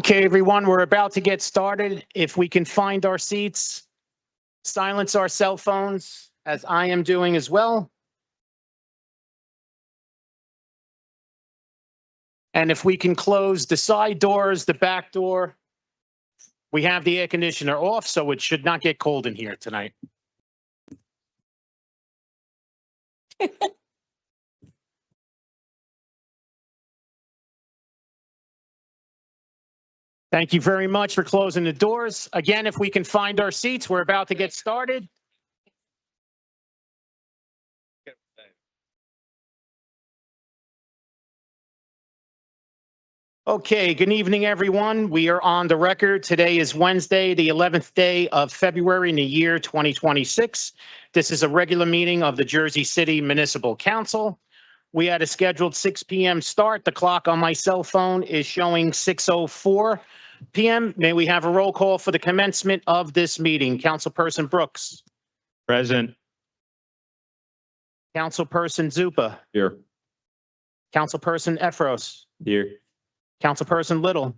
Okay, everyone, we're about to get started. If we can find our seats, silence our cell phones, as I am doing as well. And if we can close the side doors, the back door, we have the air conditioner off, so it should not get cold in here tonight. Thank you very much for closing the doors. Again, if we can find our seats, we're about to get started. Okay, good evening, everyone. We are on the record. Today is Wednesday, the 11th day of February in the year 2026. This is a regular meeting of the Jersey City Municipal Council. We had a scheduled 6 p.m. start. The clock on my cell phone is showing 6:04 p.m. May we have a roll call for the commencement of this meeting? Councilperson Brooks. Present. Councilperson Zupa. Here. Councilperson Efros. Here. Councilperson Little.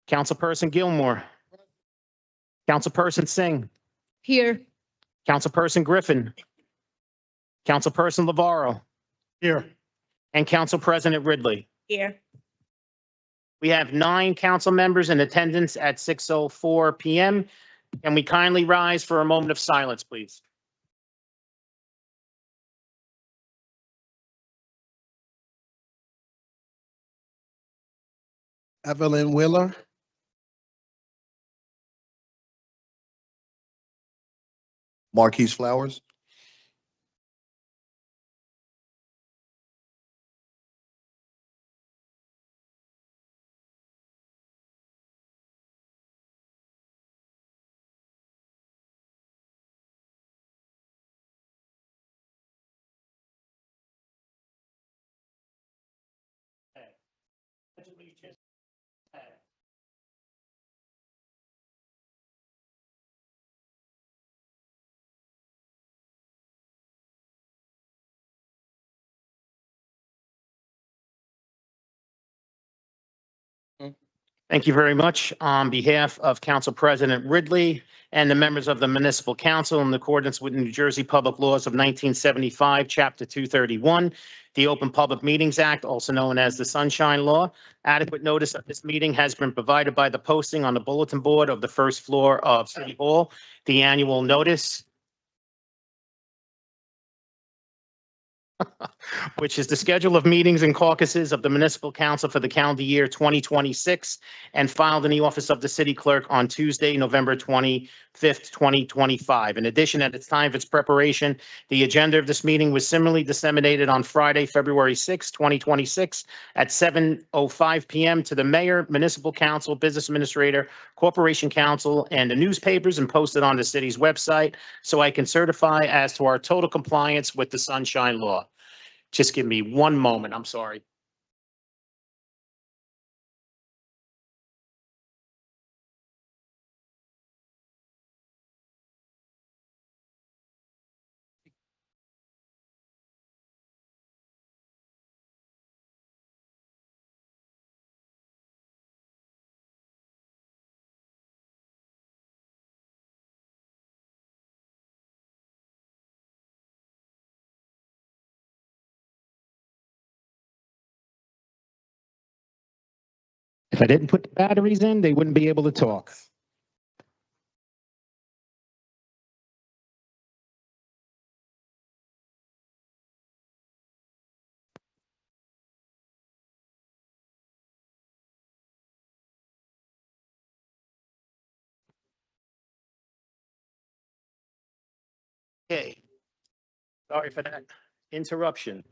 Councilperson Gilmore. Councilperson Singh. Here. Councilperson Griffin. Councilperson Lavaro. Here. And Council President Ridley. Here. We have 9 council members in attendance at 6:04 p.m. Can we kindly rise for a moment of silence, please? Evelyn Wheeler. Marquise Flowers. Thank you very much. On behalf of Council President Ridley and the members of the Municipal Council, in accordance with New Jersey Public Laws of 1975, Chapter 231, the Open Public Meetings Act, also known as the Sunshine Law, adequate notice of this meeting has been provided by the posting on the bulletin board of the first floor of City Hall. The annual notice, which is the schedule of meetings and caucuses of the Municipal Council for the calendar year 2026, and filed in the office of the city clerk on Tuesday, November 25th, 2025. In addition, at its time of its preparation, the agenda of this meeting was similarly disseminated on Friday, February 6, 2026, at 7:05 p.m. to the mayor, Municipal Council, Business Administrator, Corporation Council, and the newspapers, and posted on the city's website, so I can certify as to our total compliance with the Sunshine Law. Just give me one moment, I'm sorry. If I didn't put the batteries in, they wouldn't be able to talk. Okay. Sorry for that interruption.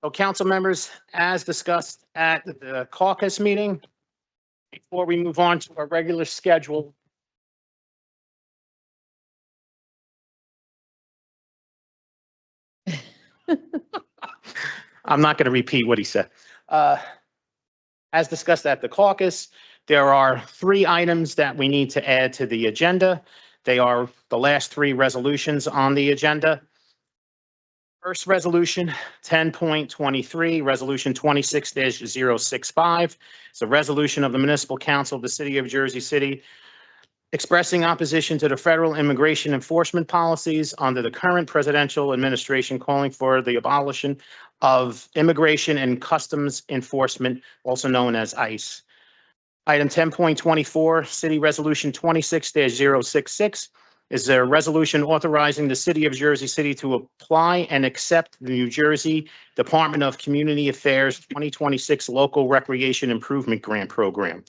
So, council members, as discussed at the caucus meeting, before we move on to our regular schedule, I'm not going to repeat what he said. As discussed at the caucus, there are 3 items that we need to add to the agenda. They are the last 3 resolutions on the agenda. First resolution, 10.23, Resolution 26-065. It's a resolution of the Municipal Council of the City of Jersey City expressing opposition to the federal immigration enforcement policies under the current presidential administration, calling for the abolition of Immigration and Customs Enforcement, also known as ICE. Item 10.24, City Resolution 26-066 is a resolution authorizing the City of Jersey City to apply and accept the New Jersey Department of Community Affairs 2026 Local Recreation Improvement Grant Program.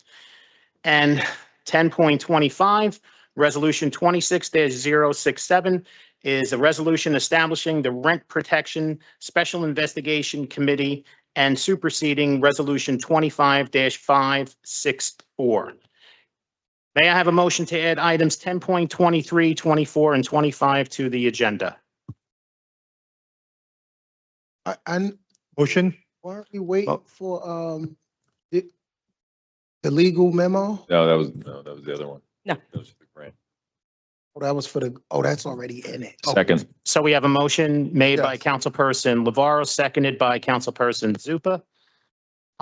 And 10.25, Resolution 26-067 is a resolution establishing the Rent Protection Special Investigation Committee and superseding Resolution 25-564. May I have a motion to add items 10.23, 24, and 25 to the agenda? And Motion? why aren't we waiting for, the legal memo? No, that was the other one. No. That was the grant. Oh, that was for the, oh, that's already in it. Second. So we have a motion made by Yes. Councilperson Lavaro, seconded by Councilperson Zupa.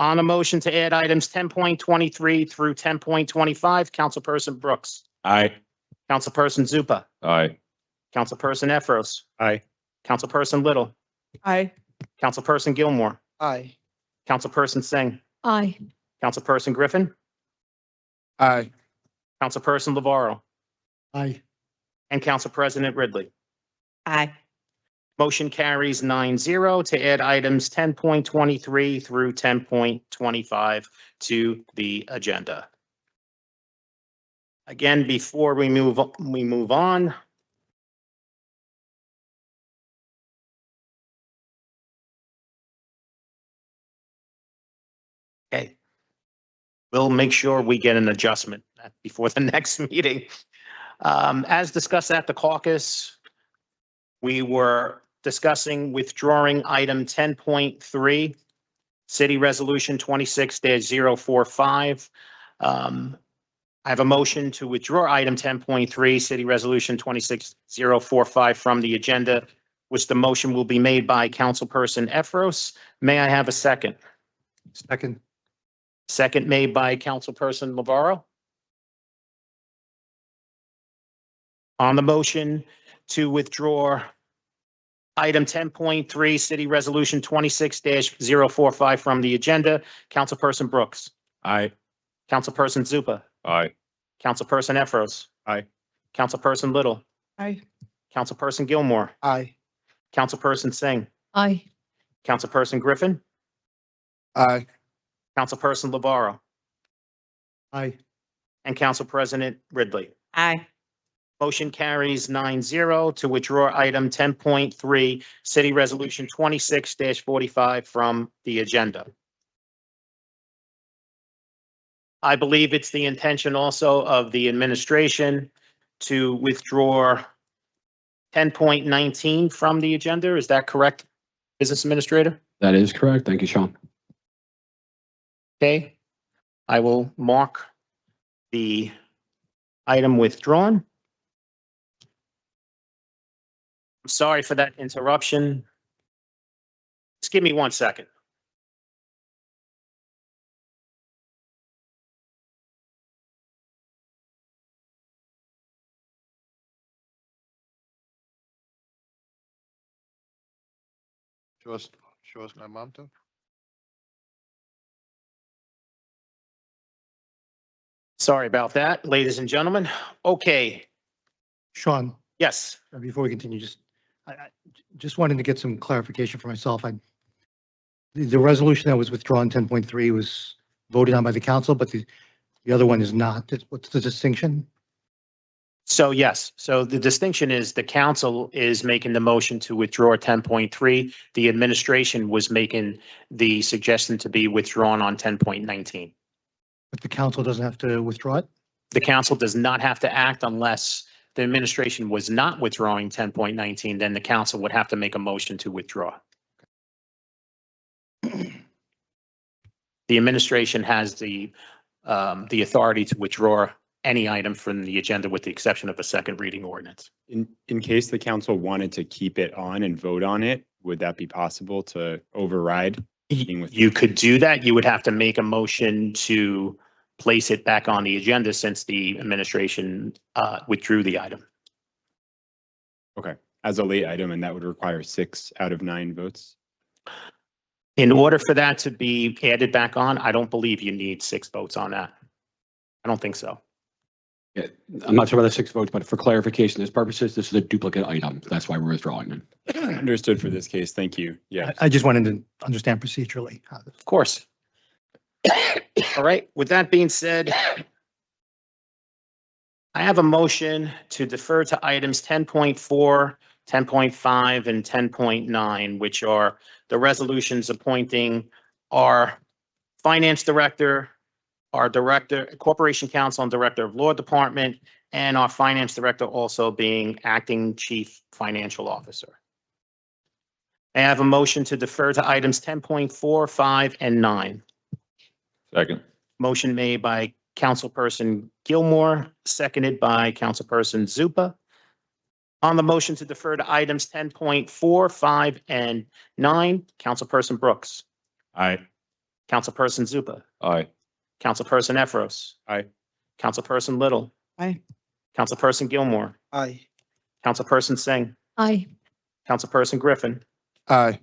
On a motion to add items 10.23 through 10.25, Councilperson Brooks, Aye. Councilperson Zupa, Aye. Councilperson Efros, Aye. Councilperson Little, Aye. Councilperson Gilmore, Aye. Councilperson Singh, Aye. Councilperson Griffin, Aye. Councilperson Lavaro, Aye. and Council President Ridley. Aye. Motion carries 9-0 to add items 10.23 through 10.25 to the agenda. Again, before we move on. Okay. We'll make sure we get an adjustment before the next meeting. As discussed at the caucus, we were discussing withdrawing item 10.3, City Resolution 26-045. I have a motion to withdraw item 10.3, City Resolution 26-045 from the agenda, which the motion will be made by Councilperson Efros. May I have a second? Second. Second made by Councilperson Lavaro. On the motion to withdraw item 10.3, City Resolution 26-045 from the agenda, Councilperson Brooks, Aye. Councilperson Zupa, Aye. Councilperson Efros. Aye. Councilperson Little, Aye. Councilperson Gilmore, Aye. Councilperson Singh, Aye. Councilperson Griffin, Aye. Councilperson Lavaro, Aye. and Council President Ridley. Aye. Motion carries 9-0 to withdraw item 10.3, City Resolution 26-45 from the agenda. I believe it's the intention also of the administration to withdraw 10.19 from the agenda. Is that correct, Business Administrator? That is correct. Thank you, Sean. Okay, I will mark the item withdrawn. I'm sorry for that interruption. Just give me 1 second. Show us my mom too. Sorry about that, ladies and gentlemen. Okay, Sean, yes, before we continue, just wanted to get some clarification for myself. The resolution that was withdrawn, 10.3, was voted on by the council, but the other one is not. What's the distinction? so yes, so the distinction is the council is making the motion to withdraw 10.3. The administration was making the suggestion to be withdrawn on 10.19. But the council doesn't have to withdraw it? The council does not have to act unless the administration was not withdrawing 10.19, then the council would have to make a motion to withdraw. The administration has the authority to withdraw any item from the agenda with the exception of a second reading ordinance. In case the council wanted to keep it on and vote on it, would that be possible to override? meeting with- You could do that. You would have to make a motion to place it back on the agenda since the administration withdrew the item. Okay, as a late item, and that would require 6 out of 9 votes? In order for that to be added back on, I don't believe you need 6 votes on that. I don't think so. Yeah, I'm not sure about the 6 votes, but for clarification, this purposes, this is a duplicate item. That's why we're withdrawing it. Understood for this case. Thank you. Yeah. I just wanted to understand procedurally. Of course. All right, with that being said, I have a motion to defer to items 10.4, 10.5, and 10.9, which are the resolutions appointing our finance director, our director, corporation counsel and director of law department, and our finance director also being acting chief financial officer. I have a motion to defer to items 10.4, 5, and 9. Second. Motion made by Councilperson Gilmore, seconded by Councilperson Zupa. On the motion to defer to items 10.4, 5, and 9, Councilperson Brooks, Aye. Councilperson Zupa, Aye. Councilperson Efros. Aye. Councilperson Little. Aye. Councilperson Gilmore, Aye. Councilperson Singh, Aye. Councilperson Griffin, Aye.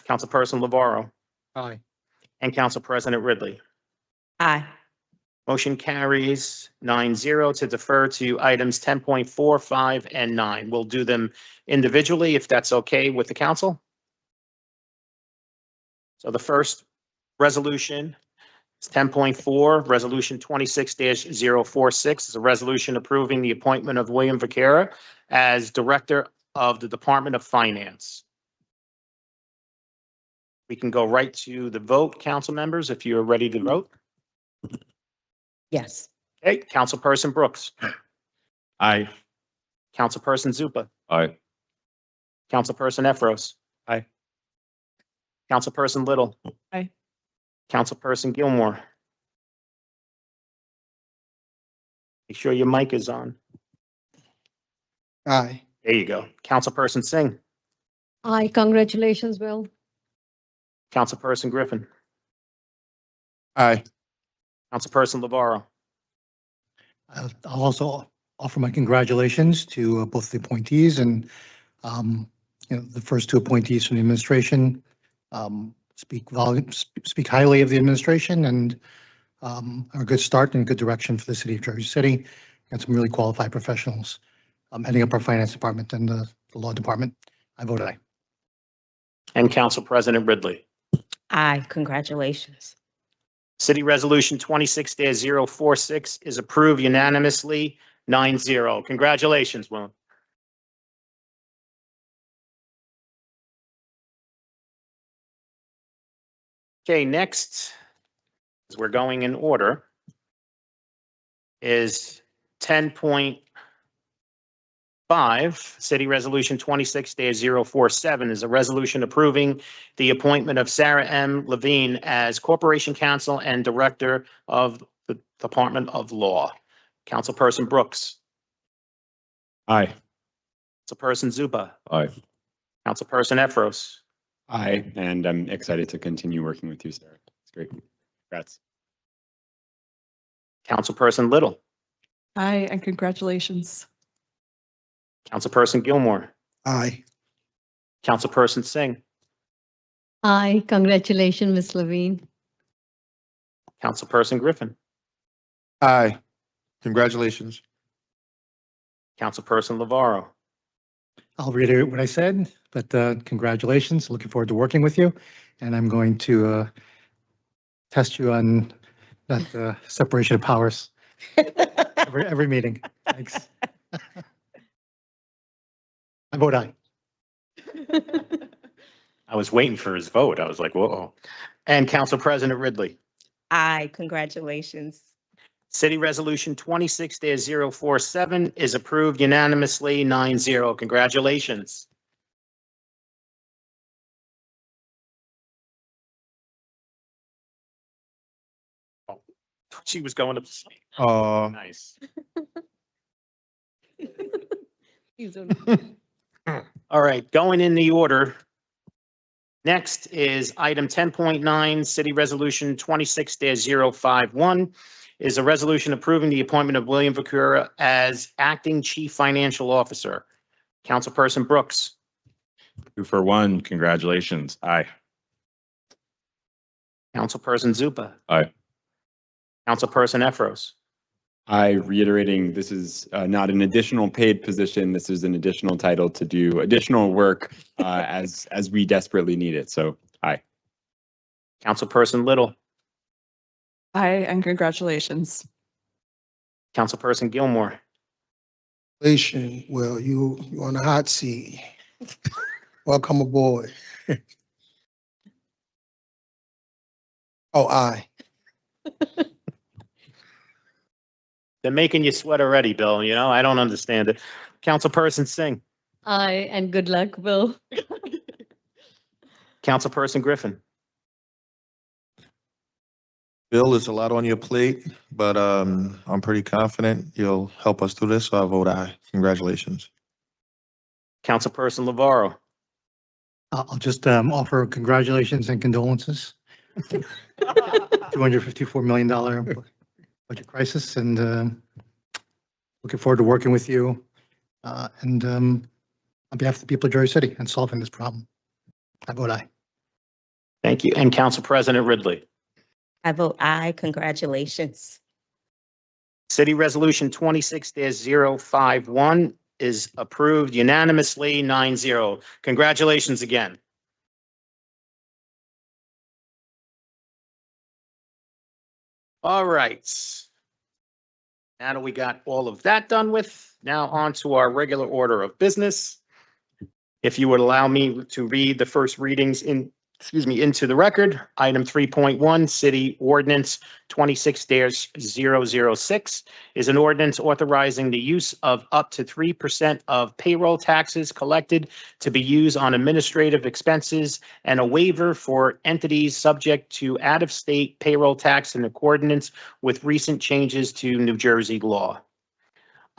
Councilperson Lavaro, Aye. and Council President Ridley. Aye. Motion carries 9-0 to defer to items 10.4, 5, and 9. We'll do them individually if that's okay with the council. So the first resolution is 10.4, Resolution 26-046 is a resolution approving the appointment of William Vaquera as Director of the Department of Finance. We can go right to the vote, council members, if you're ready to vote. Yes. Okay, Councilperson Brooks, Aye. Councilperson Zupa, Aye. Councilperson Efros. Aye. Councilperson Little. Aye. Councilperson Gilmore. Make sure your mic is on. Aye. There you go. Councilperson Singh, Aye. Congratulations, Will. Councilperson Griffin, Aye. Councilperson Lavaro, I'll also offer my congratulations to both the appointees and, the first 2 appointees from the administration. Speak highly of the administration and are a good start and good direction for the city of Jersey City and some really qualified professionals heading up our finance department and the law department. I vote aye. and Council President Ridley. Aye. Congratulations. City Resolution 26-046 is approved unanimously, 9-0. Congratulations, William. Okay, next, as we're going in order, is 10.5, City Resolution 26-047 is a resolution approving the appointment of Sarah M. Levine as Corporation Counsel and Director of the Department of Law. Councilperson Brooks, Aye. Councilperson Zupa, Aye. Councilperson Efros, Aye. And I'm excited to continue working with you, Sarah. It's great. Congrats. Councilperson Little, Aye. And congratulations. Councilperson Gilmore, Aye. Councilperson Singh, Aye. Congratulations, Ms. Levine. Councilperson Griffin, Aye. Congratulations. Councilperson Lavaro, I'll reiterate what I said, but congratulations. Looking forward to working with you. And I'm going to test you on that separation of powers every meeting. Thanks. I vote aye. I was waiting for his vote. I was like, whoa. And Council President Ridley. Aye. Congratulations. City Resolution 26-047 is approved unanimously, 9-0. Congratulations. Oh, she was going to. Nice. All right, going in the order, Next is item 10.9, City Resolution 26-051, is a resolution approving the appointment of William Vakura as Acting Chief Financial Officer. Councilperson Brooks. 2-for-1, congratulations. Aye. Councilperson Zupa. Aye. Councilperson Efros. I reiterating, this is not an additional paid position. This is an additional title to do additional work as we desperately need it. So aye. Councilperson Little. Aye, and congratulations. Councilperson Gilmore. Congratulations. Well, you on the hot seat. Welcome aboard. Oh, aye. They're making you sweat already, Bill. You know, I don't understand it. Councilperson Singh. Aye, and good luck, Bill. Councilperson Griffin. Bill, there's a lot on your plate, but I'm pretty confident you'll help us through this, so I vote aye. Congratulations. Councilperson Lavaro. I'll just offer congratulations and condolences. $254 million budget crisis, and looking forward to working with you and on behalf of the people of Jersey City and solving this problem. I vote aye. Thank you. And Council President Ridley. I vote aye. Congratulations. City Resolution 26-051 is approved unanimously 9-0. Congratulations again. All right. Now that we got all of that done with, now on to our regular order of business. If you would allow me to read the first readings into the record. Item 3.1, City Ordinance 26-006 is an ordinance authorizing the use of up to 3% of payroll taxes collected to be used on administrative expenses and a waiver for entities subject to out-of-state payroll tax in accordance with recent changes to New Jersey law.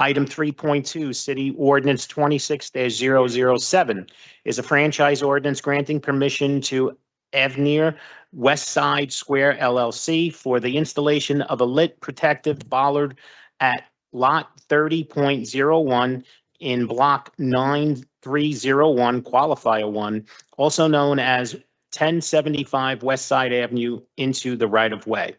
Item 3.2, City Ordinance 26-007 is a franchise ordinance granting permission to Avenir West Side Square LLC for the installation of a lit protective bollard at Lot 30.01 in Block 9301, Qualifier 1, also known as 1075 West Side Avenue, into the right-of-way.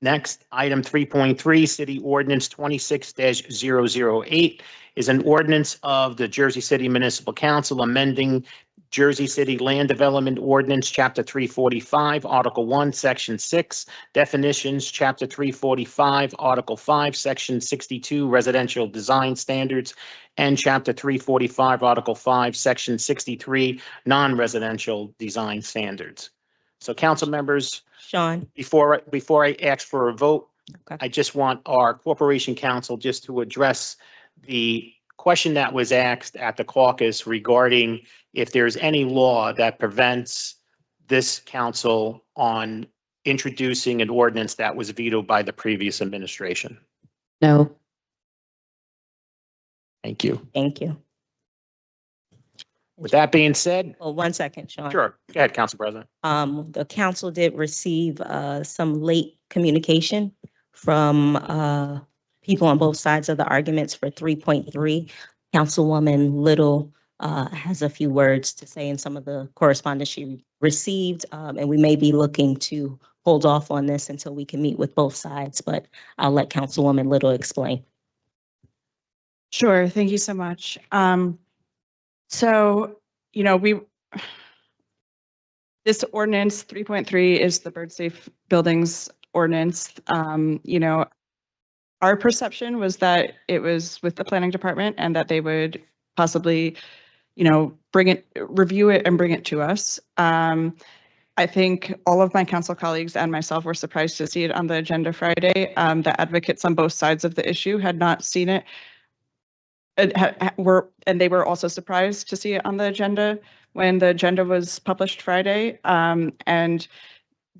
Next, item 3.3, City Ordinance 26-008 is an ordinance of the Jersey City Municipal Council amending Jersey City Land Development Ordinance, Chapter 345, Article 1, Section 6, Definitions, Chapter 345, Article 5, Section 62, Residential Design Standards, and Chapter 345, Article 5, Section 63, Non-Residential Design Standards. So, council members, Sean. before I ask for a vote, Okay. I just want our corporation counsel just to address the question that was asked at the caucus regarding if there's any law that prevents this council on introducing an ordinance that was vetoed by the previous administration. No. Thank you. Thank you. With that being said, Well, 1 second, Sean. sure, go ahead, Council President. The council did receive some late communication from people on both sides of the arguments for 3.3. Councilwoman Little has a few words to say in some of the correspondence she received, and we may be looking to hold off on this until we can meet with both sides, but I'll let Councilwoman Little explain. Sure, thank you so much. So, you know, this ordinance 3.3 is the bird safe buildings ordinance. You know, our perception was that it was with the planning department and that they would possibly, you know, review it and bring it to us. I think all of my council colleagues and myself were surprised to see it on the agenda Friday. The advocates on both sides of the issue had not seen it. And they were also surprised to see it on the agenda when the agenda was published Friday. And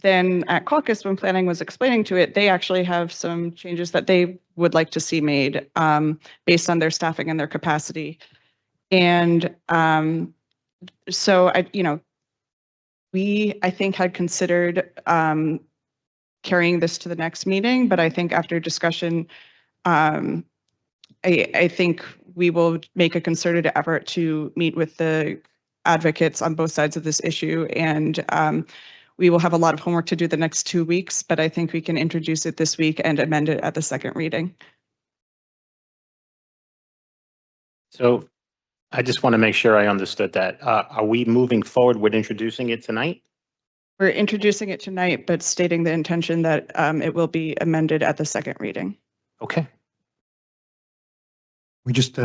then at caucus, when planning was explaining to it, they actually have some changes that they would like to see made based on their staffing and their capacity. And so I think had considered carrying this to the next meeting, but I think after discussion, I think we will make a concerted effort to meet with the advocates on both sides of this issue. And we will have a lot of homework to do the next 2 weeks, but I think we can introduce it this week and amend it at the second reading. So I just want to make sure I understood that. Are we moving forward with introducing it tonight? We're introducing it tonight, but stating the intention that it will be amended at the second reading. Okay. We just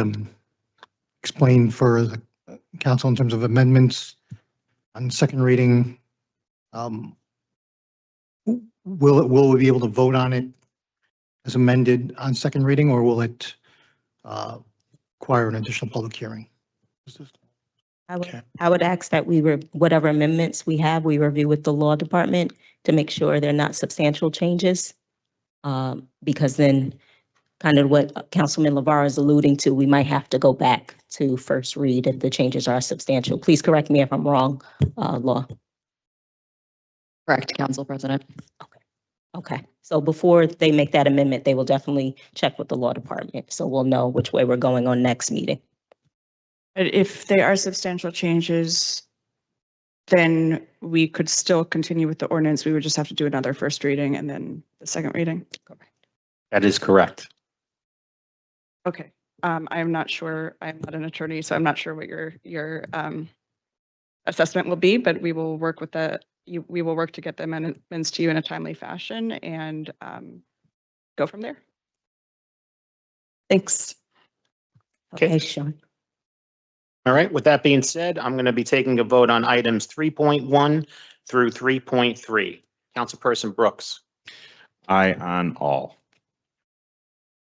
explain for the council in terms of amendments on second reading. Will we be able to vote on it as amended on second reading, or will it require an additional public hearing? I would ask that whatever amendments we have, we review with the law department to make sure they're not substantial changes. Because then kind of what Councilman LeVar is alluding to, we might have to go back to first read if the changes are substantial. Please correct me if I'm wrong, Law. Correct, Council President. Okay, so before they make that amendment, they will definitely check with the law department. So we'll know which way we're going on next meeting. But if they are substantial changes, then we could still continue with the ordinance. We would just have to do another first reading and then the second reading. That is correct. Okay. I'm not sure. I'm not an attorney, so I'm not sure what your assessment will be, but we will work with we will work to get the amendments to you in a timely fashion and go from there. Thanks. Okay, Sean. All right. With that being said, I'm going to be taking a vote on items 3.1 through 3.3. Councilperson Brooks. Aye on all.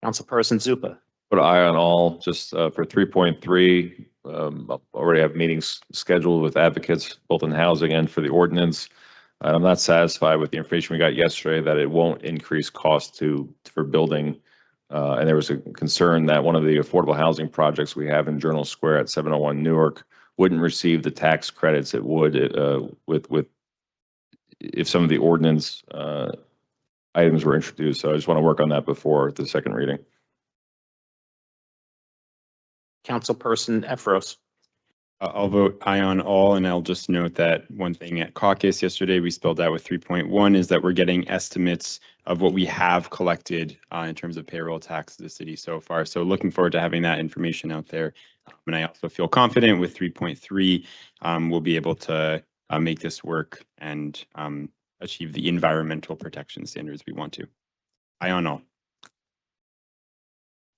Councilperson Zupa. Put an eye on all, just for 3.3. Already have meetings scheduled with advocates, both in housing and for the ordinance. And I'm not satisfied with the information we got yesterday that it won't increase cost for building. And there was a concern that one of the affordable housing projects we have in Journal Square at 701 Newark wouldn't receive the tax credits it would if some of the ordinance items were introduced. So I just want to work on that before the second reading. Councilperson Efros. I'll vote aye on all, and I'll just note that one thing at caucus yesterday we spelled out with 3.1 is that we're getting estimates of what we have collected in terms of payroll tax to the city so far. So looking forward to having that information out there. And I also feel confident with 3.3 we'll be able to make this work and achieve the environmental protection standards we want to. Aye on all.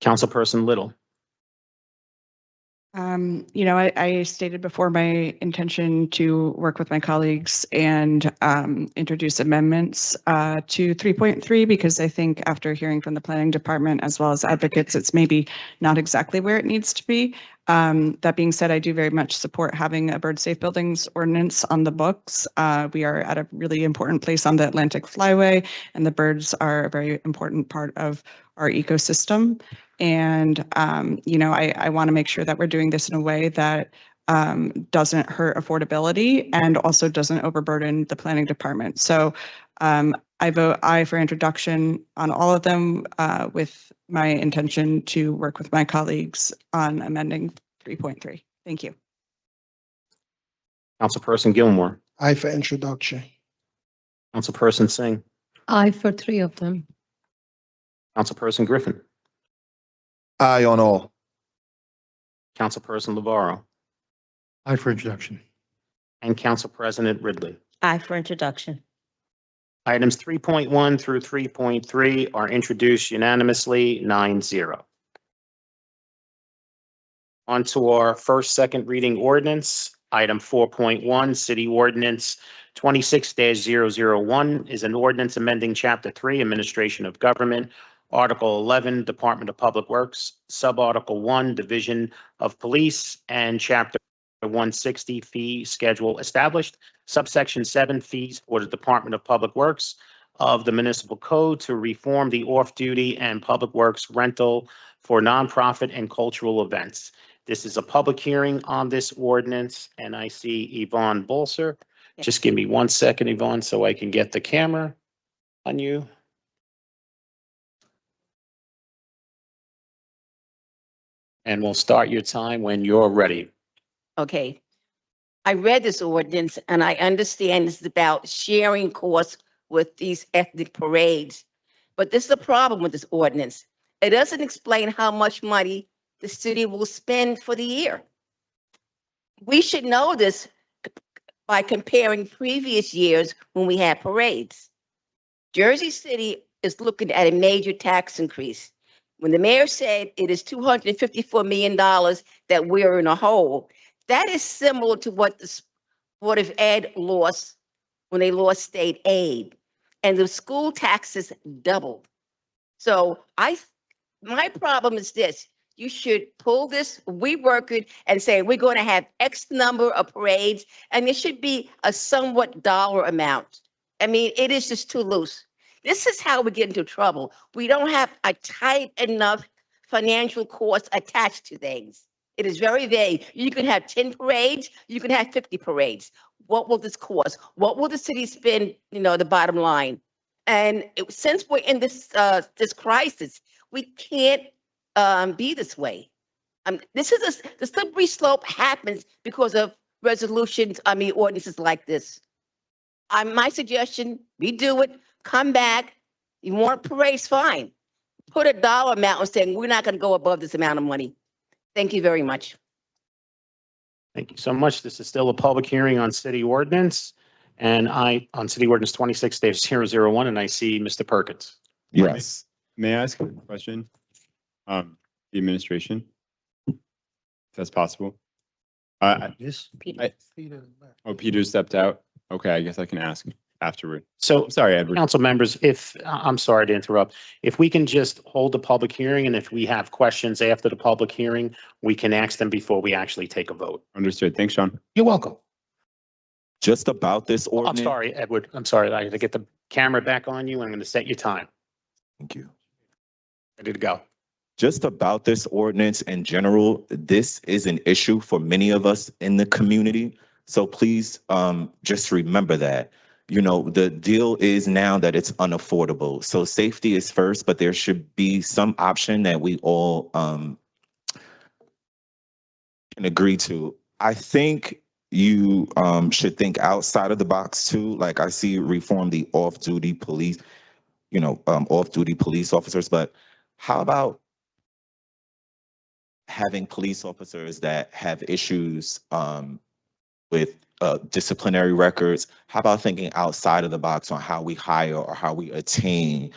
Councilperson Little. I stated before my intention to work with my colleagues and introduce amendments to 3.3 because I think after hearing from the planning department as well as advocates, it's maybe not exactly where it needs to be. That being said, I do very much support having a bird safe buildings ordinance on the books. We are at a really important place on the Atlantic Flyway, and the birds are a very important part of our ecosystem. And, I want to make sure that we're doing this in a way that doesn't hurt affordability and also doesn't overburden the planning department. So I vote aye for introduction on all of them with my intention to work with my colleagues on amending 3.3. Thank you. Councilperson Gilmore. Aye for introduction. Councilperson Singh. Aye for 3 of them. Councilperson Griffin. Aye on all. Councilperson Navarro. Aye for introduction. And Council President Ridley. Aye for introduction. Items 3.1 through 3.3 are introduced unanimously, 9-0. On to our second reading ordinance. Item 4.1, City Ordinance 26-001 is an ordinance amending Chapter 3, Administration of Government, Article 11, Department of Public Works, Subarticle 1, Division of Police, and Chapter 160, Fee Schedule Established, Subsection 7, Fees for the Department of Public Works of the Municipal Code to reform the off-duty and public works rental for nonprofit and cultural events. This is a public hearing on this ordinance, and I see Yvonne Bolser. Just give me 1 second, Yvonne, so I can get the camera on you. And we'll start your time when you're ready. Okay. I read this ordinance and I understand it's about sharing costs with these ethnic parades. But this is the problem with this ordinance. It doesn't explain how much money the city will spend for the year. We should know this by comparing previous years when we had parades. Jersey City is looking at a major tax increase. When the mayor said it is $254 million that we're in a hole, that is similar to what the Board of Ed lost when they lost state aid. And the school taxes doubled. So my problem is this. You should pull this, rework it, and say we're going to have X number of parades, and it should be a somewhat dollar amount. I mean, it is just too loose. This is how we get into trouble. We don't have a tight enough financial cost attached to things. It is very vague. You can have 10 parades, you can have 50 parades. What will this cost? What will the city spend, the bottom line? And since we're in this crisis, we can't be this way. The slippery slope happens because of ordinances like this. My suggestion, redo it, come back. You want parades, fine. Put a dollar amount and saying we're not going to go above this amount of money. Thank you very much. Thank you so much. This is still a public hearing on city ordinance, and on city ordinance 26-001, and I see Mr. Perkins. Yes. May I ask a question? The administration, if that's possible. Yes. Peter stepped out. Okay, I guess I can ask afterward. So, Sorry, Edward. council members, I'm sorry to interrupt. If we can just hold the public hearing, and if we have questions after the public hearing, we can ask them before we actually take a vote. Understood. Thanks, Sean. You're welcome. Just about this I'm ordinance. sorry, Edward. I'm sorry. I got to get the camera back on you. I'm going to set your time. Thank you. Ready to go. Just about this ordinance in general, this is an issue for many of us in the community. So please just remember that. The deal is now that it's unaffordable. So safety is first, but there should be some option that we all can agree to. I think you should think outside of the box too. Like I see reform the off-duty police, off-duty police officers, but how about having police officers that have issues with disciplinary records? How about thinking outside of the box on how we hire or how we attain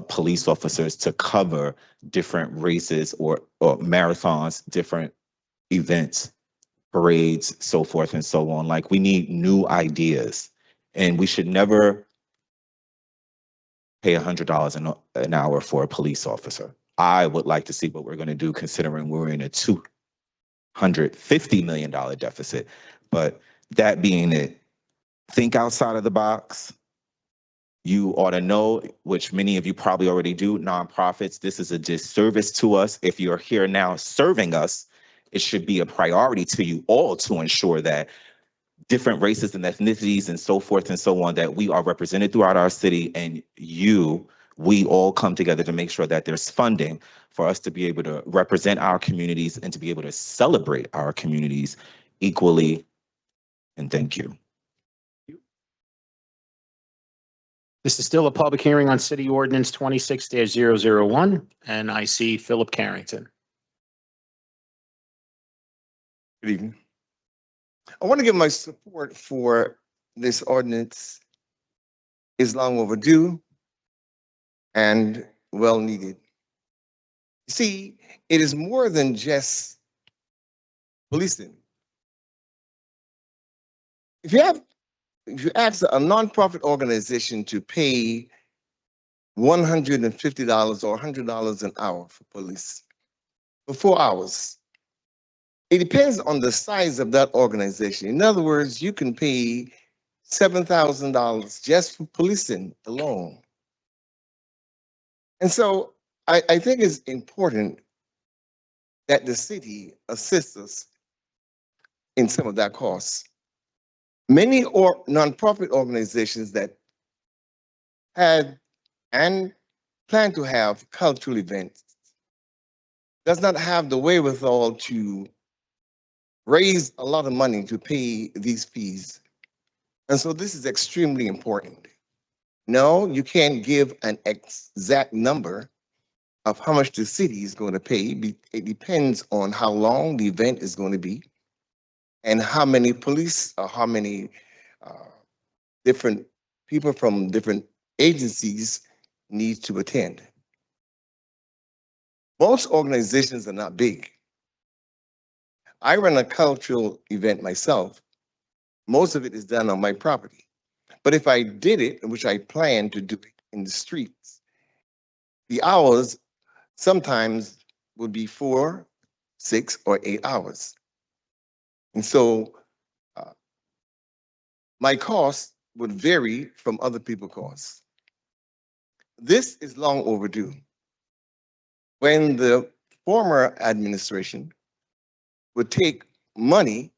police officers to cover different races or marathons, different events, parades, so forth and so on. Like we need new ideas, and we should never pay $100 an hour for a police officer. I would like to see what we're going to do considering we're in a $250 million deficit. But that being it, think outside of the box. You ought to know, which many of you probably already do, nonprofits, this is a disservice to us. If you're here now serving us, it should be a priority to you all to ensure that different races and ethnicities and so forth and so on, that we are represented throughout our city, and we all come together to make sure that there's funding for us to be able to represent our communities and to be able to celebrate our communities equally. And thank you. This is still a public hearing on city ordinance 26-001, and I see Philip Carrington. Good evening. I want to give my support for this ordinance. It's long overdue and well needed. You see, it is more than just policing. If you ask a nonprofit organization to pay $150 or $100 an hour for police for 4 hours, it depends on the size of that organization. In other words, you can pay $7,000 just for policing alone. And so I think it's important that the city assists us in some of that costs. Many nonprofit organizations that had and plan to have cultural events does not have the wherewithal to raise a lot of money to pay these fees. And so this is extremely important. No, you can't give an exact number of how much the city is going to pay. It depends on how long the event is going to be and how many police or how many different people from different agencies need to attend. Most organizations are not big. I run a cultural event myself. Most of it is done on my property. But if I did it, which I plan to do it in the streets, the hours sometimes would be 4, 6, or 8 hours. And so my costs would vary from other people's costs. This is long overdue. When the former administration would take money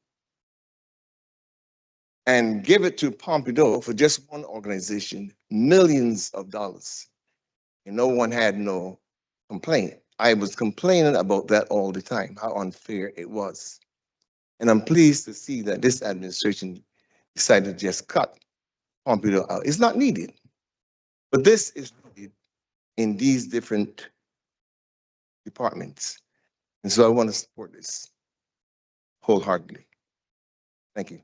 and give it to Pompidou for just one organization, millions of dollars, and no one had no complaint. I was complaining about that all the time, how unfair it was. And I'm pleased to see that this administration decided to just cut Pompidou out. It's not needed, but this is needed in these different departments. And so I want to support this wholeheartedly. Thank you.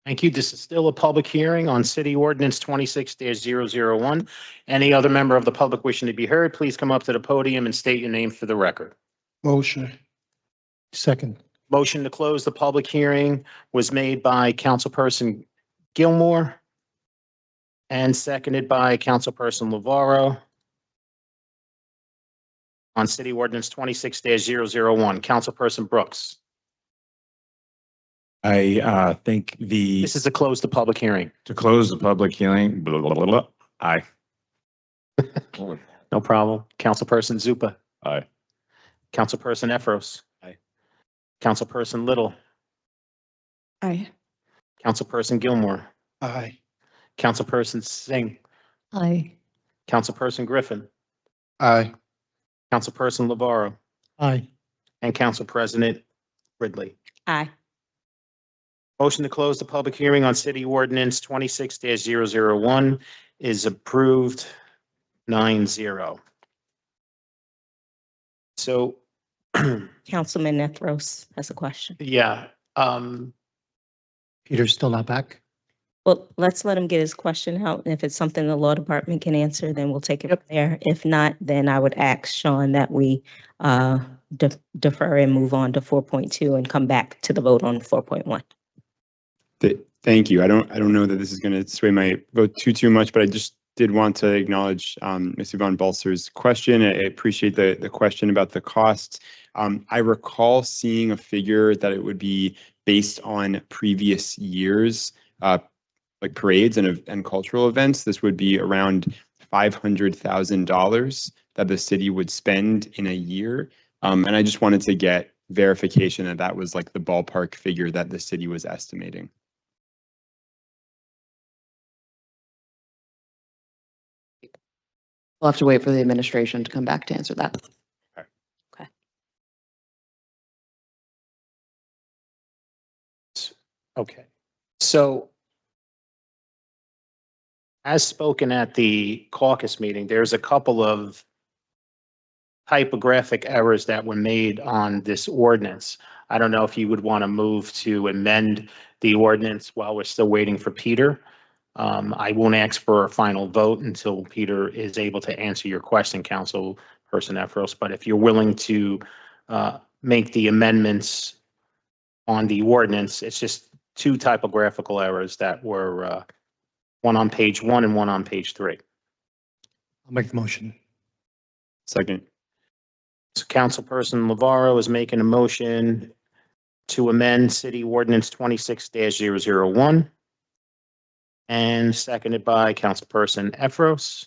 Thank you. This is still a public hearing on City Ordinance 26-001. Any other member of the public wishing to be heard, please come up to the podium and state your name for the record. Motion. Second. Motion to close the public hearing was made by Councilperson Gilmore and seconded by Councilperson Lavaro on City Ordinance 26-001. Councilperson Brooks. I think This is to close the public hearing. to close the public hearing, blah, blah, blah, blah. Aye. No problem. Councilperson Zupa. Aye. Councilperson Efros. Aye. Councilperson Little. Aye. Councilperson Gilmore. Aye. Councilperson Singh. Aye. Councilperson Griffin. Aye. Councilperson Lavaro. Aye. And Council President Ridley. Aye. Motion to close the public hearing on City Ordinance 26-001 is approved 9-0. So, Councilman Nethros has a question. yeah, Peter's still not back? Well, let's let him get his question out. If it's something the law department can answer, then we'll take it from there. If not, then I would ask Sean that we defer and move on to 4.2 and come back to the vote on 4.1. Thank you. I don't know that this is going to sway my vote too much, but I just did want to acknowledge Ms. Yvonne Balser's question. I appreciate the question about the costs. I recall seeing a figure that it would be based on previous years, like parades and cultural events. This would be around $500,000 that the city would spend in a year. And I just wanted to get verification that that was like the ballpark figure that the city was estimating. We'll have to wait for the administration to come back to answer that. okay. So as spoken at the caucus meeting, there's a couple of typographic errors that were made on this ordinance. I don't know if you would want to move to amend the ordinance while we're still waiting for Peter. I won't ask for a final vote until Peter is able to answer your question, Councilperson Efros. But if you're willing to make the amendments on the ordinance, it's just two typographical errors that were one on page 1 and one on page 3. I'll make the motion. Second. So Councilperson Lavaro is making a motion to amend City Ordinance 26-001. And seconded by Councilperson Efros.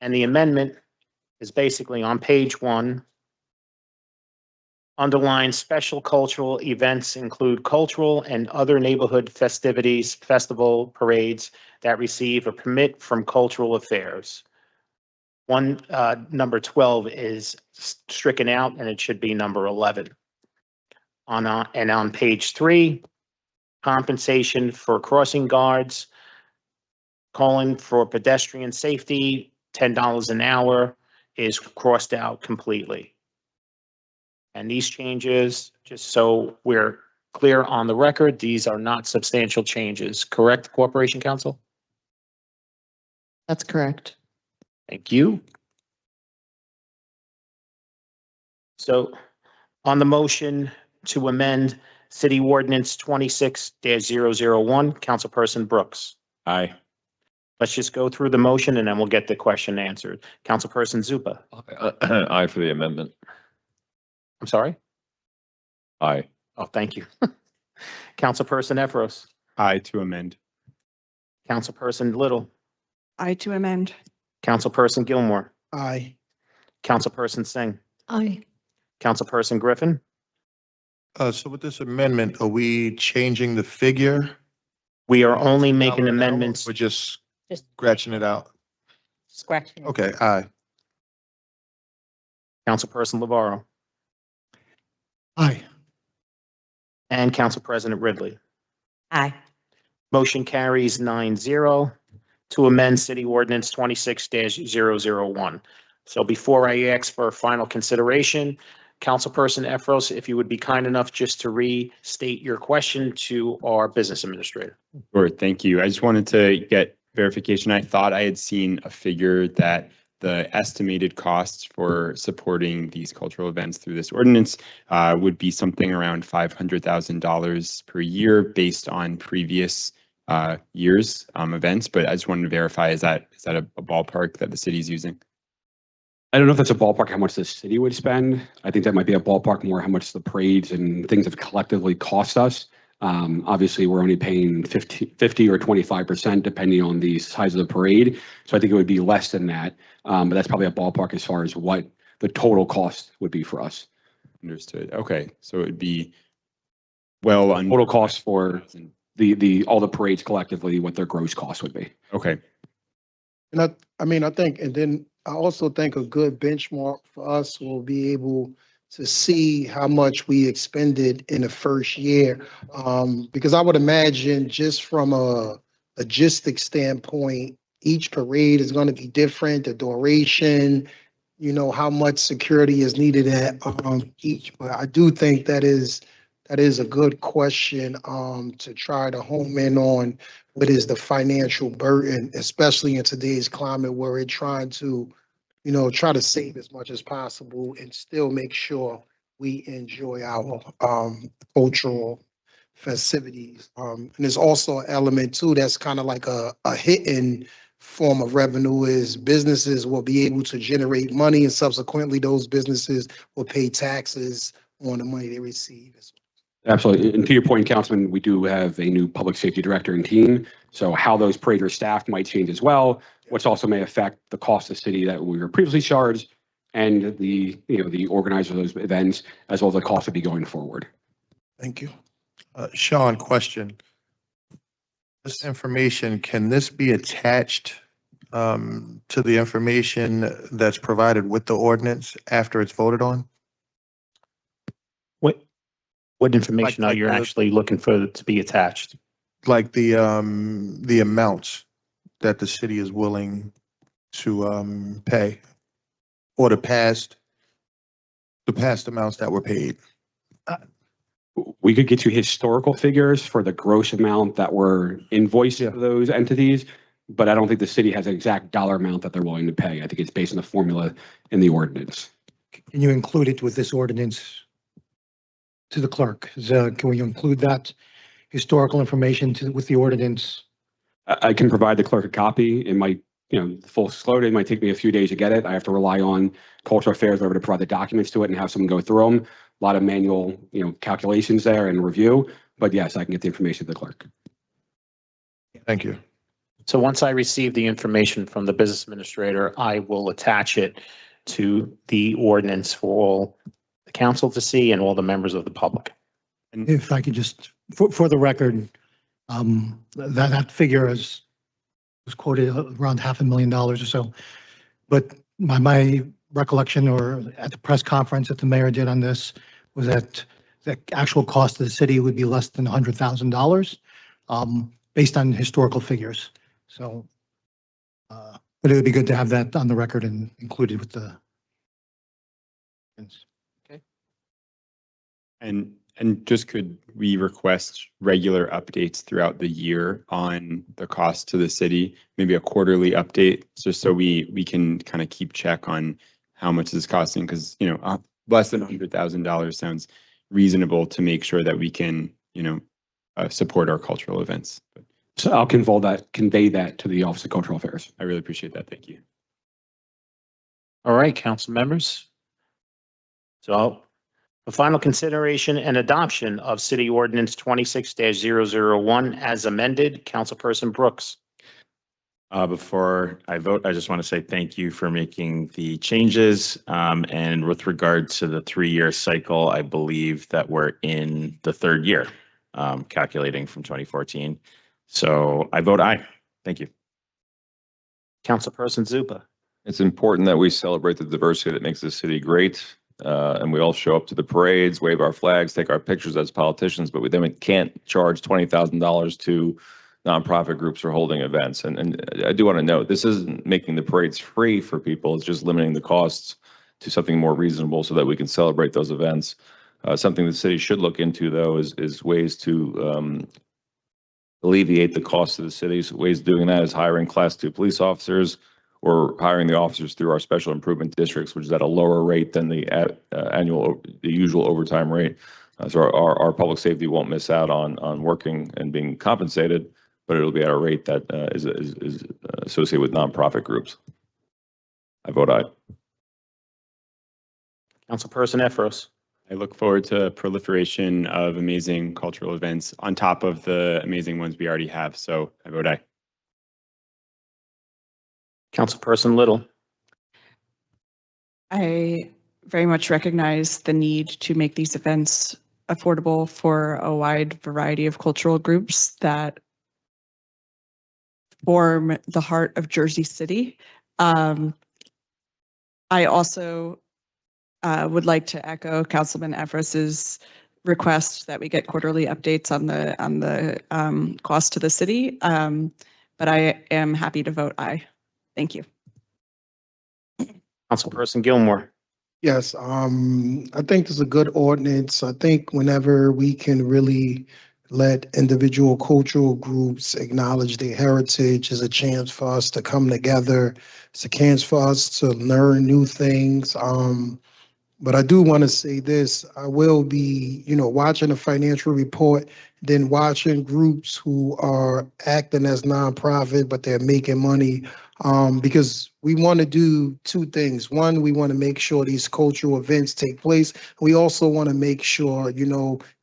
And the amendment is basically on page 1. Underlined special cultural events include cultural and other neighborhood festivities, festival parades that receive a permit from cultural affairs. Number 12 is stricken out and it should be number 11. On page 3, compensation for crossing guards, calling for pedestrian safety, $10 an hour is crossed out completely. And these changes, just so we're clear on the record, these are not substantial changes, correct, Corporation Counsel? That's correct. Thank you. So on the motion to amend City Ordinance 26-001, Councilperson Brooks. Aye. Let's just go through the motion and then we'll get the question answered. Councilperson Zupa. Aye for the amendment. I'm sorry? Aye. Oh, thank you. Councilperson Efros. Aye to amend. Councilperson Little. I to amend. Councilperson Gilmore. Aye. Councilperson Singh. Aye. Councilperson Griffin. So with this amendment, are we changing the figure? We are only making Dollar an hour? amendments. We're just Just scratching it out. scratching. Okay, aye. Councilperson Lavarro. Aye. And Council President Ridley. Aye. Motion carries 9-0 to amend City Ordinance 26-001. So before I ask for final consideration, Councilperson Efros, if you would be kind enough just to restate your question to our business administrator. Sure, thank you. I just wanted to get verification. I thought I had seen a figure that the estimated costs for supporting these cultural events through this ordinance would be something around $500,000 per year based on previous years' events. But I just wanted to verify, is that a ballpark that the city is using? I don't know if that's a ballpark how much the city would spend. I think that might be a ballpark more how much the parades and things have collectively cost us. Obviously, we're only paying 50 or 25% depending on the size of the parade. So I think it would be less than that. But that's probably a ballpark as far as what the total cost would be for us. Understood. Okay, so it would be well under Total cost for the all the parades collectively, what their gross cost would be. Okay. And I think, and then I also think a good benchmark for us will be able to see how much we expended in the first year. Because I would imagine just from a logistics standpoint, each parade is going to be different, the duration, how much security is needed at each. But I do think that is a good question to try to home in on what is the financial burden, especially in today's climate where we're trying to, try to save as much as possible and still make sure we enjoy our cultural festivities. And there's also an element too that's kind of like a hidden form of revenue is businesses will be able to generate money and subsequently those businesses will pay taxes on the money they receive. Absolutely. And to your point, Councilman, we do have a new public safety director and team. So how those parades are staffed might change as well, which also may affect the cost of the city that we were previously charged and the organizer of those events, as well as the cost would be going forward. Thank you. Sean, question. This information, can this be attached to the information that's provided with the ordinance after it's voted on? What information are you actually looking for to be attached? Like the amounts that the city is willing to pay, or the past amounts that were paid. We could get you historical figures for the gross amount that were invoiced to those entities, but I don't think the city has an exact dollar amount that they're willing to pay. I think it's based on the formula in the ordinance. Can you include it with this ordinance to the clerk? Can we include that historical information with the ordinance? I can provide the clerk a copy. It might, full disclosure, it might take me a few days to get it. I have to rely on cultural affairs to provide the documents to it and have someone go through them. A lot of manual, calculations there and review, but yes, I can get the information to the clerk. Thank you. So once I receive the information from the business administrator, I will attach it to the ordinance for all the council to see and all the members of the public. And If I could just, for the record, that figure was quoted around $500,000 or so. But my recollection, or at the press conference that the mayor did on this, was that the actual cost of the city would be less than $100,000, based on historical figures. So, but it would be good to have that on the record and included with the. And just could we request regular updates throughout the year on the cost to the city, maybe a quarterly update, just so we can kind of keep check on how much it's costing? Because, you know, less than $100,000 sounds reasonable to make sure that we can, you know, support our cultural events. But So I'll convey that to the Office of Cultural Affairs. I really appreciate that. Thank you. All right, council members. So the final consideration and adoption of City Ordinance 26-001 as amended, Councilperson Brooks. Before I vote, I just want to say thank you for making the changes. And with regard to the 3-year cycle, I believe that we're in the 3rd year, calculating from 2014. So I vote aye. Thank you. Councilperson Zupa. It's important that we celebrate the diversity that makes this city great. And we all show up to the parades, wave our flags, take our pictures as politicians, but we can't charge $20,000 to nonprofit groups for holding events. And I do want to note, this isn't making the parades free for people. It's just limiting the costs to something more reasonable so that we can celebrate those events. Something the city should look into, though, is ways to alleviate the cost of the city. So ways of doing that is hiring Class 2 police officers, or hiring the officers through our special improvement districts, which is at a lower rate than the usual overtime rate. So our public safety won't miss out on working and being compensated, but it'll be at a rate that is associated with nonprofit groups. I vote aye. Councilperson Efros. I look forward to proliferation of amazing cultural events on top of the amazing ones we already have. So I vote aye. Councilperson Little. I very much recognize the need to make these events affordable for a wide variety of cultural groups that form the heart of Jersey City. I also would like to echo Councilman Efros's request that we get quarterly updates on the cost to the city. But I am happy to vote aye. Thank you. Councilperson Gilmore. Yes, I think this is a good ordinance. I think whenever we can really let individual cultural groups acknowledge their heritage is a chance for us to come together. It's a chance for us to learn new things. But I do want to say this, I will be, watching a financial report, then watching groups who are acting as nonprofit, but they're making money. Because we want to do 2 things. One, we want to make sure these cultural events take place. We also want to make sure,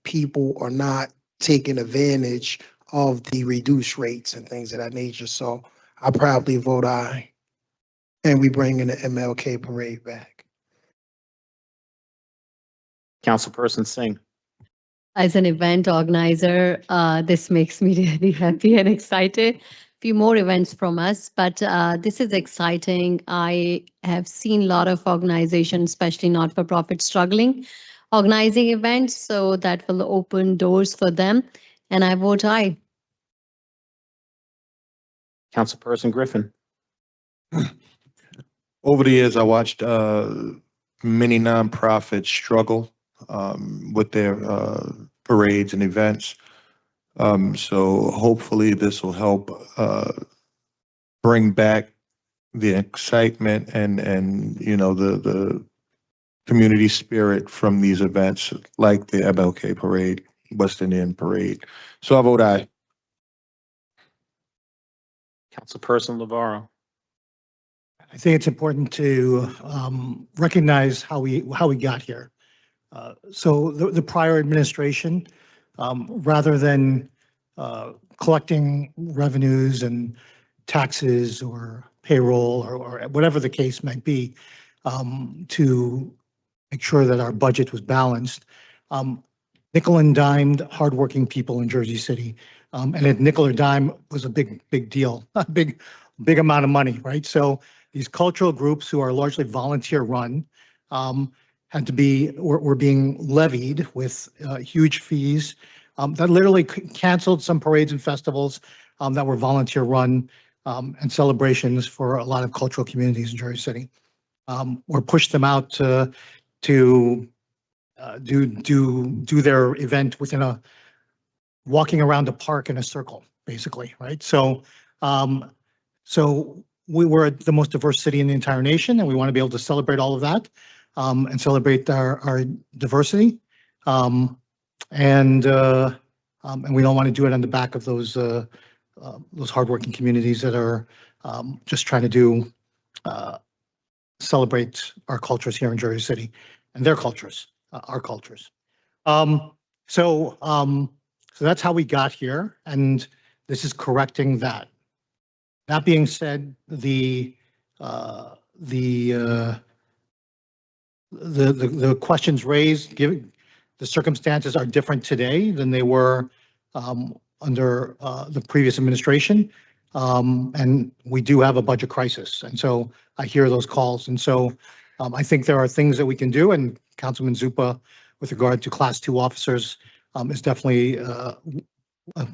people are not taking advantage of the reduced rates and things of that nature. So I probably vote aye. And we bring in the MLK parade back. Councilperson Singh. As an event organizer, this makes me really happy and excited. Few more events from us, but this is exciting. I have seen a lot of organizations, especially not-for-profit, struggling organizing events, so that will open doors for them, and I vote aye. Councilperson Griffin. Over the years, I watched many nonprofits struggle with their parades and events. So hopefully this will help bring back the excitement and the community spirit from these events, like the MLK parade, West Indian parade. So I vote aye. Councilperson Navarro. I think it's important to recognize how we got here. So the prior administration, rather than collecting revenues and taxes or payroll or whatever the case might be, to make sure that our budget was balanced. Nickel and dimed hardworking people in Jersey City. And a nickel or dime was a big deal, a big amount of money, right? So these cultural groups who are largely volunteer run, were being levied with huge fees that literally canceled some parades and festivals that were volunteer run and celebrations for a lot of cultural communities in Jersey City, or pushed them out to do their event within walking around a park in a circle, basically, right? So we were the most diverse city in the entire nation, and we want to be able to celebrate all of that and celebrate our diversity. And we don't want to do it on the back of those hardworking communities that are just trying to celebrate our cultures here in Jersey City and their cultures, our cultures. So that's how we got here, and this is correcting that. That being said, the questions raised, given the circumstances are different today than they were under the previous administration. And we do have a budget crisis. And so I hear those calls. And so I think there are things that we can do. And Councilman Zupa, with regard to Class 2 officers, is definitely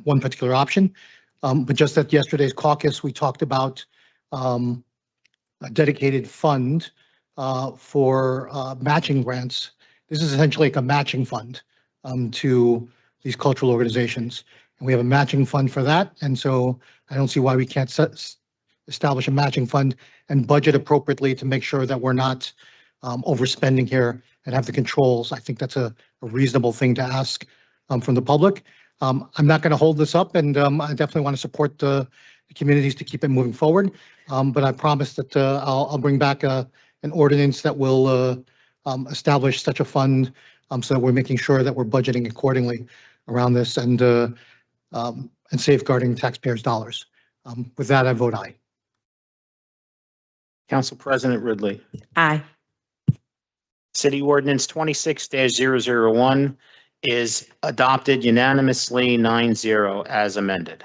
one particular option. But just at yesterday's caucus, we talked about a dedicated fund for matching grants. This is essentially like a matching fund to these cultural organizations. And we have a matching fund for that. And so I don't see why we can't establish a matching fund and budget appropriately to make sure that we're not overspending here and have the controls. I think that's a reasonable thing to ask from the public. I'm not going to hold this up, and I definitely want to support the communities to keep it moving forward. But I promise that I'll bring back an ordinance that will establish such a fund so that we're making sure that we're budgeting accordingly around this and safeguarding taxpayers' dollars. With that, I vote aye. Council President Ridley. Aye. City Ordinance 26-001 is adopted unanimously 9-0 as amended.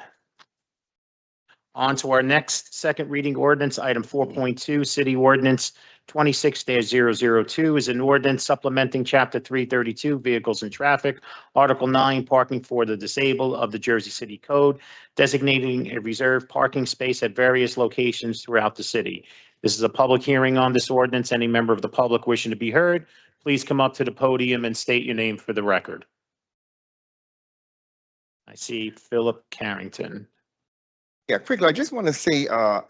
On to our next second reading ordinance, item 4.2, City Ordinance 26-002 is an ordinance supplementing Chapter 332, Vehicles and Traffic, Article 9, Parking for the Disabled of the Jersey City Code, designating a reserved parking space at various locations throughout the city. This is a public hearing on this ordinance. Any member of the public wishing to be heard, please come up to the podium and state your name for the record. I see Philip Carrington. Yeah, quickly, I just want to say there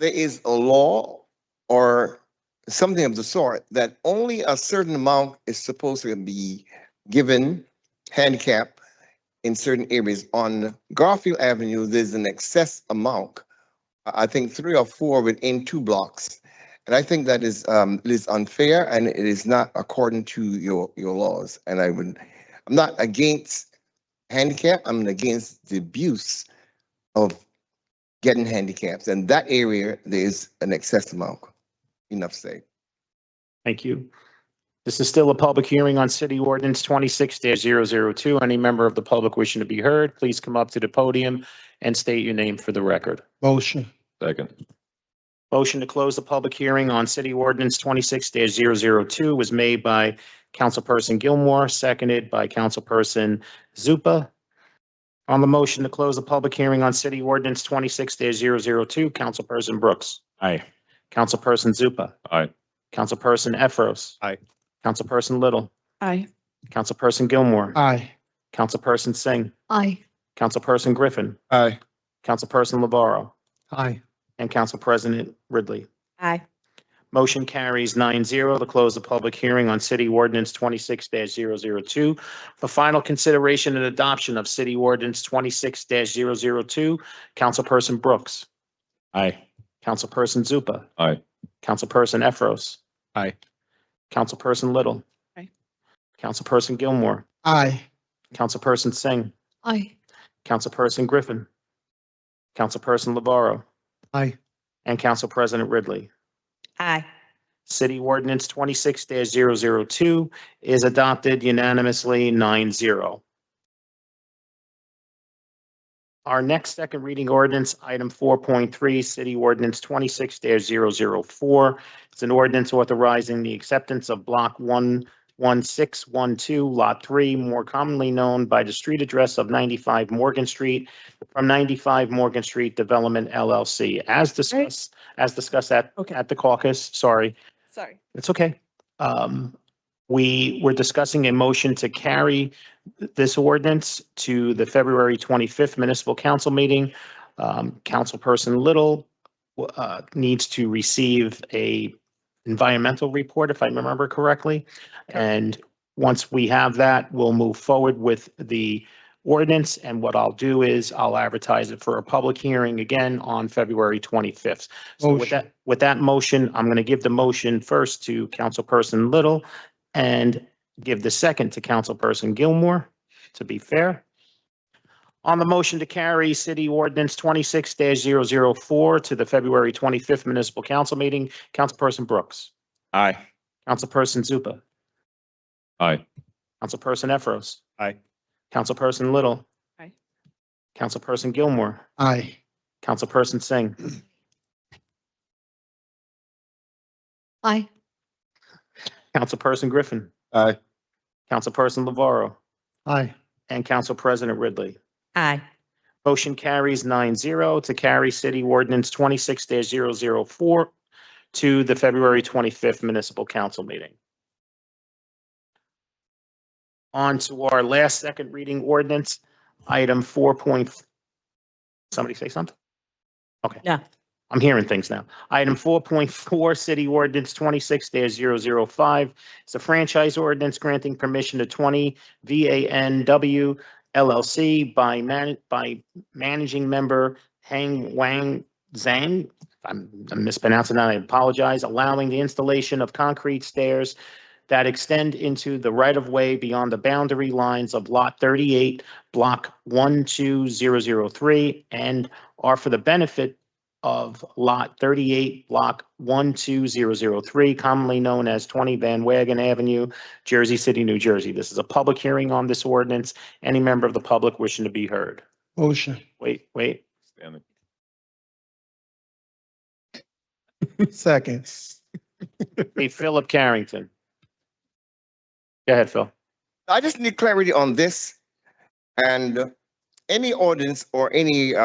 is a law or something of the sort that only a certain amount is supposed to be given handicap in certain areas. On Garfield Avenue, there's an excess amount. I think 3 or 4 within 2 blocks. And I think that is unfair, and it is not according to your laws. And I'm not against handicap, I'm against the abuse of getting handicaps. And that area, there is an excess amount. Enough said. Thank you. This is still a public hearing on City Ordinance 26-002. Any member of the public wishing to be heard, please come up to the podium and state your name for the record. Motion. Second. Motion to close the public hearing on City Ordinance 26-002 was made by Councilperson Gilmore, seconded by Councilperson Zupa. On the motion to close the public hearing on City Ordinance 26-002, Councilperson Brooks. Aye. Councilperson Zupa. Aye. Councilperson Efros. Aye. Councilperson Little. Aye. Councilperson Gilmore. Aye. Councilperson Singh. Aye. Councilperson Griffin. Aye. Councilperson Lavarro. Aye. And Council President Ridley. Aye. Motion carries 9-0 to close the public hearing on City Ordinance 26-002. For final consideration and adoption of City Ordinance 26-002, Councilperson Brooks. Aye. Councilperson Zupa. Aye. Councilperson Efros. Aye. Councilperson Little. Aye. Councilperson Gilmore. Aye. Councilperson Singh. Aye. Councilperson Griffin. Councilperson Navarro, Aye. and Council President Ridley. Aye. City Ordinance 26-002 is adopted unanimously 9-0. Our next second reading ordinance, item 4.3, City Ordinance 26-004. It's an ordinance authorizing the acceptance of Block 11612, Lot 3, more commonly known by the street address of 95 Morgan Street, from 95 Morgan Street Development LLC, as discussed at the caucus. Sorry. It's okay. We were discussing a motion to carry this ordinance to the February 25th municipal council meeting. Councilperson Little needs to receive a environmental report, if I remember correctly. And once we have that, we'll move forward with the ordinance. And what I'll do is I'll advertise it for a public hearing again on February 25th. So with that motion, I'm going to give the motion first to Councilperson Little and give the second to Councilperson Gilmore, to be fair. On the motion to carry City Ordinance 26-004 to the February 25th municipal council meeting, Councilperson Brooks. Aye. Councilperson Zupa. Aye. Councilperson Efros. Aye. Councilperson Little. Aye. Councilperson Gilmore. Aye. Councilperson Singh. Aye. Councilperson Griffin. Aye. Councilperson Navarro. Aye. And Council President Ridley. Aye. Motion carries 9-0 to carry City Ordinance 26-004 to the February 25th municipal council meeting. On to our last second reading ordinance, item 4. Somebody say something? Okay. No. I'm hearing things now. Item 4.4, City Ordinance 26-005. It's a franchise ordinance granting permission to 20 VANW LLC by managing member Hang Wang Zhang. I'm mispronouncing that. I apologize. Allowing the installation of concrete stairs that extend into the right-of-way beyond the boundary lines of Lot 38, Block 12003, and are for the benefit of Lot 38, Block 12003, commonly known as 20 Van Wagon Avenue, Jersey City, New Jersey. This is a public hearing on this ordinance. Any member of the public wishing to be heard? Motion. Wait. Stanley. Second. Hey, Philip Carrington. Go ahead, Phil. I just need clarity on this and any ordinance or any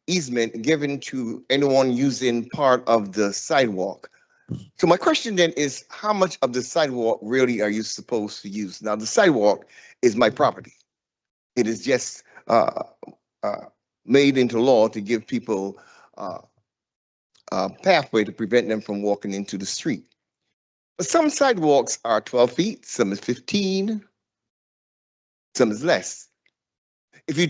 easement given to anyone using part of the sidewalk. So my question then is, how much of the sidewalk really are you supposed to use? Now, the sidewalk is my property. It is just made into law to give people a pathway to prevent them from walking into the street. But some sidewalks are 12 feet, some is 15, some is less. If a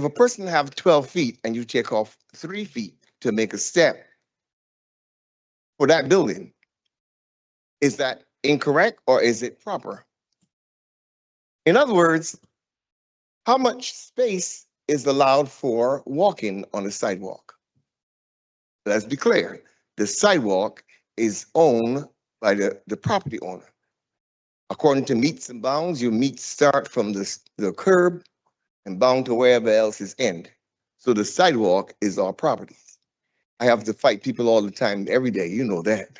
person have 12 feet and you take off 3 feet to make a step for that building, is that incorrect or is it proper? In other words, how much space is allowed for walking on a sidewalk? Let's be clear. The sidewalk is owned by the property owner. According to meets and bounds, your meets start from the curb and bound to wherever else is end. So the sidewalk is our property. I have to fight people all the time, every day, you know that.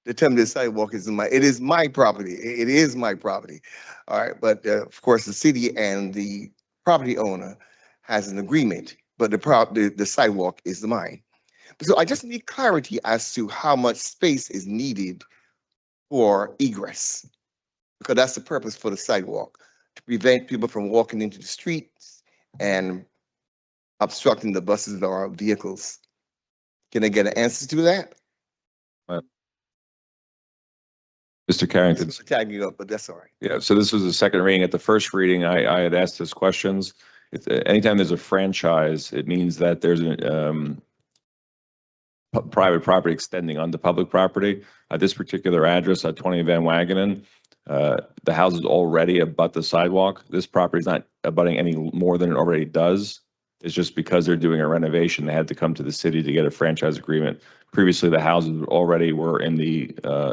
They tell me the sidewalk is it is my property. It is my property. All right, but of course the city and the property owner has an agreement, but the sidewalk is mine. So I just need clarity as to how much space is needed for egress, because that's the purpose for the sidewalk, to prevent people from walking into the streets and obstructing the buses or vehicles. Can I get an answer to that? Mr. Carrington. I'm tagging you up, but that's all right. Yeah, so this was the second reading. At the first reading, I had asked those questions. Anytime there's a franchise, it means that there's a private property extending onto public property. At this particular address at 20 Van Wagenen, the house is already abut the sidewalk. This property is not abutting any more than it already does. It's just because they're doing a renovation, they had to come to the city to get a franchise agreement. Previously, the houses already were in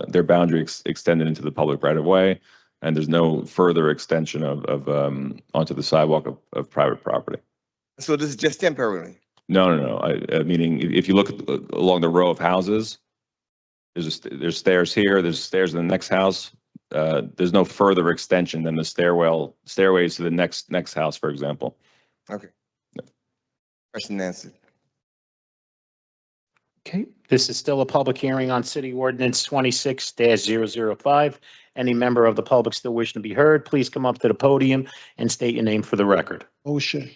their boundary extended into the public right of way, and there's no further extension of onto the sidewalk of private property. So this is just temporarily? No. Meaning, if you look along the row of houses, there's stairs here, there's stairs in the next house. There's no further extension than the stairways to the next house, for example. Okay. Question answered. Okay, this is still a public hearing on City Ordinance 26-005. Any member of the public still wishing to be heard, please come up to the podium and state your name for the record. Motion.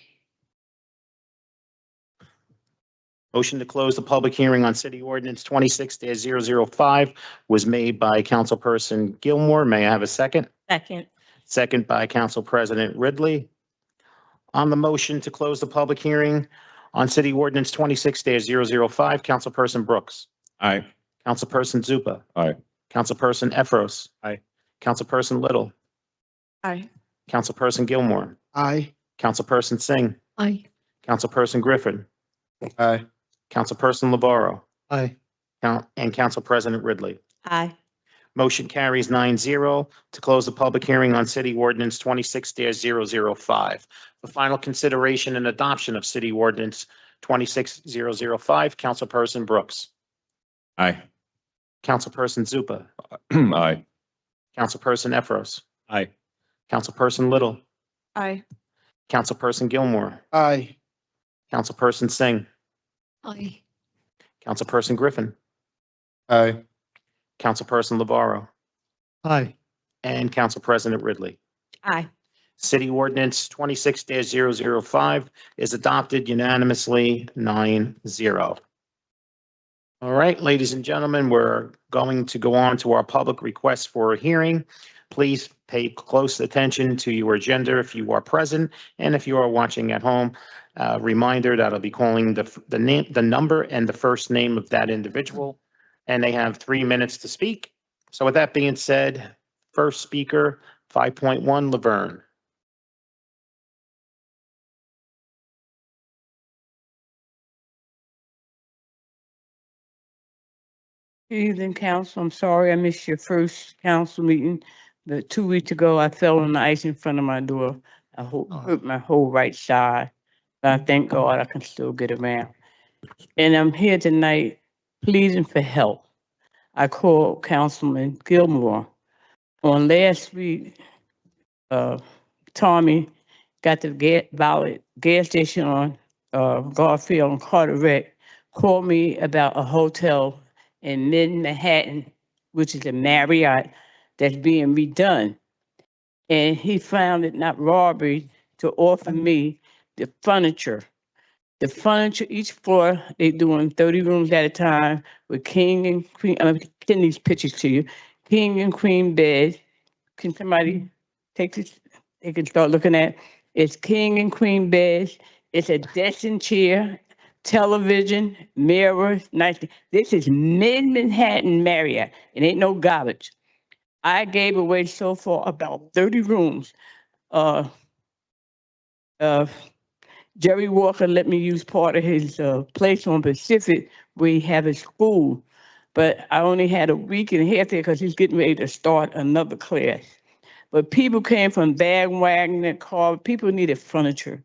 Motion to close the public hearing on City Ordinance 26-005 was made by Councilperson Gilmore. May I have a second? Second. Second by Council President Ridley. On the motion to close the public hearing on City Ordinance 26-005, Councilperson Brooks. Aye. Councilperson Zupa. Aye. Councilperson Efros. Aye. Councilperson Little. Aye. Councilperson Gilmore. Aye. Councilperson Singh. Aye. Councilperson Griffin. Aye. Councilperson LeBarrow. Aye. And Council President Ridley. Aye. Motion carries 9-0 to close the public hearing on City Ordinance 26-005. For final consideration and adoption of City Ordinance 26-005, Councilperson Brooks. Aye. Councilperson Zupa. Aye. Councilperson Efros. Aye. Councilperson Little. Aye. Councilperson Gilmore. Aye. Councilperson Singh. Aye. Councilperson Griffin. Aye. Councilperson LeBarrow. Aye. And Council President Ridley. Aye. City Ordinance 26-005 is adopted unanimously 9-0. All right, ladies and gentlemen, we're going to go on to our public request for a hearing. Please pay close attention to your agenda if you are present, and if you are watching at home, reminder that I'll be calling the number and the first name of that individual, and they have 3 minutes to speak. So with that being said, first speaker, 5.1, Laverne. Evening, council. I'm sorry I missed your first council meeting. But 2 weeks ago, I fell on the ice in front of my door. I hurt my whole right side. But I thank God I can still get around. And I'm here tonight pleading for help. I called Councilman Gilmore. On last week, Tommy got the gas station on Garfield and Carteret, called me about a hotel in Manhattan, which is a Marriott that's being redone. And he found it not robbery to offer me the furniture. The furniture, each floor, they doing 30 rooms at a time with king and queen. I'm getting these pictures to you. King and queen beds. Can somebody take this? They can start looking at. It's king and queen beds. It's a desk chair, television, mirrors, nice. This is mid-Manhattan Marriott. It ain't no garbage. I gave away so far about 30 rooms. Jerry Walker let me use part of his place on Pacific where he have his school, but I only had a week and a half there because he's getting ready to start another class. But people came from bandwagon and car. People needed furniture.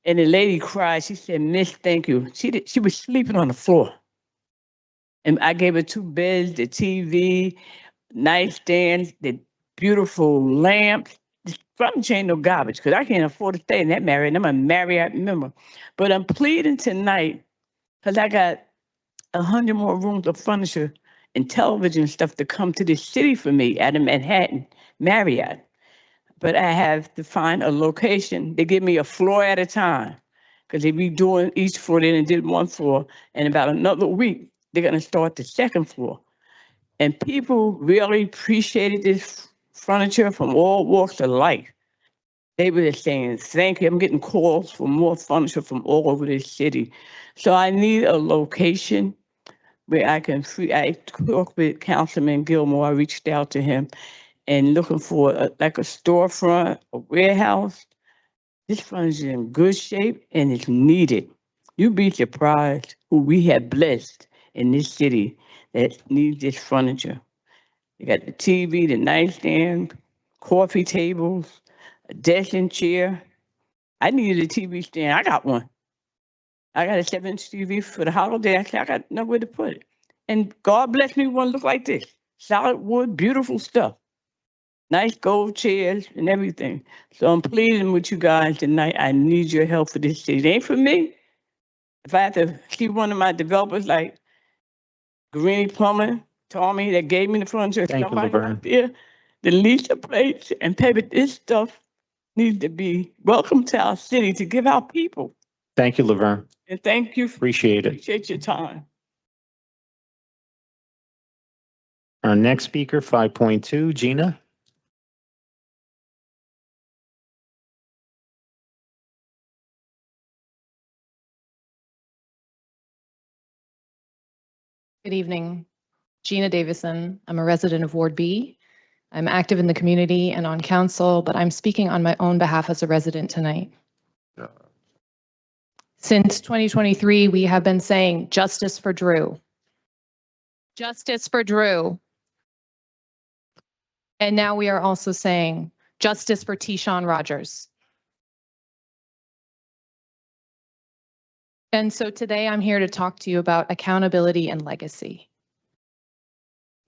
And the lady cried. She said, "Miss, thank you." She was sleeping on the floor. And I gave her 2 beds, the TV, nightstands, the beautiful lamps. The furniture ain't no garbage because I can't afford to stay in that Marriott. I'm a Marriott member. But I'm pleading tonight because I got 100 more rooms of furniture and television stuff to come to this city for me at a Manhattan Marriott. But I have to find a location. They give me a floor at a time because they be doing each floor. They done did 1 floor. And about another week, they're going to start the 2nd floor. And people really appreciated this furniture from all walks of life. They were just saying, thank you. I'm getting calls for more furniture from all over this city. So I need a location where I can I talked with Councilman Gilmore. I reached out to him and looking for like a storefront, a warehouse, This furniture is in good shape and it's needed. You'd be surprised who we have blessed in this city that needs this furniture. You got the TV, the nightstand, coffee tables, a desk and chair. I needed a TV stand. I got one. I got a 7-inch TV for the holiday. I got nowhere to put it. And God bless me, one look like this. Solid wood, beautiful stuff. Nice gold chairs and everything. So I'm pleading with you guys tonight. I need your help for this city. It ain't for me. If I have to see one of my developers like Greeny Plumber, Tommy, that gave me the furniture, Thank you, somebody Laverne. out there, to lease the plates and pay, but this stuff needs to be welcome to our city to give our people. Thank you, Laverne. And thank you. Appreciate it. Appreciate your time. Our next speaker, 5.2, Gina. Good evening. Gina Davison. I'm a resident of Ward B. I'm active in the community and on council, but I'm speaking on my own behalf as a resident tonight. Since 2023, we have been saying justice for Drew. Justice for Drew. And now we are also saying justice for Tyshawn Rogers. And so today I'm here to talk to you about accountability and legacy.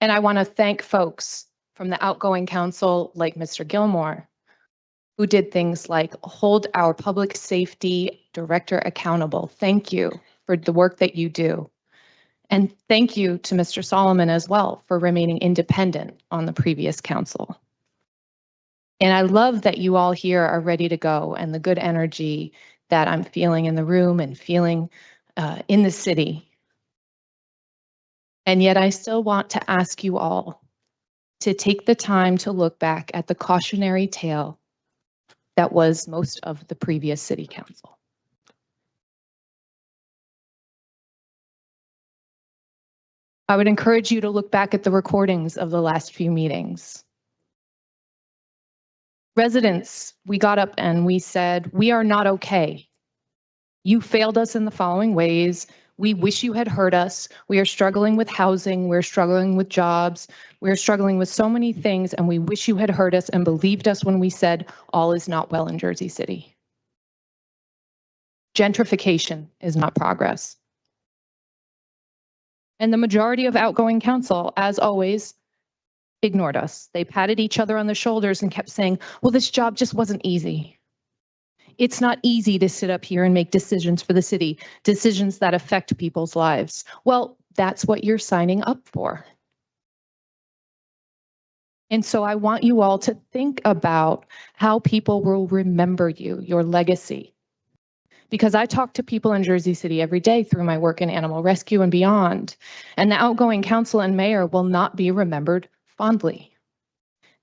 And I want to thank folks from the outgoing council like Mr. Gilmore, who did things like hold our public safety director accountable. Thank you for the work that you do. And thank you to Mr. Solomon as well for remaining independent on the previous council. And I love that you all here are ready to go and the good energy that I'm feeling in the room and feeling in the city. And yet I still want to ask you all to take the time to look back at the cautionary tale that was most of the previous city council. I would encourage you to look back at the recordings of the last few meetings. Residents, we got up and we said, we are not okay. You failed us in the following ways. We wish you had heard us. We are struggling with housing. We're struggling with jobs. We're struggling with so many things, and we wish you had heard us and believed us when we said all is not well in Jersey City. Gentrification is not progress. And the majority of outgoing council, as always, ignored us. They patted each other on the shoulders and kept saying, well, this job just wasn't easy. It's not easy to sit up here and make decisions for the city, decisions that affect people's lives. Well, that's what you're signing up for. And so I want you all to think about how people will remember you, your legacy. Because I talk to people in Jersey City every day through my work in animal rescue and beyond. And the outgoing council and mayor will not be remembered fondly.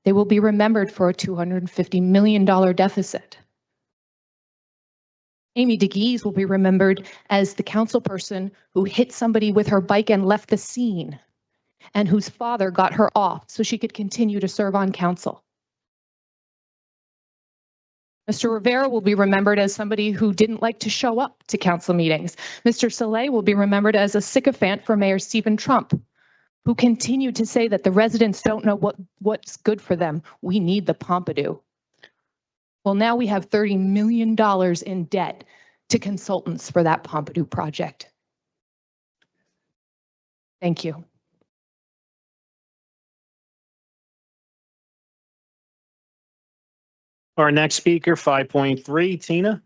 They will be remembered for a $250 million deficit. Amy DeGeese will be remembered as the council person who hit somebody with her bike and left the scene, and whose father got her off so she could continue to serve on council. Mr. Rivera will be remembered as somebody who didn't like to show up to council meetings. Mr. Soleil will be remembered as a sycophant for Mayor Stephen Trump, who continued to say that the residents don't know what's good for them. We need the Pompidou. Well, now we have $30 million in debt to consultants for that Pompidou project. Thank you. Our next speaker, 5.3, Tina.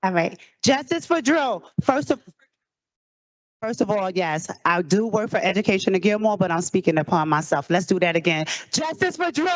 All right. Justice for Drew. First of all, yes, I do work for Education at Gilmore, but I'm speaking upon myself. Let's do that again. Justice for Drew.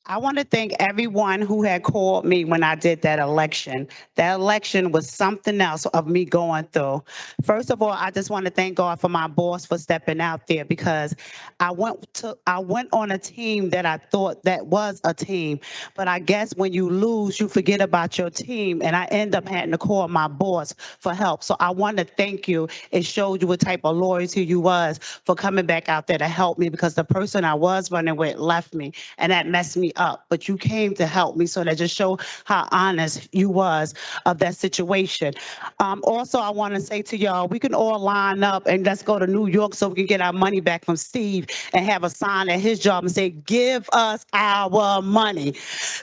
I want to thank everyone who had called me when I did that election. That election was something else of me going through. First of all, I just want to thank God for my boss for stepping out there because I went on a team that I thought that was a team. But I guess when you lose, you forget about your team. And I end up having to call my boss for help. So I want to thank you. It showed you what type of loyalty you was for coming back out there to help me because the person I was running with left me and that messed me up. But you came to help me. So that just showed how honest you was of that situation. Also, I want to say to y'all, we can all line up and let's go to New York so we can get our money back from Steve and have a sign at his job and say, give us our money.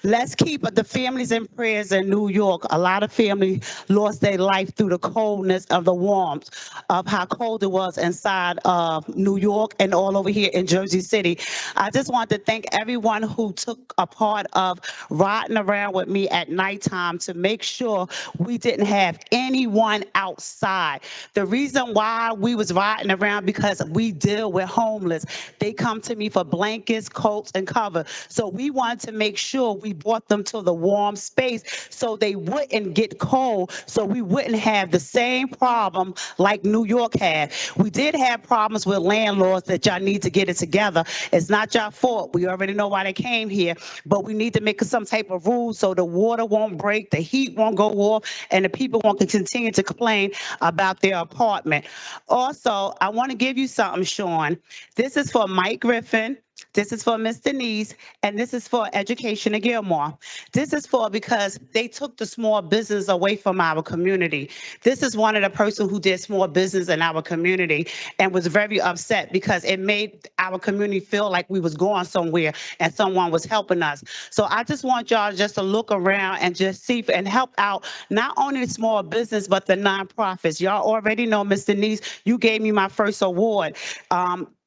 Let's keep the families in prayers in New York. A lot of families lost their life through the coldness of the warmth of how cold it was inside of New York and all over here in Jersey City. I just want to thank everyone who took a part of riding around with me at nighttime to make sure we didn't have anyone outside. The reason why we was riding around because we deal with homeless. They come to me for blankets, coats, and cover. So we wanted to make sure we brought them to the warm space so they wouldn't get cold, so we wouldn't have the same problem like New York had. We did have problems with landlords that y'all need to get it together. It's not your fault. We already know why they came here, but we need to make some type of rules so the water won't break, the heat won't go off, and the people won't continue to complain about their apartment. Also, I want to give you something, Sean. This is for Mike Griffin. This is for Ms. Denise, and this is for Education of Gilmore. This is for because they took the small business away from our community. This is one of the person who did small business in our community and was very upset because it made our community feel like we was going somewhere and someone was helping us. So I just want y'all just to look around and just see and help out not only the small business, but the nonprofits. Y'all already know, Ms. Denise, you gave me my first award.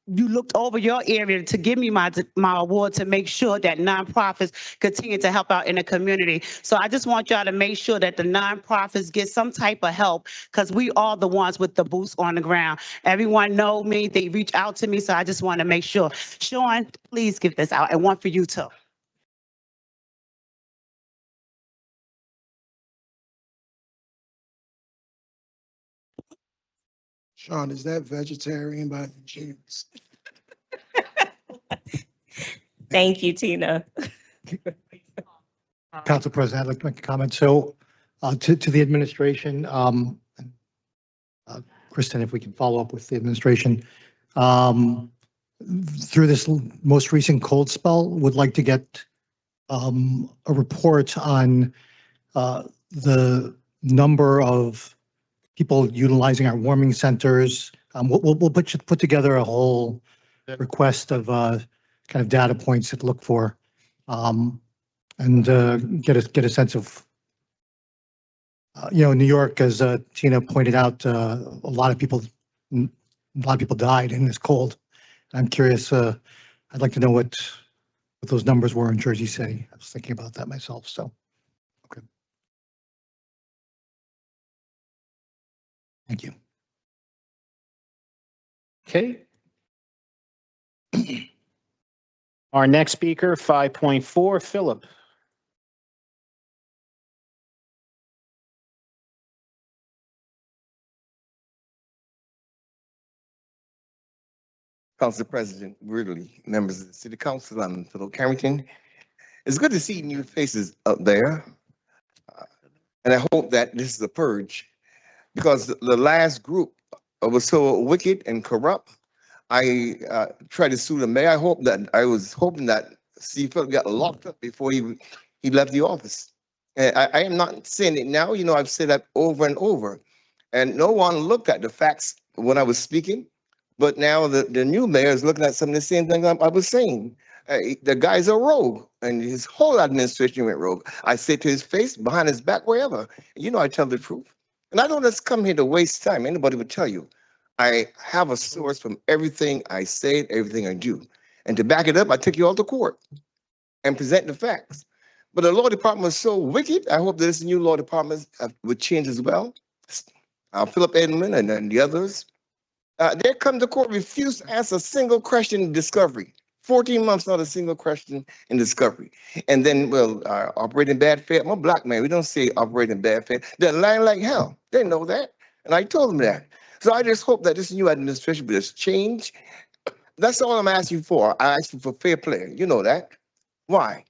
You looked over your area to give me my award to make sure that nonprofits continue to help out in the community. So I just want y'all to make sure that the nonprofits get some type of help because we are the ones with the boots on the ground. Everyone know me, they reach out to me, so I just want to make sure. Sean, please give this out, and one for you too. Sean, is that vegetarian by chance? Thank you, Tina. Council President, I'd like to make a comment. So to the administration, Kristen, if we can follow up with the administration, through this most recent cold spell, would like to get a report on the number of people utilizing our warming centers. We'll put together a whole request of kind of data points to look for, and get a sense of, New York, as Tina pointed out, a lot of people died in this cold. I'm curious. I'd like to know what those numbers were in Jersey City. I was thinking about that myself. So, okay. Thank you. Okay. Our next speaker, 5.4, Philip. Council President Ridley, members of the City Council, I'm Philip Carrington. It's good to see new faces up there. And I hope that this is a purge because the last group was so wicked and corrupt. I tried to sue the mayor. I was hoping that Steve Phillips got locked up before he left the office. And I am not saying it now. I've said that over and over. And no one looked at the facts when I was speaking. But now the new mayor is looking at some of the same things I was saying. The guy's a rogue, and his whole administration went rogue. I say to his face, behind his back, wherever. I tell the truth. And I don't just come here to waste time. Anybody would tell you. I have a source from everything I say, everything I do. And to back it up, I take you all to court and present the facts. But the law department is so wicked. I hope that this new law department would change as well. Philip Edmond and the others. They come to court, refuse to answer a single question in discovery. 14 months, not a single question in discovery. And then, well, operating bad faith. I'm a black man. We don't say operating bad faith. They're lying like hell. They know that. And I told them that. So I just hope that this new administration will just change. That's all I'm asking for. I ask for fair play. You know that. Why?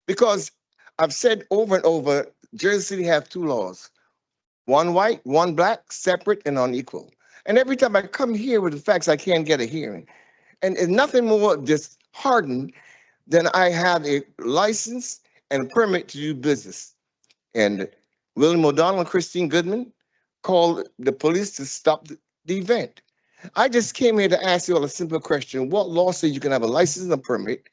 Because I've said over and over, Jersey City have two laws. One white, one black, separate and unequal. And every time I come here with the facts, I can't get a hearing. And it's nothing more disheartening than I have a license and a permit to do business. And William O'Donnell and Christine Goodman called the police to stop the event. I just came here to ask you all a simple question. What law says you can have a license and a permit,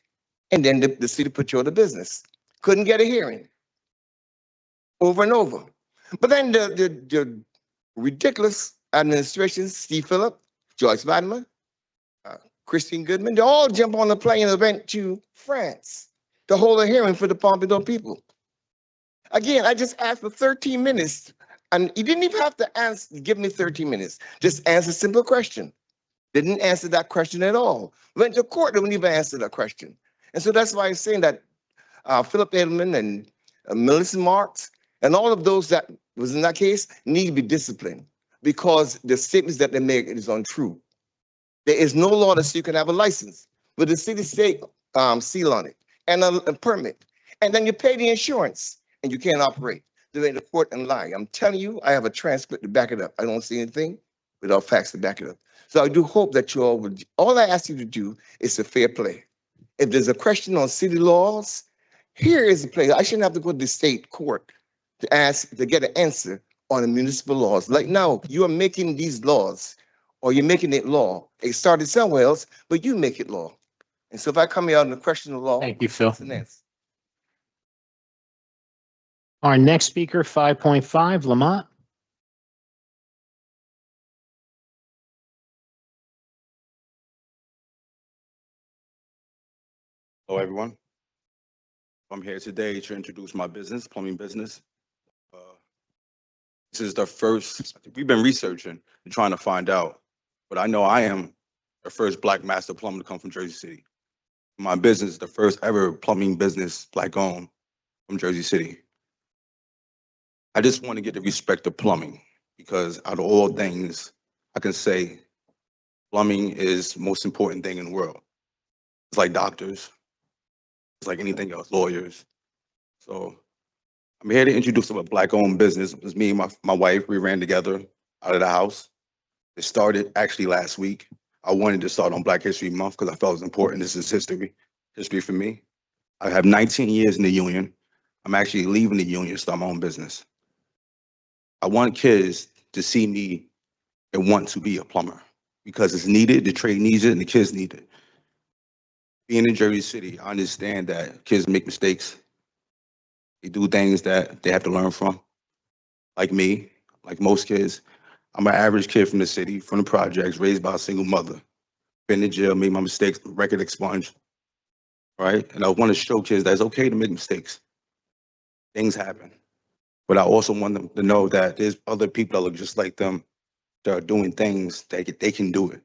and then the city put you out of business? Couldn't get a hearing. Over and over. But then the ridiculous administrations, Steve Phillip, Joyce Vadiman, Christine Goodman, they all jump on the plane and went to France to hold a hearing for the Pompidou people. Again, I just asked for 13 minutes, and you didn't even have to give me 13 minutes. Just answer a simple question. Didn't answer that question at all. Went to court, they wouldn't even answer that question. And so that's why I'm saying that Philip Edelman and Melissa Marks and all of those that was in that case need to be disciplined because the statements that they make is untrue. There is no law that says you can have a license with the city state seal on it and a permit. And then you pay the insurance and you can't operate. They're in the court and lie. I'm telling you, I have a transcript to back it up. I don't see anything without facts to back it up. So I do hope that you all would, all I ask you to do is a fair play. If there's a question on city laws, here is the place. I shouldn't have to go to the state court to get an answer on the municipal laws. Like now, you are making these laws, or you're making it law. It started somewhere else, but you make it law. And so if I come here on the question of law, Thank you, Phil. it's an answer. Our next speaker, 5.5, Lamont. Hello, everyone. I'm here today to introduce my business, plumbing business. This is the first, we've been researching and trying to find out, but I know I am the first Black master plumber to come from Jersey City. My business is the first ever plumbing business Black owned from Jersey City. I just want to get the respect of plumbing because out of all things, I can say plumbing is the most important thing in the world. It's like doctors, it's like anything else, lawyers. So I'm here to introduce a Black-owned business. It was me and my wife. We ran together out of the house. It started actually last week. I wanted to start on Black History Month because I felt it was important. This is history for me. I have 19 years in the union. I'm actually leaving the union to start my own business. I want kids to see me and want to be a plumber because it's needed, the trade needs it, and the kids need it. Being in Jersey City, I understand that kids make mistakes. They do things that they have to learn from. Like me, like most kids, I'm an average kid from the city, from the projects, raised by a single mother. Been in jail, made my mistakes, record expunged, right? And I want to show kids that it's okay to make mistakes. Things happen. But I also want them to know that there's other people that look just like them that are doing things that they can do it.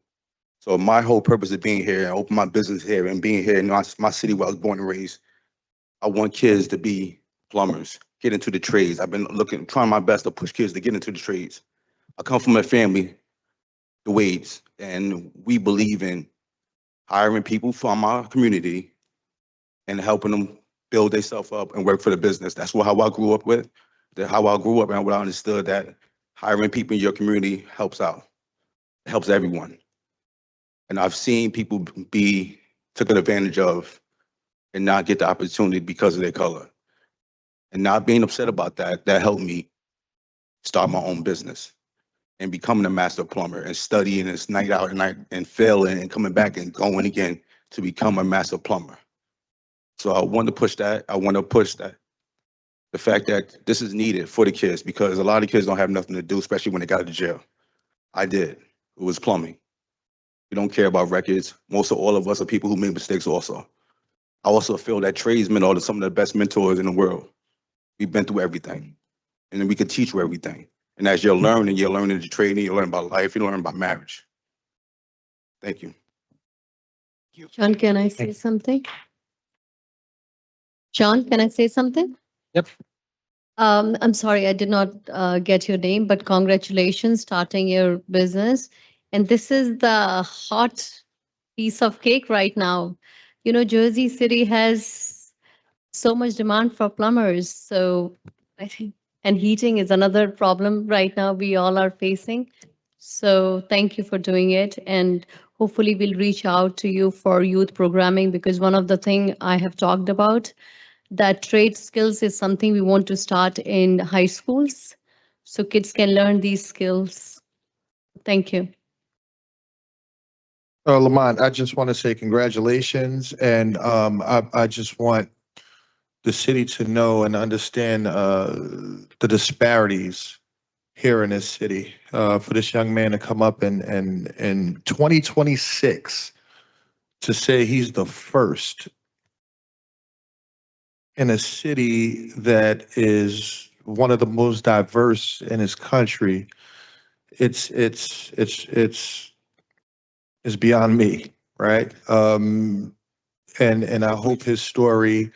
So my whole purpose of being here and open my business here and being here in my city where I was born and raised, I want kids to be plumbers, get into the trades. I've been trying my best to push kids to get into the trades. I come from a family, the Wades, and we believe in hiring people from our community and helping them build themselves up and work for the business. That's how I grew up with, how I grew up and what I understood that hiring people in your community helps out. It helps everyone. And I've seen people be taken advantage of and not get the opportunity because of their color. And not being upset about that, that helped me start my own business and becoming a master plumber and studying this night out and night and failing and coming back and going again to become a master plumber. So I want to push that. I want to push that. The fact that this is needed for the kids because a lot of kids don't have nothing to do, especially when they got out of jail. I did. It was plumbing. We don't care about records. Most of all of us are people who make mistakes also. I also feel that tradesmen are some of the best mentors in the world. We've been through everything. And then we can teach you everything. And as you're learning the trade, you're learning about life, you're learning about marriage. Thank you. John, can I say something? John, can I say something? Yep. I'm sorry, I did not get your name, but congratulations starting your business. And this is the hot piece of cake right now. You know, Jersey City has so much demand for plumbers. So I think, and heating is another problem right now we all are facing. So thank you for doing it. And hopefully we'll reach out to you for youth programming, because one of the thing I have talked about, that trade skills is something we want to start in high schools so kids can learn these skills. Thank you. Lamont, I just want to say congratulations, and I just want the city to know and understand the disparities here in this city. For this young man to come up and in 2026 to say he's the first in a city that is one of the most diverse in his country, it's beyond me, right? And I hope his story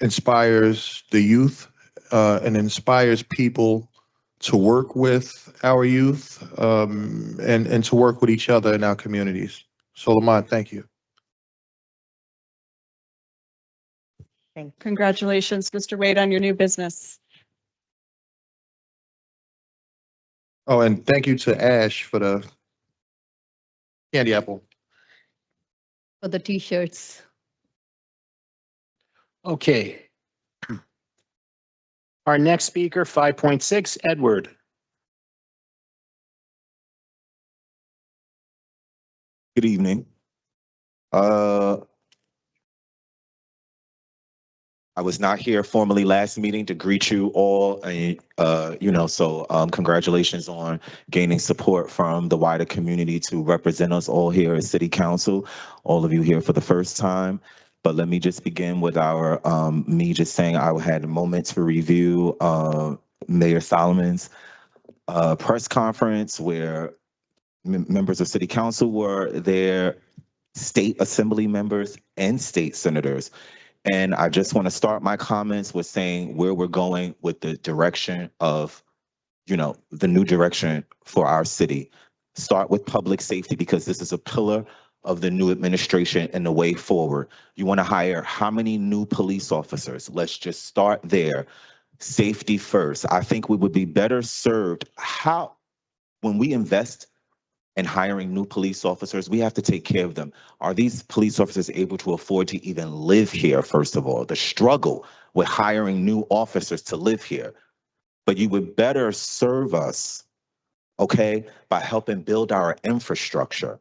inspires the youth and inspires people to work with our youth and to work with each other in our communities. So Lamont, thank you. Congratulations, Mr. Wade, on your new business. Oh, and thank you to Ash for the candy apple. For the t-shirts. Okay. Our next speaker, 5.6, Edward. Good evening. I was not here formally last meeting to greet you all, and so congratulations on gaining support from the wider community to represent us all here at City Council, all of you here for the first time. But let me just begin with our me just saying I had a moment to review Mayor Solomon's press conference where members of City Council were there, state assembly members and state senators. And I just want to start my comments with saying where we're going with the direction of, the new direction for our city. Start with public safety, because this is a pillar of the new administration and the way forward. You want to hire how many new police officers? Let's just start there. Safety first. I think we would be better served when we invest and hiring new police officers, we have to take care of them. Are these police officers able to afford to even live here, first of all? The struggle with hiring new officers to live here. But you would better serve us, okay, by helping build our infrastructure,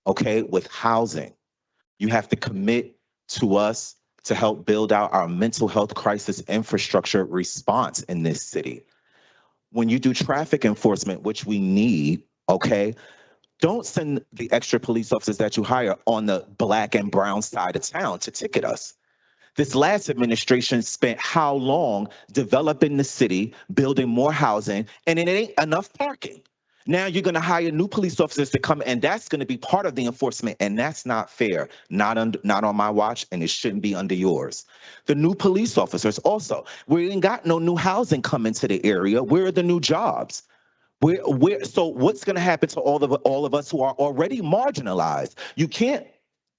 okay, with housing. You have to commit to us to help build out our mental health crisis infrastructure response in this city. When you do traffic enforcement, which we need, okay, don't send the extra police officers that you hire on the black and brown side of town to ticket us. This last administration spent how long developing the city, building more housing, and it ain't enough parking. Now you're going to hire new police officers to come, and that's going to be part of the enforcement, and that's not fair. Not on my watch, and it shouldn't be under yours. The new police officers also, we ain't got no new housing coming to the area. Where are the new jobs? So what's going to happen to all of us who are already marginalized? You can't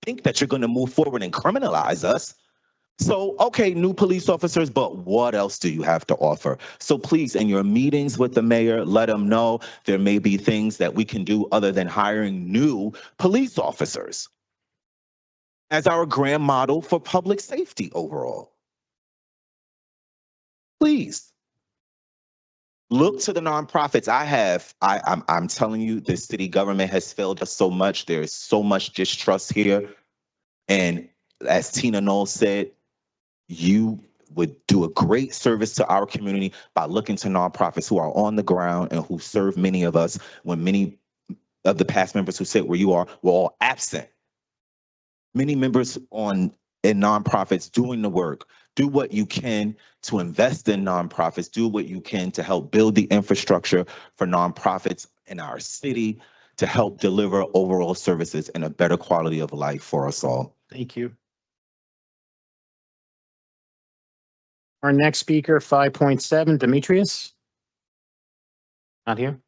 think that you're going to move forward and criminalize us. So, okay, new police officers, but what else do you have to offer? So please, in your meetings with the mayor, let him know there may be things that we can do other than hiring new police officers as our grand model for public safety overall. Please. Look to the nonprofits. I'm telling you, this city government has failed us so much. There is so much distrust here. And as Tina Knoll said, you would do a great service to our community by looking to nonprofits who are on the ground and who serve many of us when many of the past members who sit where you are were all absent. Many members in nonprofits doing the work. Do what you can to invest in nonprofits. Do what you can to help build the infrastructure for nonprofits in our city, to help deliver overall services and a better quality of life for us all. Thank you. Our next speaker, 5.7, Demetrius. Not here.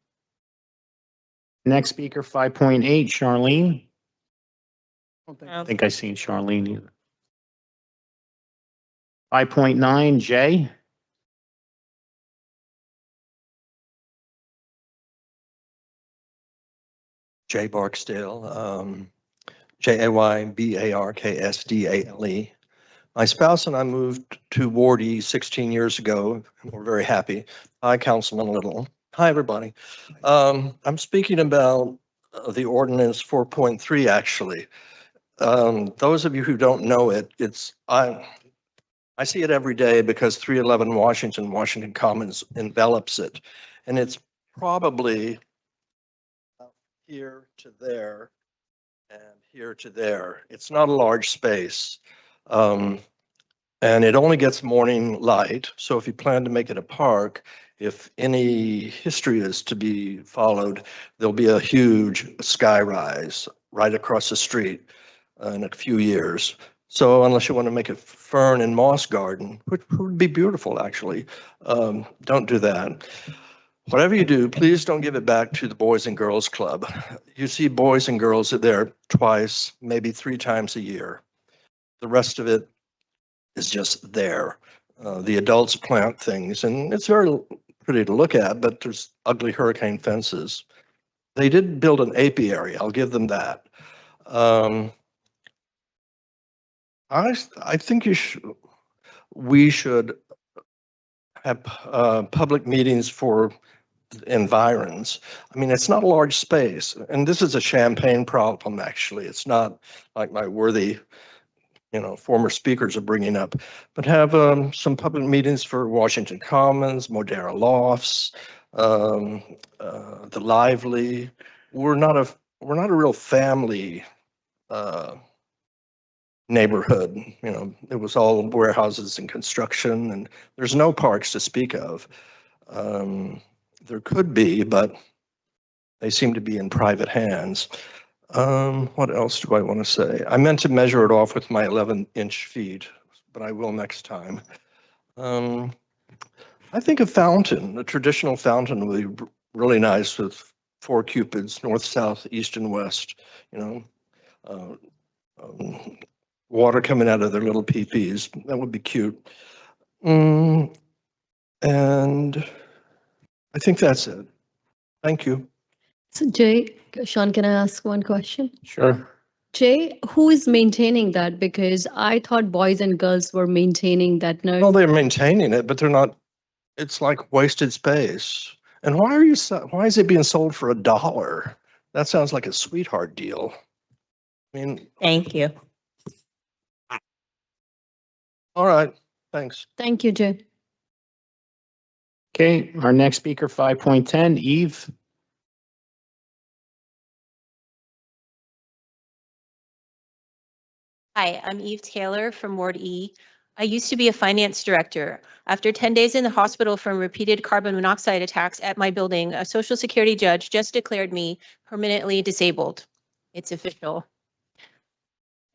Next speaker, 5.8, Charlene. I don't think I seen Charlene either. 5.9, Jay. Jay Barksdale, Jaybarksdale. My spouse and I moved to Ward E 16 years ago. And we're very happy. Hi, Councilman Little. Hi, everybody. I'm speaking about the ordinance 4.3, actually. Those of you who don't know it, I see it every day because 311 Washington Commons envelops it. And it's probably here to there and here to there. It's not a large space. And it only gets morning light. So if you plan to make it a park, if any history is to be followed, there'll be a huge sky rise right across the street in a few years. So unless you want to make a fern and moss garden, which would be beautiful, actually, don't do that. Whatever you do, please don't give it back to the Boys and Girls Club. You see boys and girls there twice, maybe 3 times a year. The rest of it is just there. The adults plant things, and it's very pretty to look at, but there's ugly hurricane fences. They did build an apiary, I'll give them that. I think we should have public meetings for environs. I mean, it's not a large space, and this is a Champaign problem, actually. It's not like my worthy, former speakers are bringing up, but have some public meetings for Washington Commons, Modera Lofts, the Lively. We're not a real family neighborhood. It was all warehouses and construction, and there's no parks to speak of. There could be, but they seem to be in private hands. What else do I want to say? I meant to measure it off with my 11-inch feet, but I will next time. I think a traditional fountain would be really nice with 4 cupids, north, south, east, and west. Water coming out of their little peepees. That would be cute. And I think that's it. Thank you. So Jay, Sean, can I ask one question? Sure. Jay, who is maintaining that? Because I thought boys and girls were maintaining that. No. Well, they're maintaining it, but they're not. It's like wasted space. And why is it being sold for $1? That sounds like a sweetheart deal. I mean. Thank you. All right. Thanks. Thank you, Jay. Okay, our next speaker, 5.10, Eve. Hi, I'm Eve Taylor from Ward E. I used to be a finance director. After 10 days in the hospital from repeated carbon monoxide attacks at my building, a Social Security judge just declared me permanently disabled. It's official.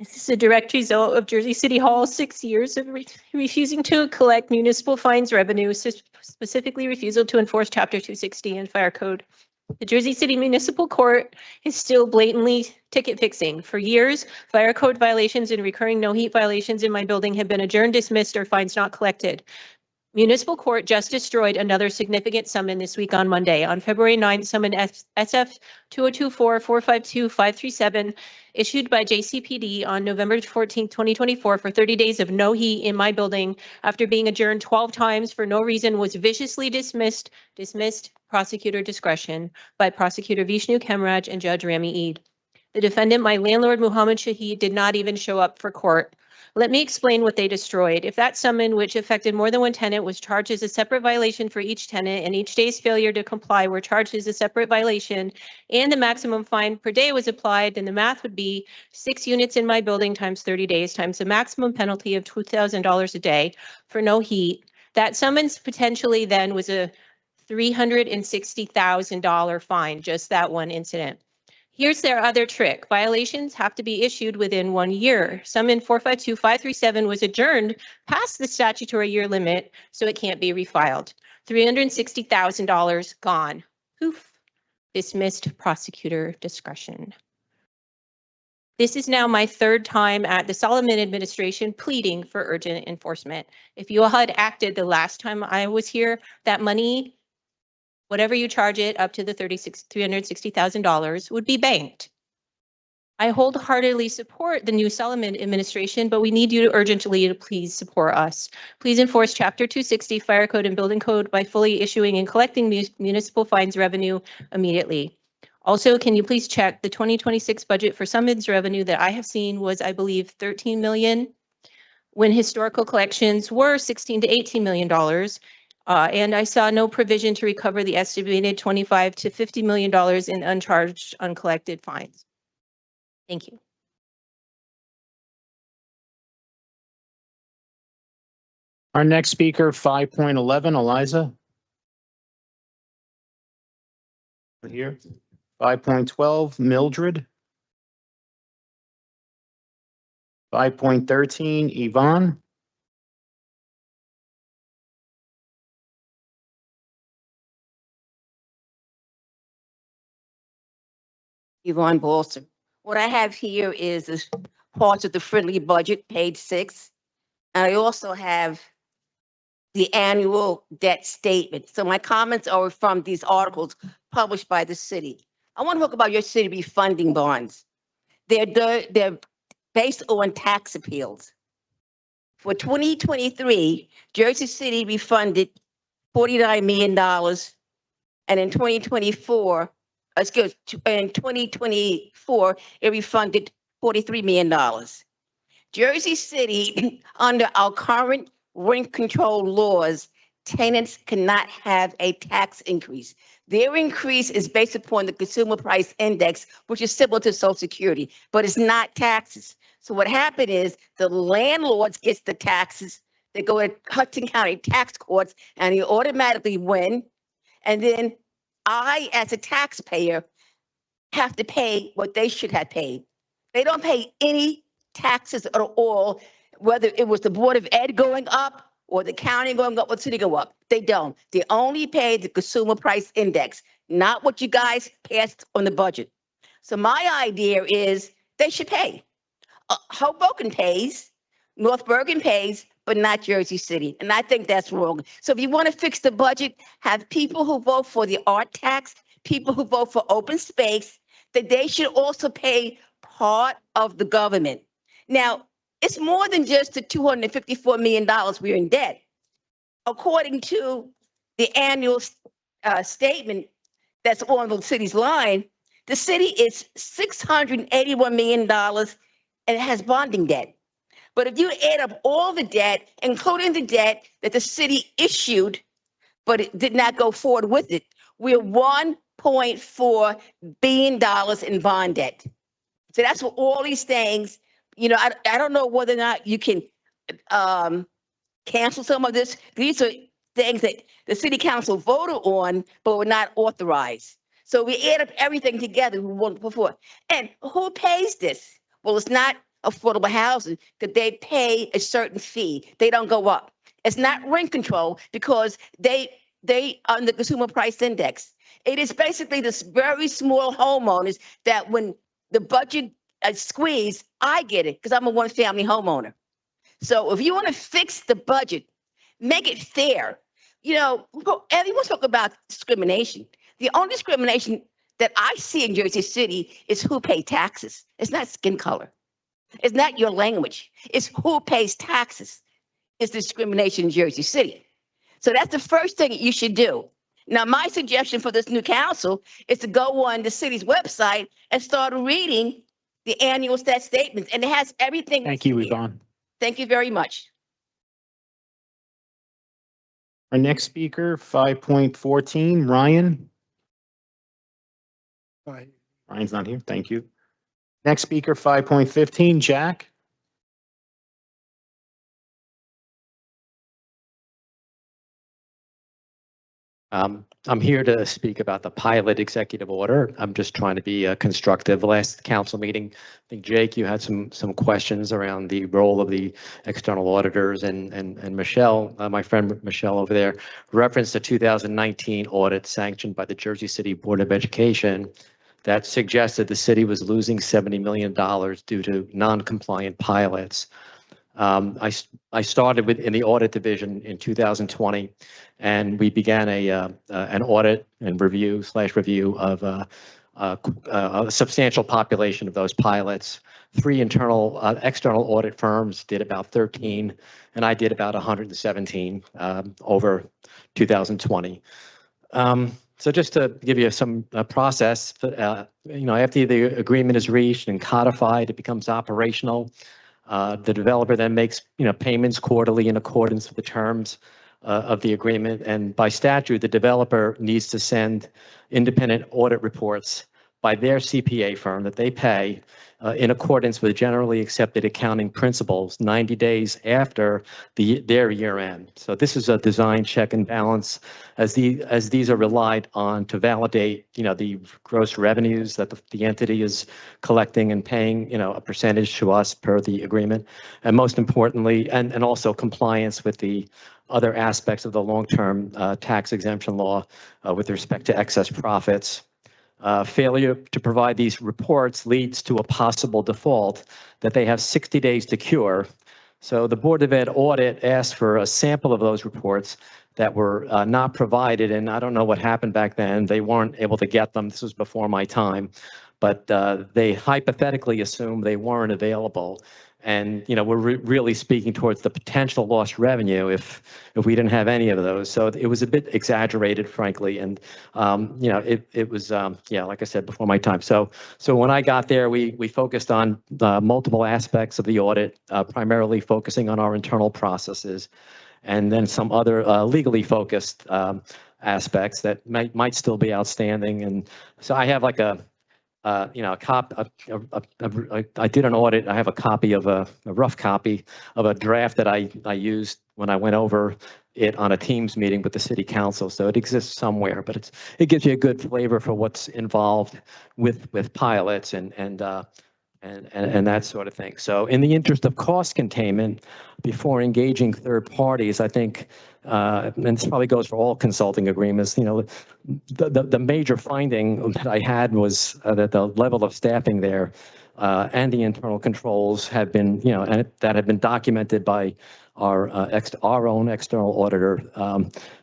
This is a direct result of Jersey City Hall's 6 years of refusing to collect municipal fines revenue, specifically refusal to enforce Chapter 260 and Fire Code. The Jersey City Municipal Court is still blatantly ticket fixing. For years, fire code violations and recurring no heat violations in my building have been adjourned, dismissed, or fines not collected. Municipal Court just destroyed another significant summon this week on Monday. On February 9th, summon SF 2024-452-537 issued by JCPD on November 14th, 2024 for 30 days of no heat in my building after being adjourned 12 times for no reason was viciously dismissed prosecutor discretion by Prosecutor Vishnu Kemraj and Judge Rami Eid. The defendant, my landlord Muhammad Shahid, did not even show up for court. Let me explain what they destroyed. If that summon, which affected more than one tenant, was charged as a separate violation for each tenant, and each day's failure to comply were charged as a separate violation, and the maximum fine per day was applied, then the math would be 6 units in my building times 30 days times the maximum penalty of $2,000 a day for no heat. That summons potentially then was a $360,000 fine, just that one incident. Here's their other trick. Violations have to be issued within 1 year. Summon 452-537 was adjourned past the statutory year limit, so it can't be refiled. $360,000 gone. Poof. Dismissed prosecutor discretion. This is now my third time at the Solomon administration pleading for urgent enforcement. If you all had acted the last time I was here, that money, whatever you charge it up to the $360,000 would be banked. I wholeheartedly support the new Solomon administration, but we need you to urgently please support us. Please enforce Chapter 260 Fire Code and Building Code by fully issuing and collecting municipal fines revenue immediately. Also, can you please check the 2026 budget for summons revenue that I have seen was, I believe, 13 million, when historical collections were 16 to 18 million dollars. And I saw no provision to recover the estimated 25 to 50 million dollars in uncharged, uncollected fines. Thank you. Our next speaker, 5.11, Eliza. Here. 5.12, Mildred. 5.13, Yvonne. Yvonne Boston. What I have here is the parts of the friendly budget, page 6. And I also have the annual debt statement. So my comments are from these articles published by the city. I want to talk about your city refunding bonds. They're based on tax appeals. For 2023, Jersey City refunded $49 million. And in 2024, in 2024, it refunded $43 million. Jersey City, under our current rent control laws, tenants cannot have a tax increase. Their increase is based upon the consumer price index, which is similar to Social Security, but it's not taxes. So what happened is the landlords gets the taxes. They go to Hudson County tax courts and they automatically win. And then I, as a taxpayer, have to pay what they should have paid. They don't pay any taxes at all, whether it was the Board of Ed going up or the county going up or the city go up. They don't. They only pay the consumer price index, not what you guys passed on the budget. So my idea is they should pay. Hoboken pays, North Bergen pays, but not Jersey City. And I think that's wrong. So if you want to fix the budget, have people who vote for the art tax, people who vote for open space, that they should also pay part of the government. Now, it's more than just the $254 million we're in debt. According to the annual statement that's on the city's line, the city is $681 million and it has bonding debt. But if you add up all the debt, including the debt that the city issued, but it did not go forward with it, we're $1.4 billion in bond debt. So that's what all these things, you know, I don't know whether or not you can cancel some of this. These are things that the city council voted on, but were not authorized. So we add up everything together we want before. And who pays this? Well, it's not affordable housing, that they pay a certain fee. They don't go up. It's not rent control because they on the consumer price index. It is basically this very small homeowners that when the budget squeeze, I get it because I'm a one-family homeowner. So if you want to fix the budget, make it fair. You know, everyone's talking about discrimination. The only discrimination that I see in Jersey City is who pays taxes. It's not skin color. It's not your language. It's who pays taxes. It's discrimination in Jersey City. So that's the first thing you should do. Now, my suggestion for this new council is to go on the city's website and start reading the annual stat statements, and it has everything. Thank you, Yvonne. Thank you very much. Our next speaker, 5.14, Ryan. Right. Ryan's not here. Thank you. Next speaker, 5.15, Jack. I'm here to speak about the pilot executive order. I'm just trying to be constructive. Last council meeting, I think, Jake, you had some questions around the role of the external auditors, and Michelle, my friend Michelle over there, referenced a 2019 audit sanctioned by the Jersey City Board of Education that suggested the city was losing $70 million due to non-compliant pilots. I started in the audit division in 2020, and we began an audit and review of a substantial population of those pilots. 3 external audit firms did about 13, and I did about 117 over 2020. So just to give you some process, after the agreement is reached and codified, it becomes operational. The developer then makes, payments quarterly in accordance with the terms of the agreement. And by statute, the developer needs to send independent audit reports by their CPA firm that they pay in accordance with generally accepted accounting principles 90 days after their year end. So this is a design check and balance as these are relied on to validate, the gross revenues that the entity is collecting and paying, a percentage to us per the agreement. And most importantly, and also compliance with the other aspects of the long-term tax exemption law with respect to excess profits. Failure to provide these reports leads to a possible default that they have 60 days to cure. So the Board of Ed audit asked for a sample of those reports that were not provided, and I don't know what happened back then. They weren't able to get them. This was before my time, but they hypothetically assumed they weren't available. And, we're really speaking towards the potential lost revenue if we didn't have any of those. So it was a bit exaggerated, frankly. And, it was, like I said, before my time. So when I got there, we focused on multiple aspects of the audit, primarily focusing on our internal processes, and then some other legally focused aspects that might still be outstanding. And so I have like I did an audit. I have a copy of a rough copy of a draft that I used when I went over it on a Teams meeting with the city council. So it exists somewhere, but it gives you a good flavor for what's involved with pilots and that sort of thing. So in the interest of cost containment, before engaging third parties, I think, and this probably goes for all consulting agreements, the major finding that I had was that the level of staffing there and the internal controls have been, and that have been documented by our own external auditor,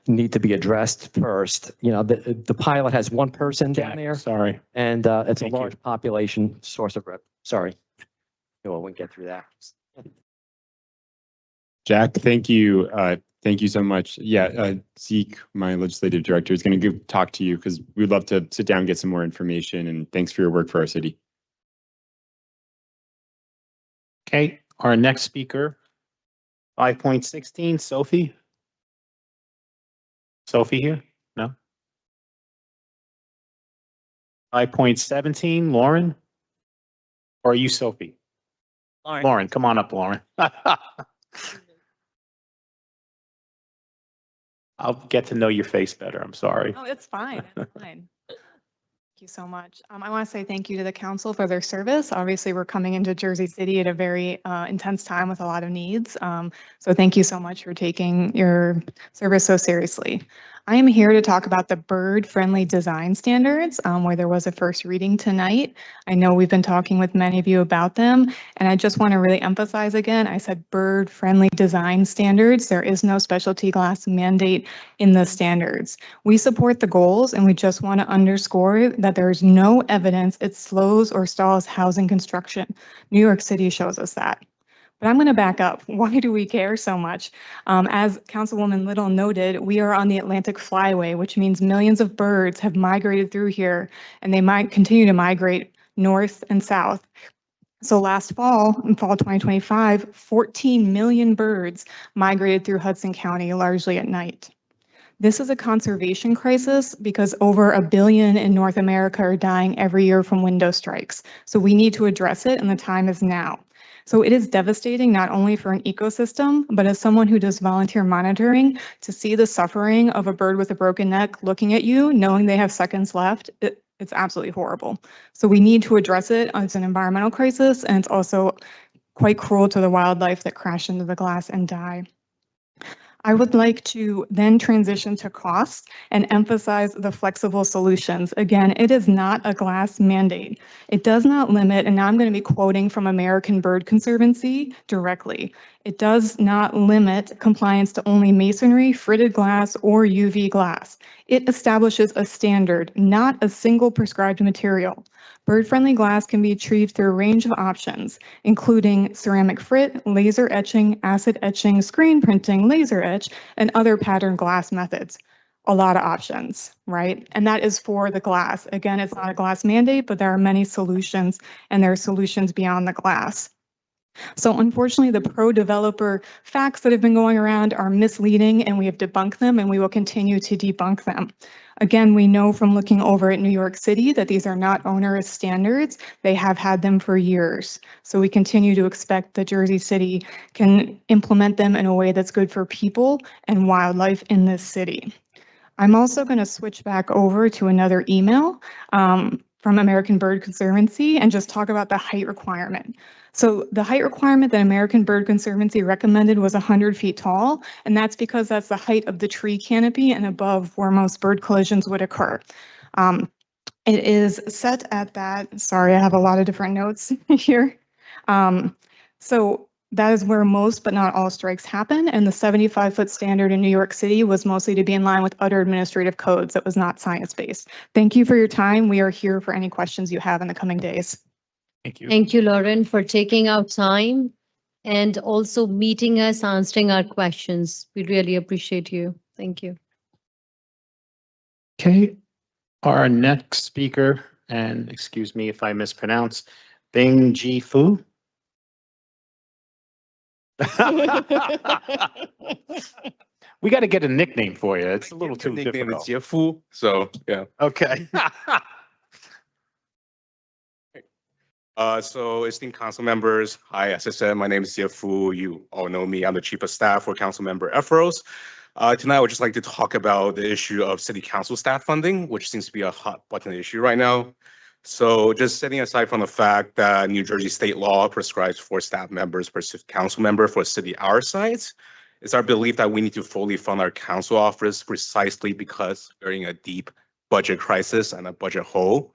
need to be addressed first. The pilot has one person down there. Sorry. And it's a large population source of revenue. Sorry. No, I wouldn't get through that. Jack, thank you. Thank you so much. Yeah, Zeke, my legislative director, is going to talk to you because we'd love to sit down and get some more information. And thanks for your work for our city. Okay, our next speaker, 5.16, Sophie. Sophie here? No? 5.17, Lauren? Or are you Sophie? Lauren, come on up, Lauren. I'll get to know your face better. I'm sorry. Oh, it's fine. It's fine. Thank you so much. I want to say thank you to the council for their service. Obviously, we're coming into Jersey City at a very intense time with a lot of needs. So thank you so much for taking your service so seriously. I am here to talk about the bird-friendly design standards, where there was a first reading tonight. I know we've been talking with many of you about them, and I just want to really emphasize again, I said bird-friendly design standards. There is no specialty glass mandate in the standards. We support the goals, and we just want to underscore that there is no evidence it slows or stalls housing construction. New York City shows us that. But I'm going to back up. Why do we care so much? As Councilwoman Little noted, we are on the Atlantic Flyway, which means millions of birds have migrated through here, and they might continue to migrate north and south. So last fall, in fall 2025, 14 million birds migrated through Hudson County, largely at night. This is a conservation crisis because over 1 billion in North America are dying every year from window strikes. So we need to address it, and the time is now. So it is devastating not only for an ecosystem, but as someone who does volunteer monitoring, to see the suffering of a bird with a broken neck looking at you, knowing they have seconds left, it's absolutely horrible. So we need to address it as an environmental crisis, and it's also quite cruel to the wildlife that crash into the glass and die. I would like to then transition to costs and emphasize the flexible solutions. Again, it is not a glass mandate. It does not limit, and now I'm going to be quoting from American Bird Conservancy directly. It does not limit compliance to only masonry, fritted glass, or UV glass. It establishes a standard, not a single prescribed material. Bird-friendly glass can be achieved through a range of options, including ceramic frit, laser etching, acid etching, screen printing, laser etch, and other patterned glass methods. A lot of options, right? And that is for the glass. Again, it's not a glass mandate, but there are many solutions, and there are solutions beyond the glass. So unfortunately, the pro-developer facts that have been going around are misleading, and we have debunked them, and we will continue to debunk them. Again, we know from looking over at New York City that these are not onerous standards. They have had them for years. So we continue to expect that Jersey City can implement them in a way that's good for people and wildlife in this city. I'm also going to switch back over to another email from American Bird Conservancy and just talk about the height requirement. So the height requirement that American Bird Conservancy recommended was 100 feet tall, and that's because that's the height of the tree canopy and above where most bird collisions would occur. It is set at that, sorry, I have a lot of different notes here. So that is where most but not all strikes happen, and the 75-foot standard in New York City was mostly to be in line with other administrative codes that was not science-based. Thank you for your time. We are here for any questions you have in the coming days. Thank you. Thank you, Lauren, for taking out time and also meeting us, answering our questions. We really appreciate you. Thank you. Okay, our next speaker, and excuse me if I mispronounce, Bing Ji Fu. We got to get a nickname for you. It's a little too difficult. It's Fu, so yeah. Okay. So esteemed council members, hi, as I said, my name is Fu. You all know me. I'm the chief of staff for council member Efros. Tonight, I would just like to talk about the issue of city council staff funding, which seems to be a hot button issue right now. So just setting aside from the fact that New Jersey state law prescribes 4 staff members per council member for city our size, it's our belief that we need to fully fund our council office precisely because we're in a deep budget crisis and a budget hole.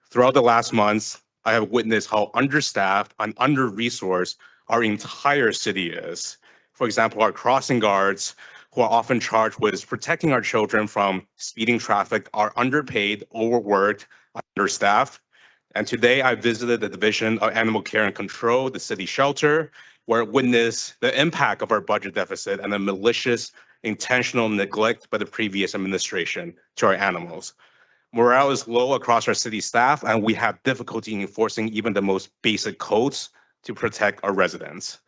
Throughout the last months, I have witnessed how understaffed and under-resourced our entire city is. For example, our crossing guards, who are often charged with protecting our children from speeding traffic, are underpaid, overworked, understaffed. And today I visited the Division of Animal Care and Control, the city shelter, where I witnessed the impact of our budget deficit and the malicious, intentional neglect by the previous administration to our animals. Morale is low across our city staff, and we have difficulty in enforcing even the most basic codes to protect our residents.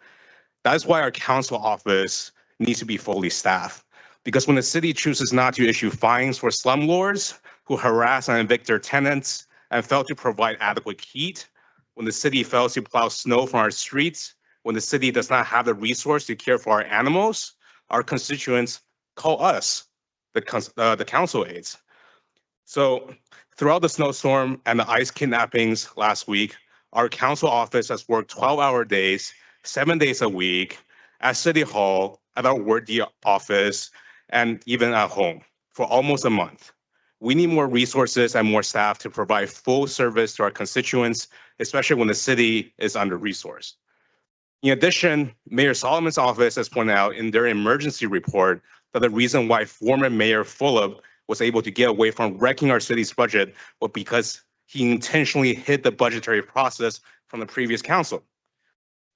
That's why our council office needs to be fully staffed. Because when the city chooses not to issue fines for slumlords who harass and evict their tenants and fail to provide adequate heat, when the city fails to plow snow from our streets, when the city does not have the resource to care for our animals, our constituents call us, the council aides. So throughout the snowstorm and the ICE kidnappings last week, our council office has worked 12-hour days, 7 days a week, at City Hall, at our ward office, and even at home for almost a month. We need more resources and more staff to provide full service to our constituents, especially when the city is under-resourced. In addition, Mayor Solomon's office has pointed out in their emergency report that the reason why former Mayor Fulop was able to get away from wrecking our city's budget was because he intentionally hid the budgetary process from the previous council.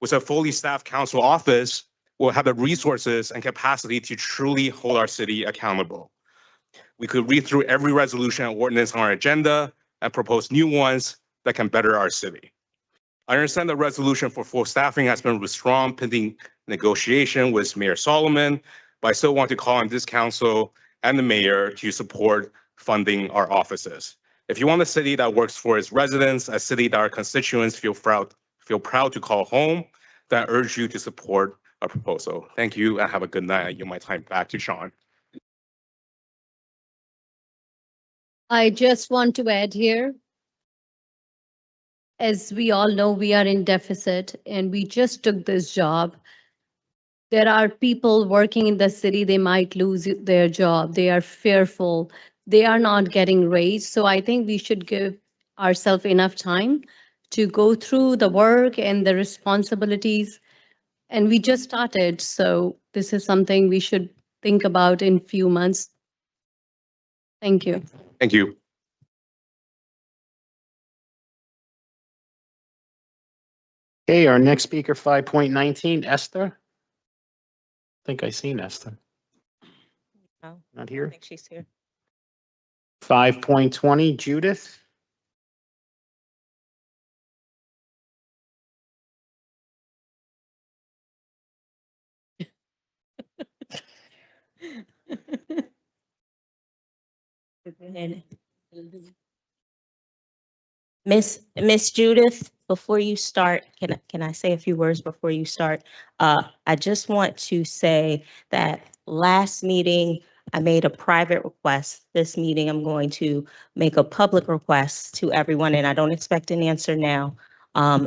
With a fully staffed council office, we'll have the resources and capacity to truly hold our city accountable. We could read through every resolution and ordinance on our agenda and propose new ones that can better our city. I understand the resolution for full staffing has been withdrawn pending negotiation with Mayor Solomon, but I still want to call on this council and the mayor to support funding our offices. If you want a city that works for its residents, a city that our constituents feel feel proud to call home, then I urge you to support our proposal. Thank you and have a good night. I yield my time back to Sean. I just want to add here, as we all know, we are in deficit and we just took this job. There are people working in the city, they might lose their job. They are fearful. They are not getting raised. So I think we should give ourselves enough time to go through the work and the responsibilities. And we just started. So this is something we should think about in few months. Thank you. Thank you. Okay, our next speaker, 5.19, Esther. I think I seen Esther. No, Not I here. think she's here. 5.20, Judith. Miss Judith, before you start, can I say a few words before you start? I just want to say that last meeting, I made a private request. This meeting, I'm going to make a public request to everyone, and I don't expect an answer now.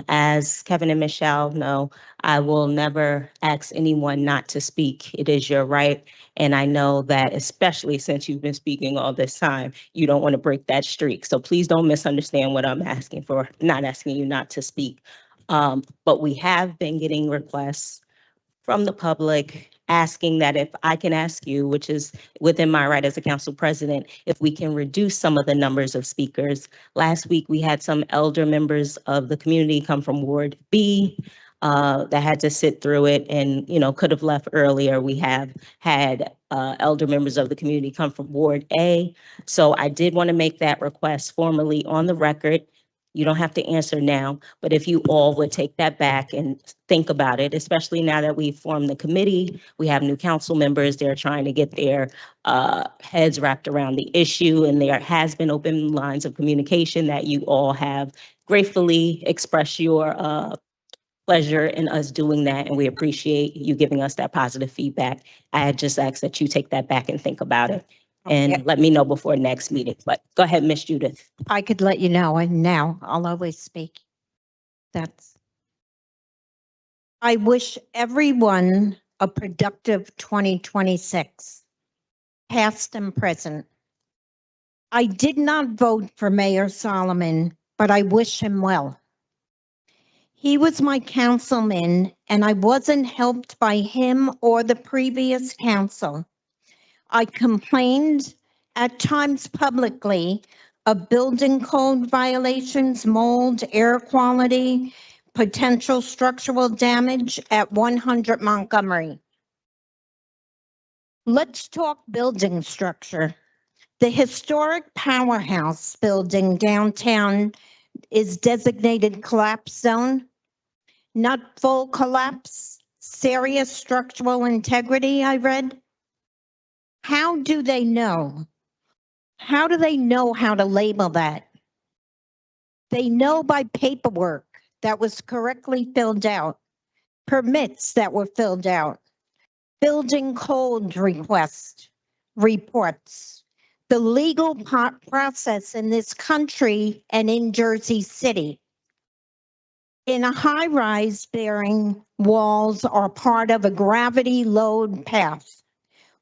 As Kevin and Michelle know, I will never ask anyone not to speak. It is your right. And I know that especially since you've been speaking all this time, you don't want to break that streak. So please don't misunderstand what I'm asking for, not asking you not to speak. But we have been getting requests from the public asking that if I can ask you, which is within my right as a council president, if we can reduce some of the numbers of speakers. Last week, we had some elder members of the community come from Ward B that had to sit through it and, could have left earlier. We have had elder members of the community come from Ward A. So I did want to make that request formally on the record. You don't have to answer now, but if you all would take that back and think about it, especially now that we've formed the committee, we have new council members, they're trying to get their heads wrapped around the issue, and there has been open lines of communication that you all have gratefully expressed your pleasure in us doing that, and we appreciate you giving us that positive feedback. I had just asked that you take that back and think about it, and let me know before next meeting, but go ahead, Miss Judith. I could let you know, and now I'll always speak. I wish everyone a productive 2026, past and present. I did not vote for Mayor Solomon, but I wish him well. He was my councilman, and I wasn't helped by him or the previous council. I complained at times publicly of building code violations, mold, air quality, potential structural damage at 100 Montgomery. Let's talk building structure. The historic powerhouse building downtown is designated collapse zone, not full collapse, serious structural integrity, I read. How do they know? How do they know how to label that? They know by paperwork that was correctly filled out, permits that were filled out, building code request reports, the legal process in this country and in Jersey City. In a high rise, bearing walls are part of a gravity load path.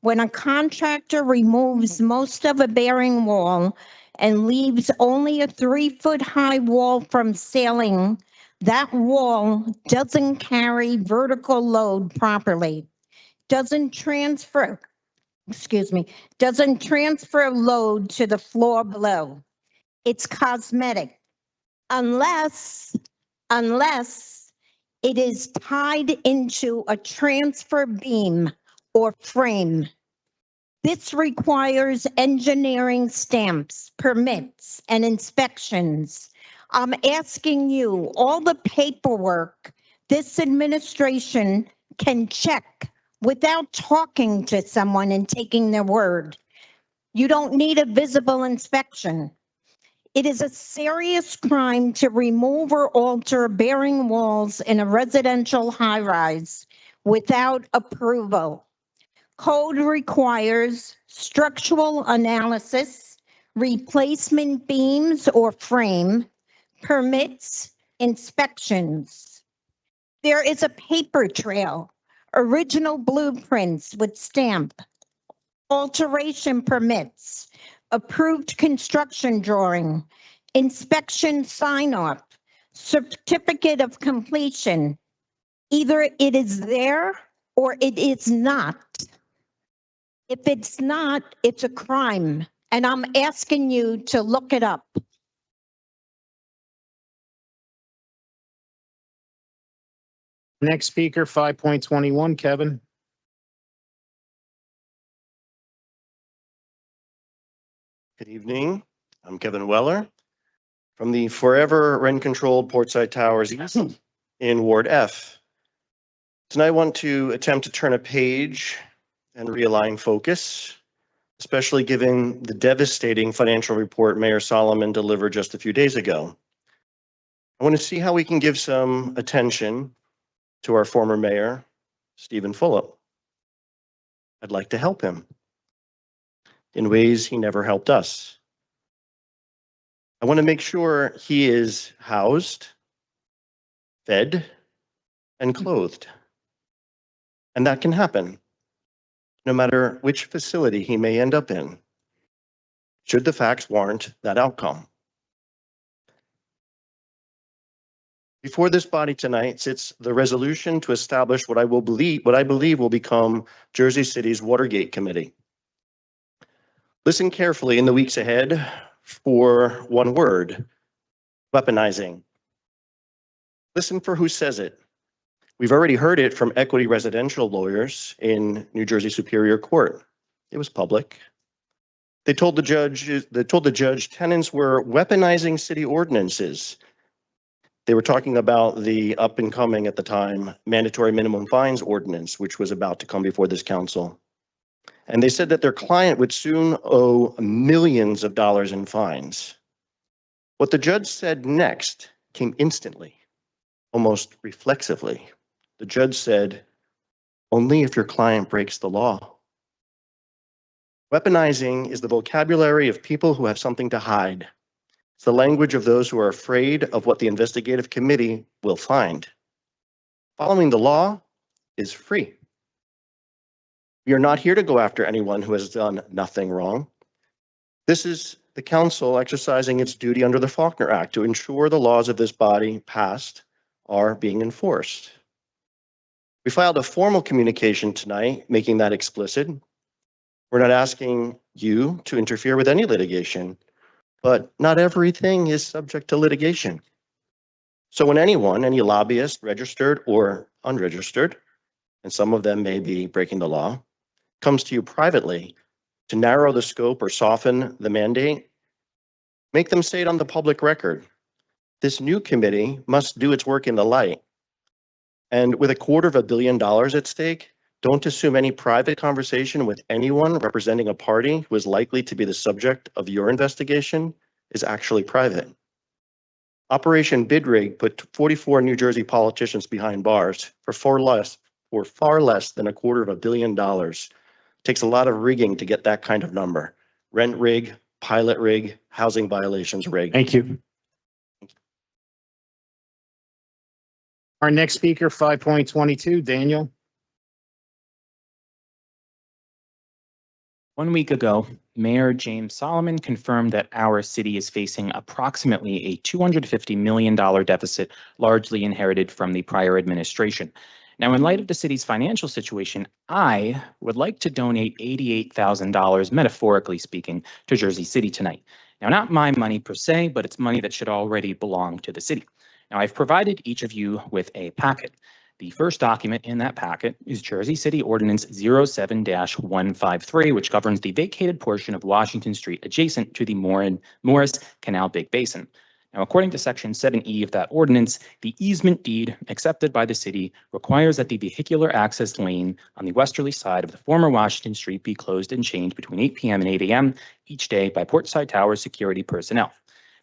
When a contractor removes most of a bearing wall and leaves only a 3-foot high wall from ceiling, that wall doesn't carry vertical load properly, doesn't transfer load to the floor below. It's cosmetic, unless it is tied into a transfer beam or frame. This requires engineering stamps, permits, and inspections. I'm asking you, all the paperwork this administration can check without talking to someone and taking their word. You don't need a visible inspection. It is a serious crime to remove or alter bearing walls in a residential high-rise without approval. Code requires structural analysis, replacement beams or frame, permits, inspections. There is a paper trail, original blueprints with stamp, alteration permits, approved construction drawing, inspection sign-off, certificate of completion. Either it is there or it is not. If it's not, it's a crime, and I'm asking you to look it up. Next speaker, 5.21, Kevin. Good evening. I'm Kevin Weller from the forever rent-controlled Portside Towers East in Ward F. Tonight I want to attempt to turn a page and realign focus, especially given the devastating financial report Mayor Solomon delivered just a few days ago. I want to see how we can give some attention to our former mayor, Stephen Fulop. I'd like to help him in ways he never helped us. I want to make sure he is housed, fed, and clothed. And that can happen no matter which facility he may end up in, should the facts warrant that outcome. Before this body tonight sits the resolution to establish what I believe will become Jersey City's Watergate Committee. Listen carefully in the weeks ahead for one word: weaponizing. Listen for who says it. We've already heard it from equity residential lawyers in New Jersey Superior Court. It was public. They told the judge tenants were weaponizing city ordinances. They were talking about the up and coming at the time mandatory minimum fines ordinance, which was about to come before this council. And they said that their client would soon owe millions of dollars in fines. What the judge said next came instantly, almost reflexively. The judge said, only if your client breaks the law. Weaponizing is the vocabulary of people who have something to hide. It's the language of those who are afraid of what the investigative committee will find. Following the law is free. We are not here to go after anyone who has done nothing wrong. This is the council exercising its duty under the Faulkner Act to ensure the laws of this body passed are being enforced. We filed a formal communication tonight, making that explicit. We're not asking you to interfere with any litigation, but not everything is subject to litigation. So when anyone, any lobbyist, registered or unregistered, and some of them may be breaking the law, comes to you privately to narrow the scope or soften the mandate, make them say it on the public record. This new committee must do its work in the light. And with $250 million at stake, don't assume any private conversation with anyone representing a party who is likely to be the subject of your investigation is actually private. Operation Bid Rig put 44 New Jersey politicians behind bars for far less than $250 million. Takes a lot of rigging to get that kind of number. Rent rig, pilot rig, housing violations rig. Thank you. Our next speaker, 5.22, Daniel. 1 week ago, Mayor James Solomon confirmed that our city is facing approximately a $250 million deficit, largely inherited from the prior administration. Now, in light of the city's financial situation, I would like to donate $88,000, metaphorically speaking, to Jersey City tonight. Now, not my money per se, but it's money that should already belong to the city. Now, I've provided each of you with a packet. The first document in that packet is Jersey City Ordinance 07-153, which governs the vacated portion of Washington Street adjacent to the Morris Canal Big Basin. Now, according to Section 7E of that ordinance, the easement deed accepted by the city requires that the vehicular access lane on the westerly side of the former Washington Street be closed and changed between 8 p.m. and 8 a.m. each day by Portside Towers security personnel.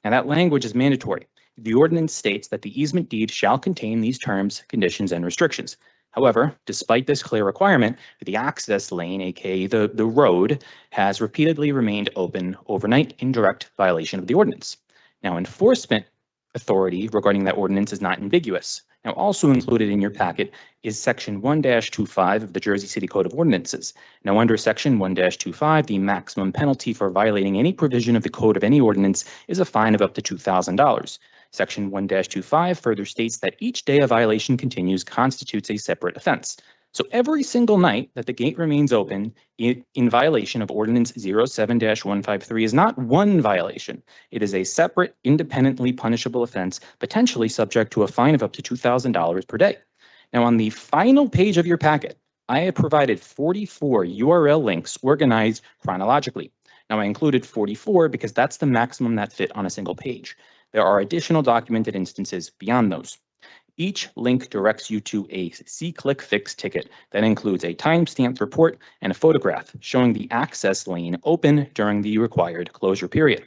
Now, that language is mandatory. The ordinance states that the easement deed shall contain these terms, conditions, and restrictions. However, despite this clear requirement, the access lane, aka the road, has repeatedly remained open overnight in direct violation of the ordinance. Now, enforcement authority regarding that ordinance is not ambiguous. Now, also included in your packet is Section 1-25 of the Jersey City Code of Ordinances. Now, under Section 1-25, the maximum penalty for violating any provision of the code of any ordinance is a fine of up to $2,000. Section 1-25 further states that each day a violation continues constitutes a separate offense. So every single night that the gate remains open in violation of Ordinance 07-153 is not one violation. It is a separate, independently punishable offense, potentially subject to a fine of up to $2,000 per day. Now, on the final page of your packet, I have provided 44 URL links organized chronologically. Now, I included 44 because that's the maximum that fit on a single page. There are additional documented instances beyond those. Each link directs you to a See-Click-Fix ticket that includes a timestamped report and a photograph showing the access lane open during the required closure period.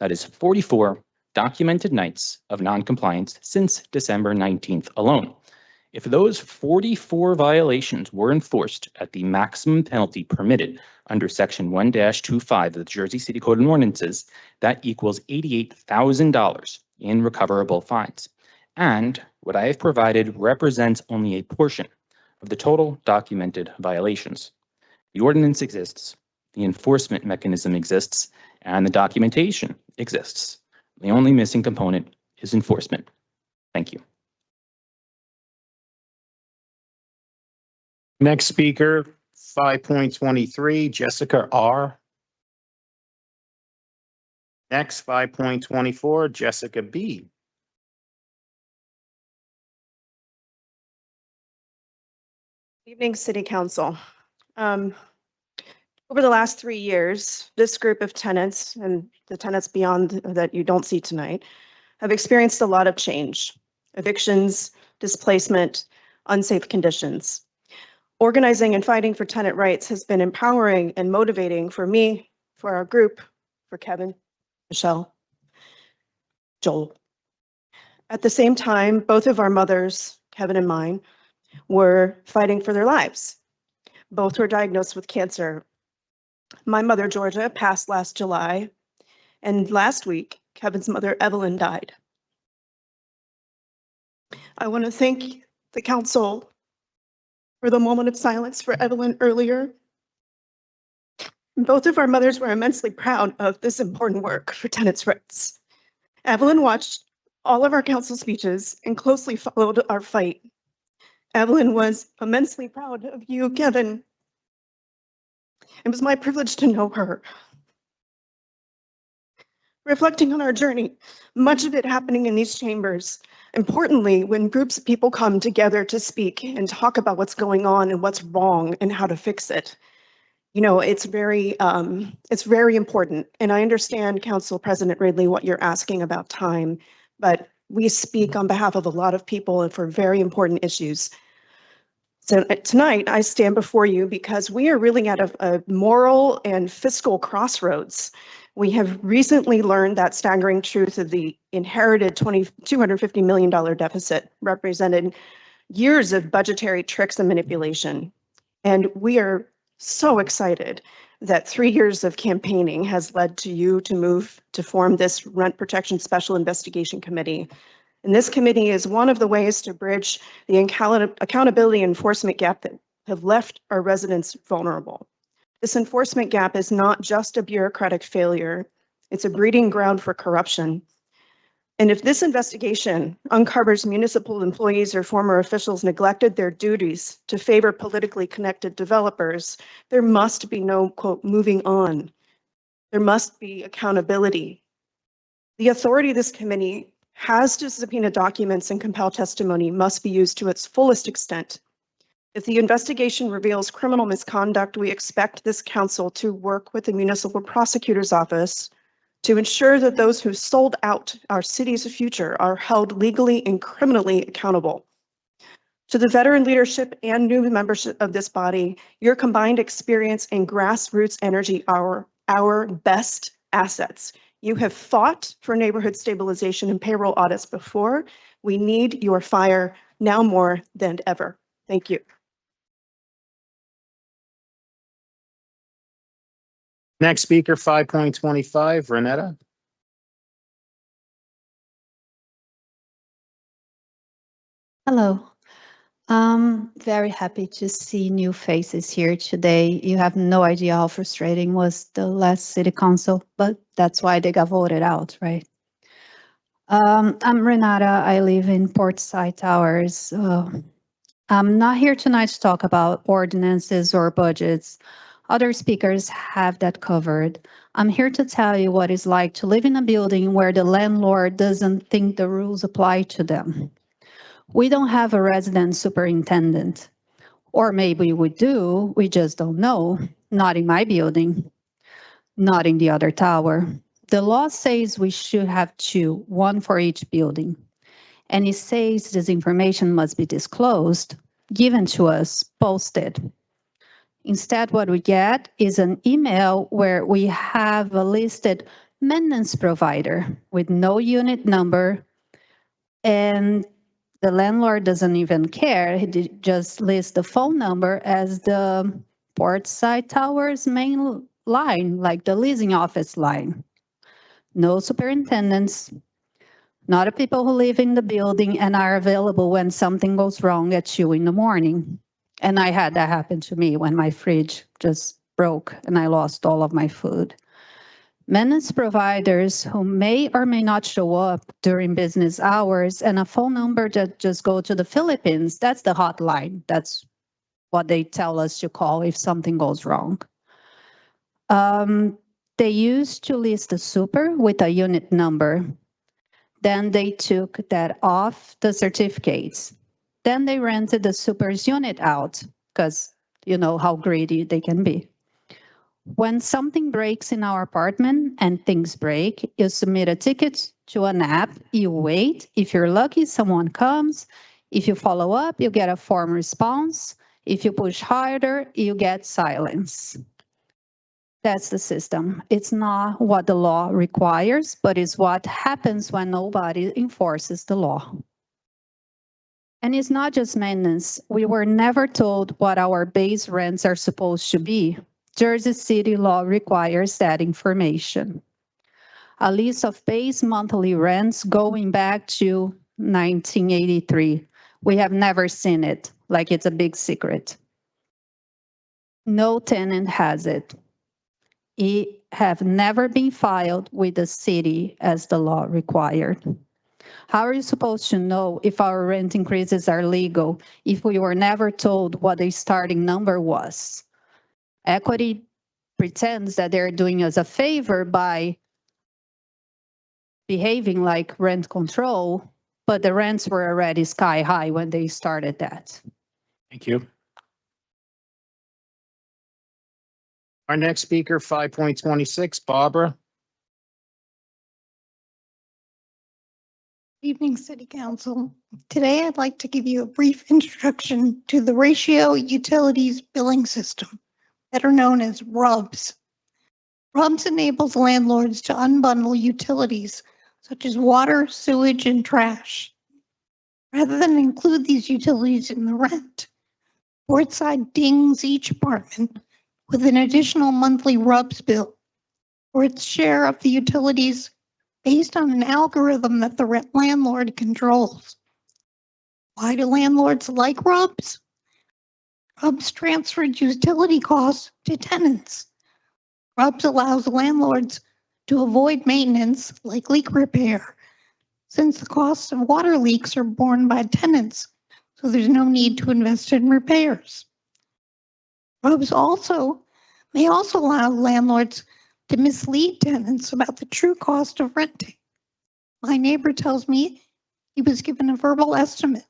That is 44 documented nights of noncompliance since December 19th alone. If those 44 violations were enforced at the maximum penalty permitted under Section 1-25 of the Jersey City Code of Ordinances, that equals $88,000 in recoverable fines. And what I have provided represents only a portion of the total documented violations. The ordinance exists, the enforcement mechanism exists, and the documentation exists. The only missing component is enforcement. Thank you. Next speaker, 5.23, Jessica R. Next, 5.24, Jessica B. Evening, City Council. Over the last 3 years, this group of tenants and the tenants beyond that you don't see tonight have experienced a lot of change: evictions, displacement, unsafe conditions. Organizing and fighting for tenant rights has been empowering and motivating for me, for our group, for Kevin, Michelle, Joel. At the same time, both of our mothers, Kevin and mine, were fighting for their lives. Both were diagnosed with cancer. My mother, Georgia, passed last July, and last week, Kevin's mother, Evelyn, died. I want to thank the council for the moment of silence for Evelyn earlier. Both of our mothers were immensely proud of this important work for tenants' rights. Evelyn watched all of our council speeches and closely followed our fight. Evelyn was immensely proud of you, Kevin. It was my privilege to know her. Reflecting on our journey, much of it happening in these chambers. Importantly, when groups of people come together to speak and talk about what's going on and what's wrong and how to fix it, you know, it's very important. And I understand, Council President Ridley, what you're asking about time, but we speak on behalf of a lot of people and for very important issues. So tonight, I stand before you because we are really at a moral and fiscal crossroads. We have recently learned that staggering truth of the inherited $250 million deficit represented years of budgetary tricks and manipulation. And we are so excited that 3 years of campaigning has led to you to move to form this Rent Protection Special Investigation Committee. And this committee is one of the ways to bridge the accountability enforcement gap that have left our residents vulnerable. This enforcement gap is not just a bureaucratic failure, it's a breeding ground for corruption. And if this investigation uncovers municipal employees or former officials neglected their duties to favor politically connected developers, there must be no, quote, moving on. There must be accountability. The authority of this committee has to subpoena documents and compel testimony must be used to its fullest extent. If the investigation reveals criminal misconduct, we expect this council to work with the Municipal Prosecutor's Office to ensure that those who sold out our city's future are held legally and criminally accountable. To the veteran leadership and new membership of this body, your combined experience and grassroots energy are our best assets. You have fought for neighborhood stabilization and payroll audits before. We need your fire now more than ever. Thank you. Next speaker, 5.25, Renetta. Hello. Very happy to see new faces here today. You have no idea how frustrating was the last city council, but that's why they got voted out, right? I'm Renata. I live in Portside Towers. I'm not here tonight to talk about ordinances or budgets. Other speakers have that covered. I'm here to tell you what it's like to live in a building where the landlord doesn't think the rules apply to them. We don't have a resident superintendent. Or maybe we do, we just don't know. Not in my building, not in the other tower. The law says we should have two, one for each building. And it says this information must be disclosed, given to us, posted. Instead, what we get is an email where we have a listed maintenance provider with no unit number, and the landlord doesn't even care. He just lists the phone number as the Portside Towers main line, like the leasing office line. No superintendents, not the people who live in the building and are available when something goes wrong at 2 in the morning. And I had that happen to me when my fridge just broke and I lost all of my food. Maintenance providers who may or may not show up during business hours, and a phone number that just go to the Philippines, that's the hotline. That's what they tell us to call if something goes wrong. They used to list the super with a unit number. Then they took that off the certificates. Then they rented the super's unit out because you know how greedy they can be. When something breaks in our apartment and things break, you submit a ticket to an app, you wait. If you're lucky, someone comes. If you follow up, you get a form response. If you push harder, you get silence. That's the system. It's not what the law requires, but it's what happens when nobody enforces the law. And it's not just maintenance. We were never told what our base rents are supposed to be. Jersey City law requires that information. A list of base monthly rents going back to 1983. We have never seen it, like it's a big secret. No tenant has it. It have never been filed with the city as the law required. How are you supposed to know if our rent increases are legal if we were never told what the starting number was? Equity pretends that they're doing us a favor by behaving like rent control, but the rents were already sky high when they started that. Thank you. Our next speaker, 5.26, Barbara. Evening, City Council. Today, I'd like to give you a brief introduction to the Ratio Utilities Billing System, better known as RUBS. RUBS enables landlords to unbundle utilities such as water, sewage, and trash. Rather than include these utilities in the rent, Portside dings each apartment with an additional monthly RUBS bill for its share of the utilities based on an algorithm that the landlord controls. Why do landlords like RUBS? RUBS transferred utility costs to tenants. RUBS allows landlords to avoid maintenance like leak repair, since the costs of water leaks are borne by tenants, so there's no need to invest in repairs. RUBS may also allow landlords to mislead tenants about the true cost of renting. My neighbor tells me he was given a verbal estimate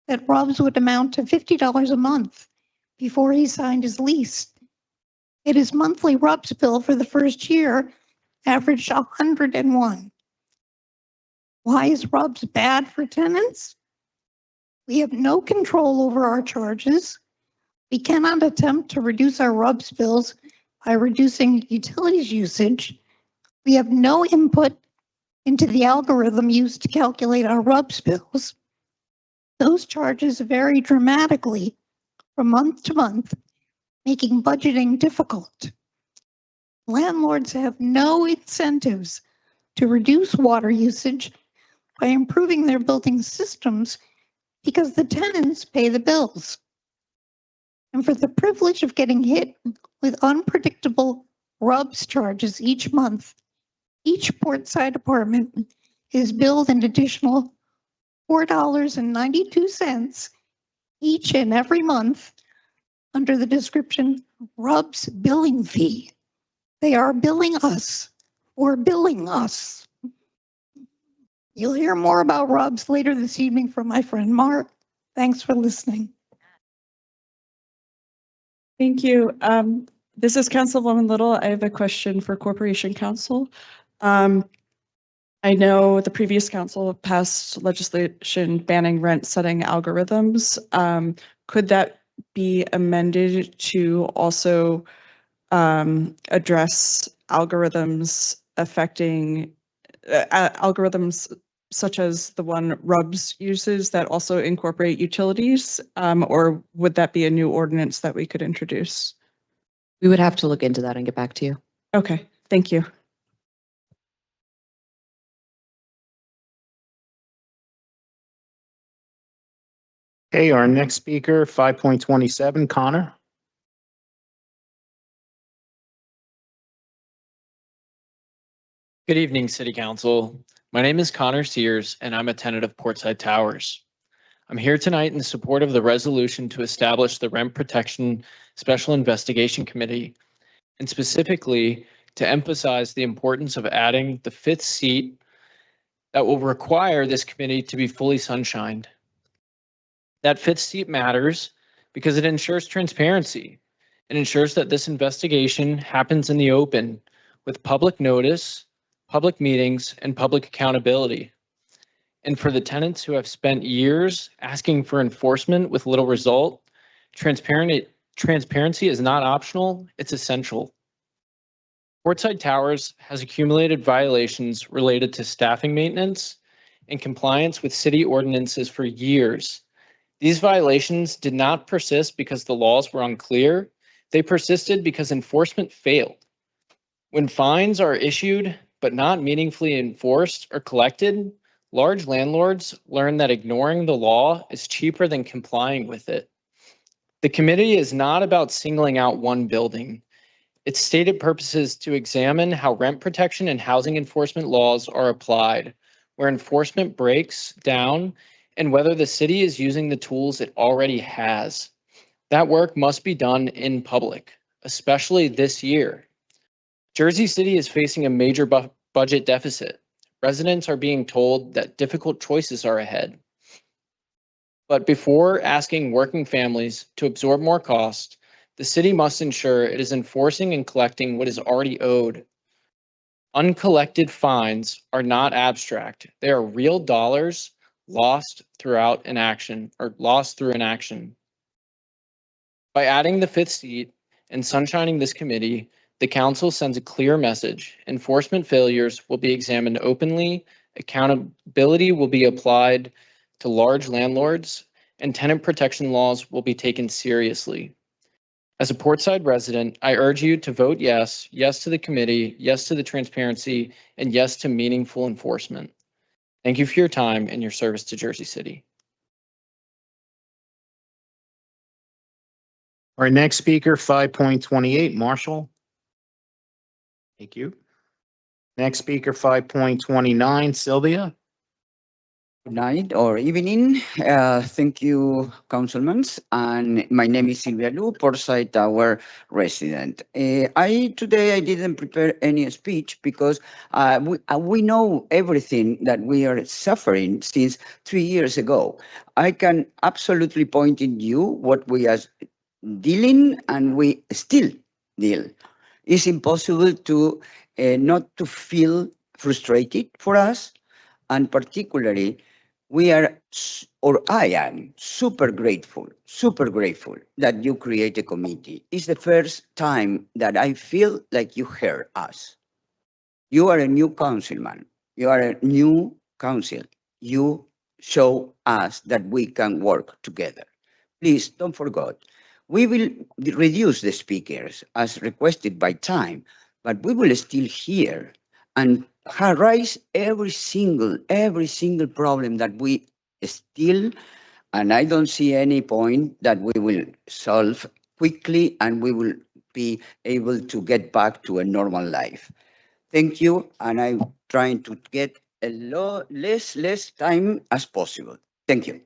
that RUBS would amount to $50 a month before he signed his lease. Yet his monthly RUBS bill for the first year averaged $101. Why is RUBS bad for tenants? We have no control over our charges. We cannot attempt to reduce our RUBS bills by reducing utilities usage. We have no input into the algorithm used to calculate our RUBS bills. Those charges vary dramatically from month to month, making budgeting difficult. Landlords have no incentives to reduce water usage by improving their building systems because the tenants pay the bills. And for the privilege of getting hit with unpredictable RUBS charges each month, each portside apartment is billed an additional $4.92 each and every month under the description RUBS billing fee. They are billing us for billing us. You'll hear more about RUBS later this evening from my friend Mark. Thanks for listening. Thank you. This is Councilwoman Little. I have a question for Corporation Council. I know the previous council passed legislation banning rent setting algorithms. Could that be amended to also address algorithms affecting algorithms such as the one RUBS uses that also incorporate utilities? Or would that be a new ordinance that we could introduce? We would have to look into that and get back to you. Okay, thank you. Okay, our next speaker, 5.27, Connor. Good evening, City Council. My name is Connor Sears, and I'm a tenant of Portside Towers. I'm here tonight in support of the resolution to establish the Rent Protection Special Investigation Committee, and specifically to emphasize the importance of adding the 5th seat that will require this committee to be fully sunshined. That 5th seat matters because it ensures transparency. It ensures that this investigation happens in the open with public notice, public meetings, and public accountability. And for the tenants who have spent years asking for enforcement with little result, transparency is not optional, it's essential. Portside Towers has accumulated violations related to staffing maintenance and compliance with city ordinances for years. These violations did not persist because the laws were unclear. They persisted because enforcement failed. When fines are issued but not meaningfully enforced or collected, large landlords learn that ignoring the law is cheaper than complying with it. The committee is not about singling out one building. Its stated purpose is to examine how rent protection and housing enforcement laws are applied, where enforcement breaks down, and whether the city is using the tools it already has. That work must be done in public, especially this year. Jersey City is facing a major budget deficit. Residents are being told that difficult choices are ahead. But before asking working families to absorb more cost, the city must ensure it is enforcing and collecting what is already owed. Uncollected fines are not abstract. They are real dollars lost through inaction. By adding the 5th seat and sunshining this committee, the council sends a clear message. Enforcement failures will be examined openly, accountability will be applied to large landlords, and tenant protection laws will be taken seriously. As a Portside resident, I urge you to vote yes, yes to the committee, yes to the transparency, and yes to meaningful enforcement. Thank you for your time and your service to Jersey City. Our next speaker, 5.28, Marshall. Thank you. Next speaker, 5.29, Sylvia. Good night or evening. Thank you, councilmen. And my name is Silvia Lu, Portside Tower resident. Today I didn't prepare any speech because we know everything that we are suffering since 3 years ago. I can absolutely point in you what we are dealing and we still deal. It's impossible to not to feel frustrated for us, and particularly I am super grateful that you create a committee. It's the first time that I feel like you hear us. You are a new councilman. You are a new council. You show us that we can work together. Please don't forget. We will reduce the speakers as requested by time, but we will still hear and raise every single problem that we still, and I don't see any point that we will solve quickly and we will be able to get back to a normal life. Thank you, and I'm trying to get a less time as possible. Thank you.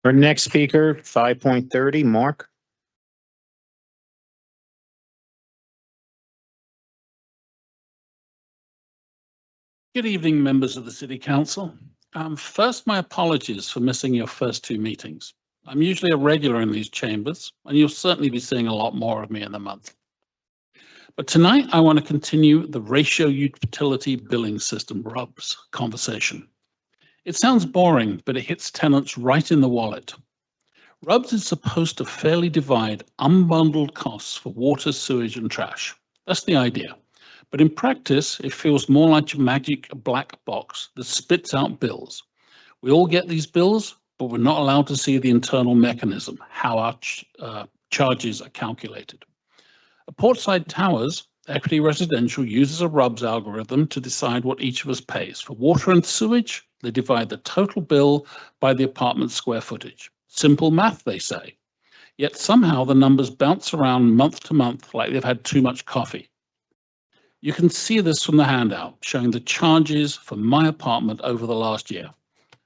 Our next speaker, 5.30, Mark. Good evening, members of the City Council. First, my apologies for missing your first two meetings. I'm usually a regular in these chambers, and you'll certainly be seeing a lot more of me in the month. But tonight, I want to continue the ratio utility billing system, RUBS, conversation. It sounds boring, but it hits tenants right in the wallet. RUBS is supposed to fairly divide unbundled costs for water, sewage, and trash. That's the idea. But in practice, it feels more like a magic black box that spits out bills. We all get these bills, but we're not allowed to see the internal mechanism, how our charges are calculated. At Portside Towers, Equity Residential uses a RUBS algorithm to decide what each of us pays. For water and sewage, they divide the total bill by the apartment square footage. Simple math, they say. Yet somehow the numbers bounce around month to month like they've had too much coffee. You can see this from the handout, showing the charges for my apartment over the last year.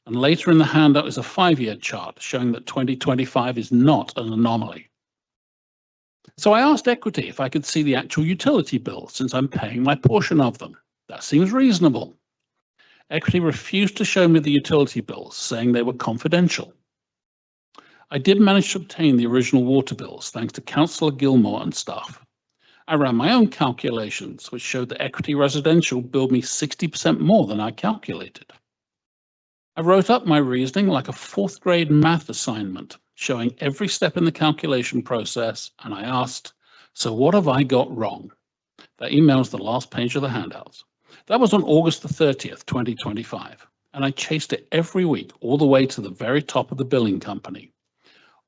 And later in the handout is a 5-year chart showing that 2025 is not an anomaly. So I asked Equity if I could see the actual utility bills since I'm paying my portion of them. That seems reasonable. Equity refused to show me the utility bills, saying they were confidential. I did manage to obtain the original water bills thanks to Councillor Gilmore and staff. I ran my own calculations, which showed that Equity Residential billed me 60% more than I calculated. I wrote up my reasoning like a 4th grade math assignment, showing every step in the calculation process, and I asked, so what have I got wrong? That email's the last page of the handouts. That was on August the 30th, 2025, and I chased it every week all the way to the very top of the billing company.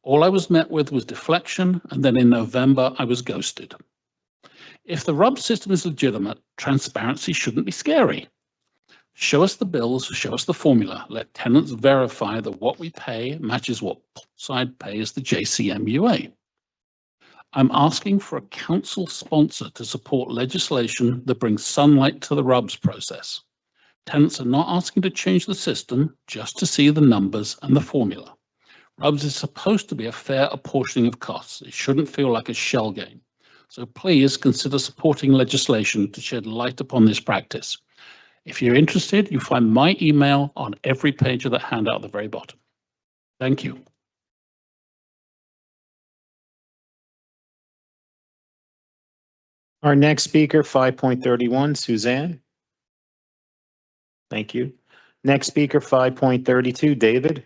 All I was met with was deflection, and then in November, I was ghosted. If the RUB system is legitimate, transparency shouldn't be scary. Show us the bills, show us the formula. Let tenants verify that what we pay matches what Portside pays the JCMUA. I'm asking for a council sponsor to support legislation that brings sunlight to the RUBS process. Tenants are not asking to change the system, just to see the numbers and the formula. RUBS is supposed to be a fair apportioning of costs. It shouldn't feel like a shell game. So please consider supporting legislation to shed light upon this practice. If you're interested, you'll find my email on every page of that handout at the very bottom. Thank you. Our next speaker, 5.31, Suzanne. Thank you. Next speaker, 5.32, David.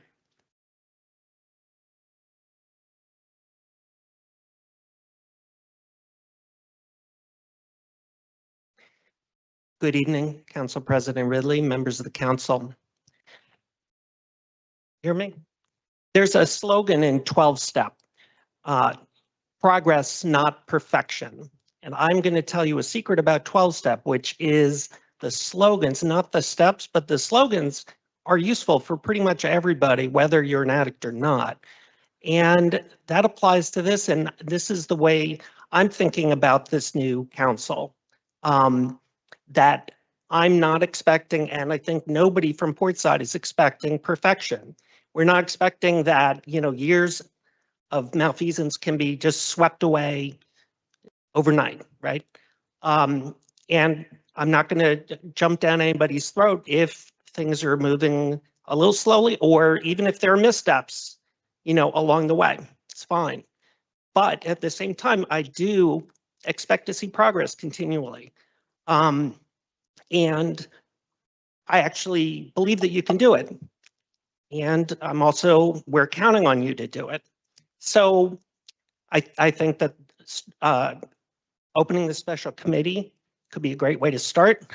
Good evening, Council President Ridley, members of the council. Hear me? There's a slogan in 12-step, progress, not perfection. And I'm going to tell you a secret about 12-step, which is the slogans, not the steps, but the slogans are useful for pretty much everybody, whether you're an addict or not. And that applies to this. And this is the way I'm thinking about this new council. That I'm not expecting, and I think nobody from Portside is expecting perfection. We're not expecting that, years of malfeasance can be just swept away overnight, right? And I'm not going to jump down anybody's throat if things are moving a little slowly, or even if there are missteps, along the way. It's fine. But at the same time, I do expect to see progress continually. And I actually believe that you can do it. And we're counting on you to do it. So I think that Opening the special committee could be a great way to start.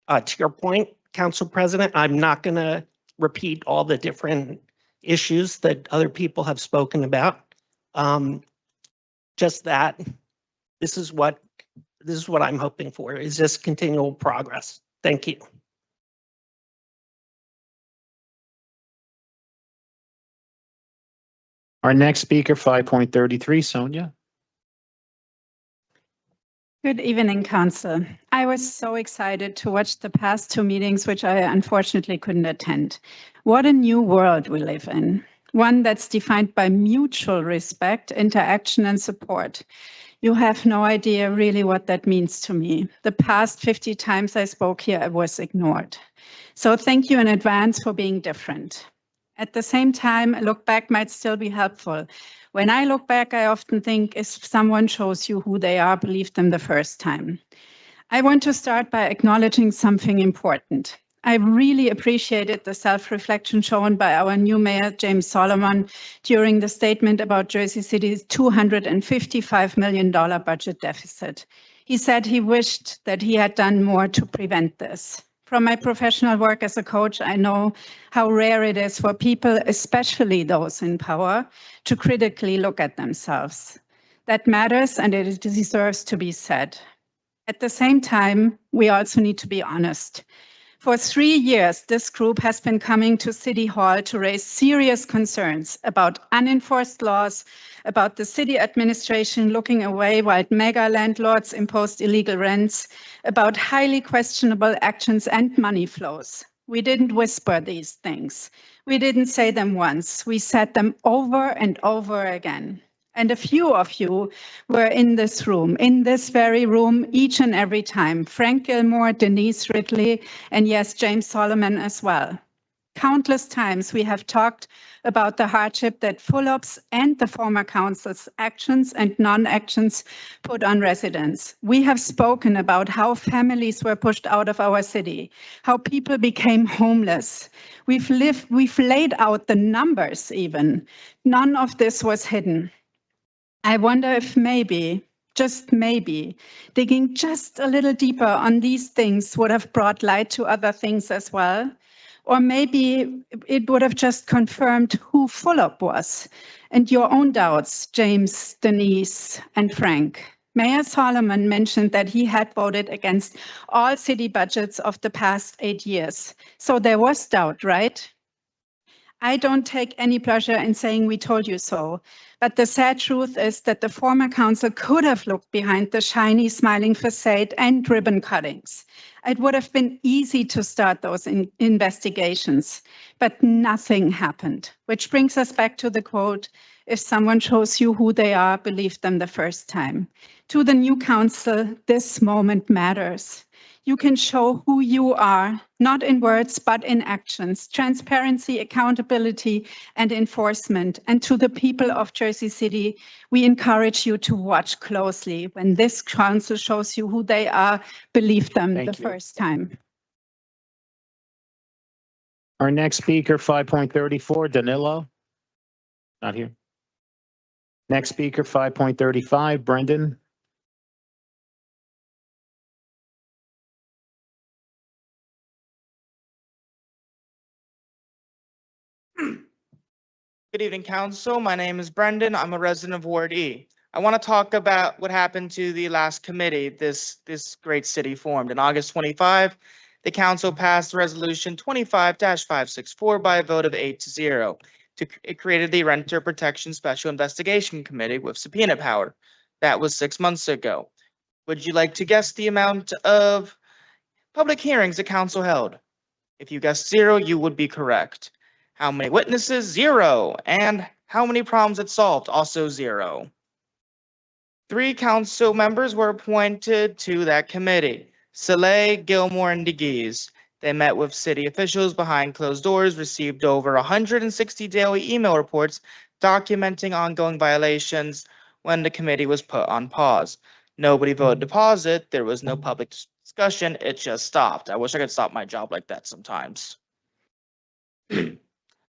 To your point, Council President, I'm not going to repeat all the different issues that other people have spoken about. Just that this is what I'm hoping for, is just continual progress. Thank you. Our next speaker, 5.33, Sonia. Good evening, Council. I was so excited to watch the past two meetings, which I unfortunately couldn't attend. What a new world we live in. One that's defined by mutual respect, interaction, and support. You have no idea really what that means to me. The past 50 times I spoke here, I was ignored. So thank you in advance for being different. At the same time, a look back might still be helpful. When I look back, I often think if someone shows you who they are, believe them the first time. I want to start by acknowledging something important. I really appreciated the self-reflection shown by our new mayor, James Solomon, during the statement about Jersey City's $255 million budget deficit. He said he wished that he had done more to prevent this. From my professional work as a coach, I know how rare it is for people, especially those in power, to critically look at themselves. That matters, and it deserves to be said. At the same time, we also need to be honest. For 3 years, this group has been coming to City Hall to raise serious concerns about unenforced laws, about the city administration looking away while mega landlords imposed illegal rents, about highly questionable actions and money flows. We didn't whisper these things. We didn't say them once. We said them over and over again. And a few of you were in this room, in this very room, each and every time. Frank Gilmore, Denise Ridley, and yes, James Solomon as well. Countless times we have talked about the hardship that Fulop's and the former council's actions and non-actions put on residents. We have spoken about how families were pushed out of our city, how people became homeless. We've laid out the numbers even. None of this was hidden. I wonder if maybe, just maybe, digging just a little deeper on these things would have brought light to other things as well. Or maybe it would have just confirmed who Fulop was and your own doubts, James, Denise, and Frank. Mayor Solomon mentioned that he had voted against all city budgets of the past 8 years. So there was doubt, right? I don't take any pleasure in saying we told you so, but the sad truth is that the former council could have looked behind the shiny, smiling facade and ribbon cuttings. It would have been easy to start those investigations, but nothing happened, which brings us back to the quote, if someone shows you who they are, believe them the first time. To the new council, this moment matters. You can show who you are, not in words, but in actions, transparency, accountability, and enforcement. And to the people of Jersey City, we encourage you to watch closely. When this council shows you who they are, believe them the first time. Our next speaker, 5.34, Danilo. Not here. Next speaker, 5.35, Brendan. Good evening, Council. My name is Brendan. I'm a resident of Ward E. I want to talk about what happened to the last committee this great city formed. In August 25, the Council passed Resolution 25-564 by a vote of 8-0. It created the Renter Protection Special Investigation Committee with subpoena power. That was 6 months ago. Would you like to guess the amount of public hearings the Council held? If you guessed 0, you would be correct. How many witnesses? 0. And how many problems it solved? Also 0. 3 council members were appointed to that committee: Soleil, Gilmore, and DeGeese. They met with city officials behind closed doors, received over 160 daily email reports documenting ongoing violations when the committee was put on pause. Nobody voted to pause it. There was no public discussion. It just stopped. I wish I could stop my job like that sometimes.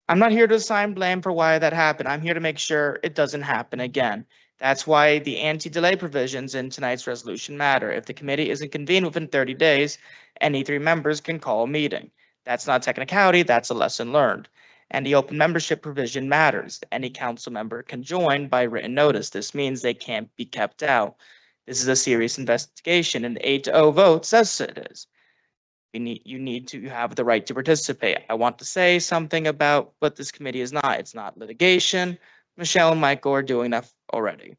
I'm not here to assign blame for why that happened. I'm here to make sure it doesn't happen again. That's why the anti-delay provisions in tonight's resolution matter. If the committee isn't convened within 30 days, any 3 members can call a meeting. That's not technicality, that's a lesson learned. And the open membership provision matters. Any council member can join by written notice. This means they can't be kept out. This is a serious investigation, and the 8-0 vote says it is. You have the right to participate. I want to say something about what this committee is not. It's not litigation. Michelle and Michael are doing that already.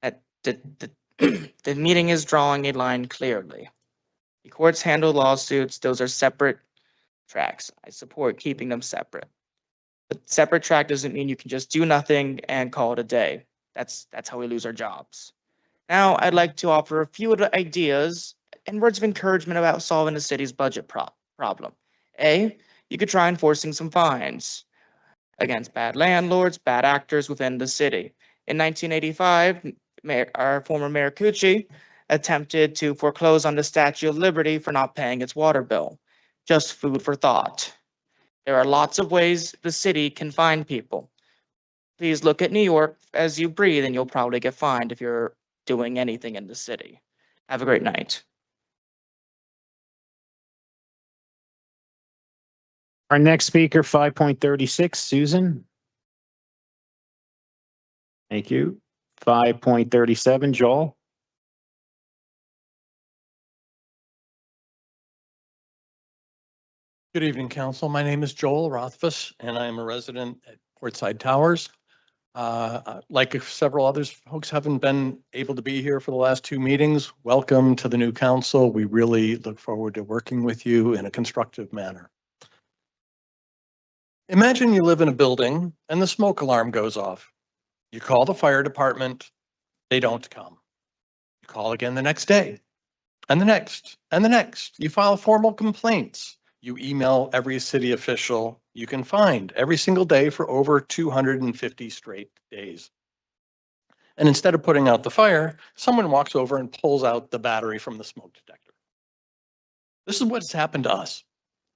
The meeting is drawing a line clearly. The courts handle lawsuits. Those are separate tracks. I support keeping them separate. But separate track doesn't mean you can just do nothing and call it a day. That's how we lose our jobs. Now, I'd like to offer a few ideas and words of encouragement about solving the city's budget problem. A, you could try enforcing some fines against bad landlords, bad actors within the city. In 1985, our former Mayor Cucci attempted to foreclose on the Statue of Liberty for not paying its water bill. Just food for thought. There are lots of ways the city can fine people. Please look at New York as you breathe, and you'll probably get fined if you're doing anything in the city. Have a great night. Our next speaker, 5.36, Susan. Thank you. 5.37, Joel. Good evening, Council. My name is Joel Rothfuss, and I am a resident at Portside Towers. Like several others, folks haven't been able to be here for the last 2 meetings. Welcome to the new council. We really look forward to working with you in a constructive manner. Imagine you live in a building and the smoke alarm goes off. You call the fire department, they don't come. You call again the next day, and the next, and the next. You file formal complaints. You email every city official you can find every single day for over 250 straight days. And instead of putting out the fire, someone walks over and pulls out the battery from the smoke detector. This is what's happened to us.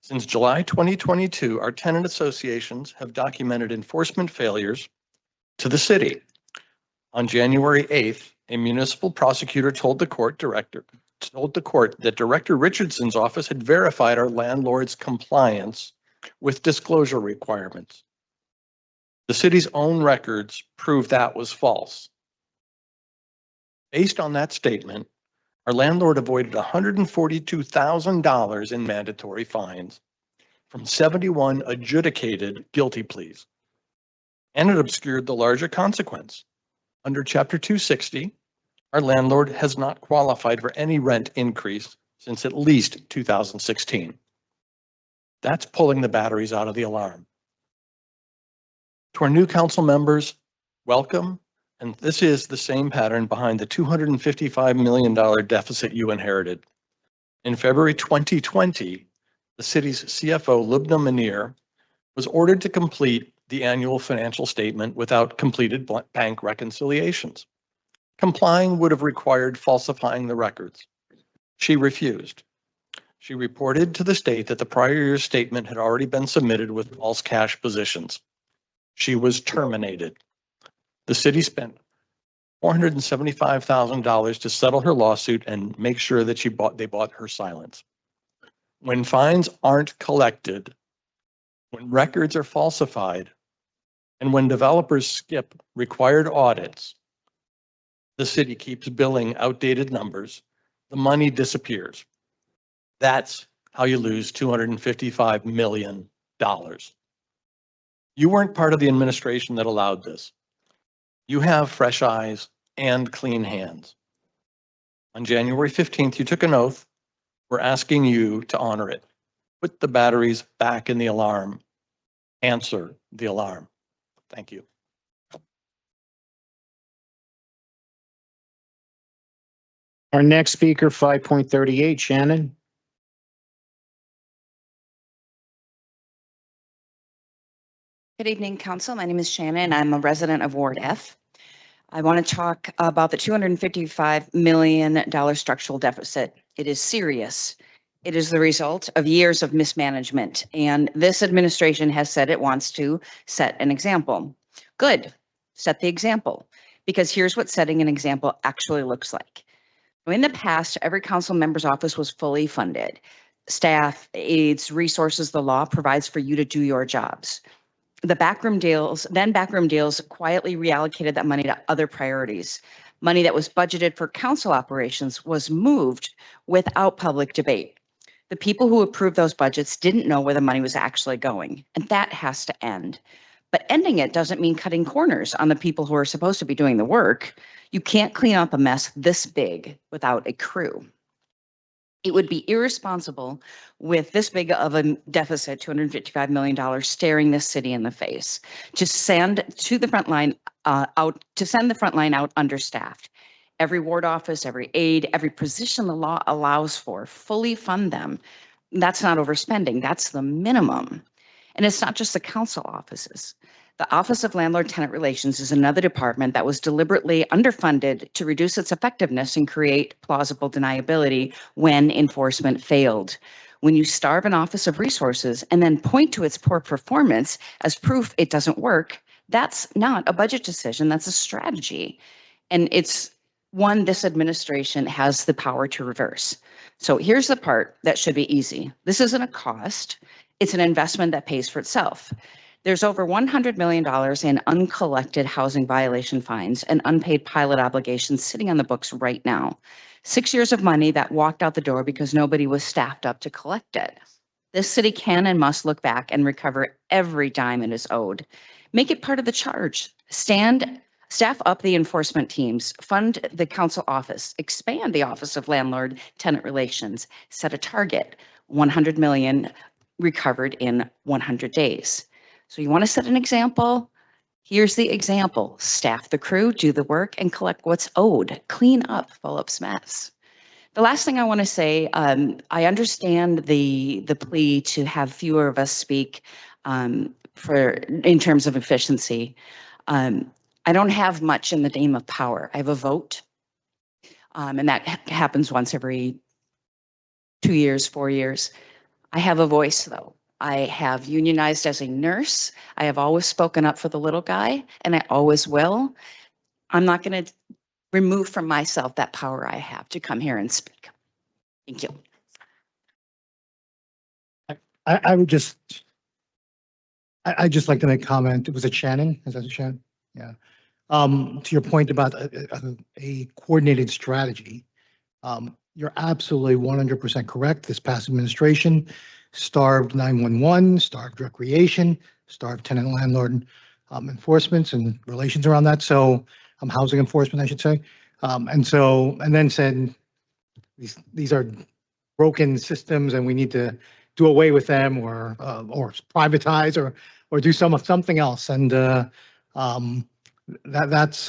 Since July 2022, our tenant associations have documented enforcement failures to the city. On January 8th, a municipal prosecutor told the court that Director Richardson's office had verified our landlord's compliance with disclosure requirements. The city's own records prove that was false. Based on that statement, our landlord avoided $142,000 in mandatory fines from 71 adjudicated guilty pleas, and it obscured the larger consequence. Under Chapter 260, our landlord has not qualified for any rent increase since at least 2016. That's pulling the batteries out of the alarm. To our new council members, welcome. And this is the same pattern behind the $255 million deficit you inherited. In February 2020, the city's CFO, Lubna Munir, was ordered to complete the annual financial statement without completed bank reconciliations. Complying would have required falsifying the records. She refused. She reported to the state that the prior year's statement had already been submitted with false cash positions. She was terminated. The city spent $475,000 to settle her lawsuit and make sure that they bought her silence. When fines aren't collected, when records are falsified, and when developers skip required audits, the city keeps billing outdated numbers, the money disappears. That's how you lose $255 million. You weren't part of the administration that allowed this. You have fresh eyes and clean hands. On January 15th, you took an oath. We're asking you to honor it. Put the batteries back in the alarm. Answer the alarm. Thank you. Our next speaker, 5.38, Shannon. Good evening, Council. My name is Shannon. I'm a resident of Ward F. I want to talk about the $255 million structural deficit. It is serious. It is the result of years of mismanagement, and this administration has said it wants to set an example. Good, set the example. because here's what setting an example actually looks like. In the past, every council member's office was fully funded. Staff, aides, resources the law provides for you to do your jobs. The backroom deals quietly reallocated that money to other priorities. Money that was budgeted for council operations was moved without public debate. The people who approved those budgets didn't know where the money was actually going, and that has to end. But ending it doesn't mean cutting corners on the people who are supposed to be doing the work. You can't clean up a mess this big without a crew. It would be irresponsible with this big of a deficit, $255 million, staring this city in the face, to send the front line out understaffed. Every ward office, every aide, every position the law allows for, fully fund them. That's not overspending, that's the minimum. And it's not just the council offices. The Office of Landlord-Tenant Relations is another department that was deliberately underfunded to reduce its effectiveness and create plausible deniability when enforcement failed. When you starve an office of resources and then point to its poor performance as proof it doesn't work, that's not a budget decision, that's a strategy. And it's one this administration has the power to reverse. So here's the part that should be easy. This isn't a cost, it's an investment that pays for itself. There's over $100 million in uncollected housing violation fines and unpaid pilot obligations sitting on the books right now. 6 years of money that walked out the door because nobody was staffed up to collect it. This city can and must look back and recover every dime it is owed. Make it part of the charge. Staff up the enforcement teams, fund the council office, expand the Office of Landlord-Tenant Relations, set a target, 100 million recovered in 100 days. So you want to set an example? Here's the example. Staff the crew, do the work, and collect what's owed. Clean up Phillip's mess. The last thing I want to say, I understand the plea to have fewer of us speak in terms of efficiency. I don't have much in the name of power. I have a vote, and that happens once every 2 years, 4 years. I have a voice, though. I have unionized as a nurse. I have always spoken up for the little guy, and I always will. I'm not going to remove from myself that power I have to come here and speak. Thank you. I'd just like to make a comment. Was it Shannon? Is that Shannon? Yeah. To your point about a coordinated strategy, you're absolutely 100% correct. This past administration starved 911, starved recreation, starved tenant landlord enforcements and relations around that. So housing enforcement, I should say. And then said these are broken systems and we need to do away with them or privatize or do something else. And that's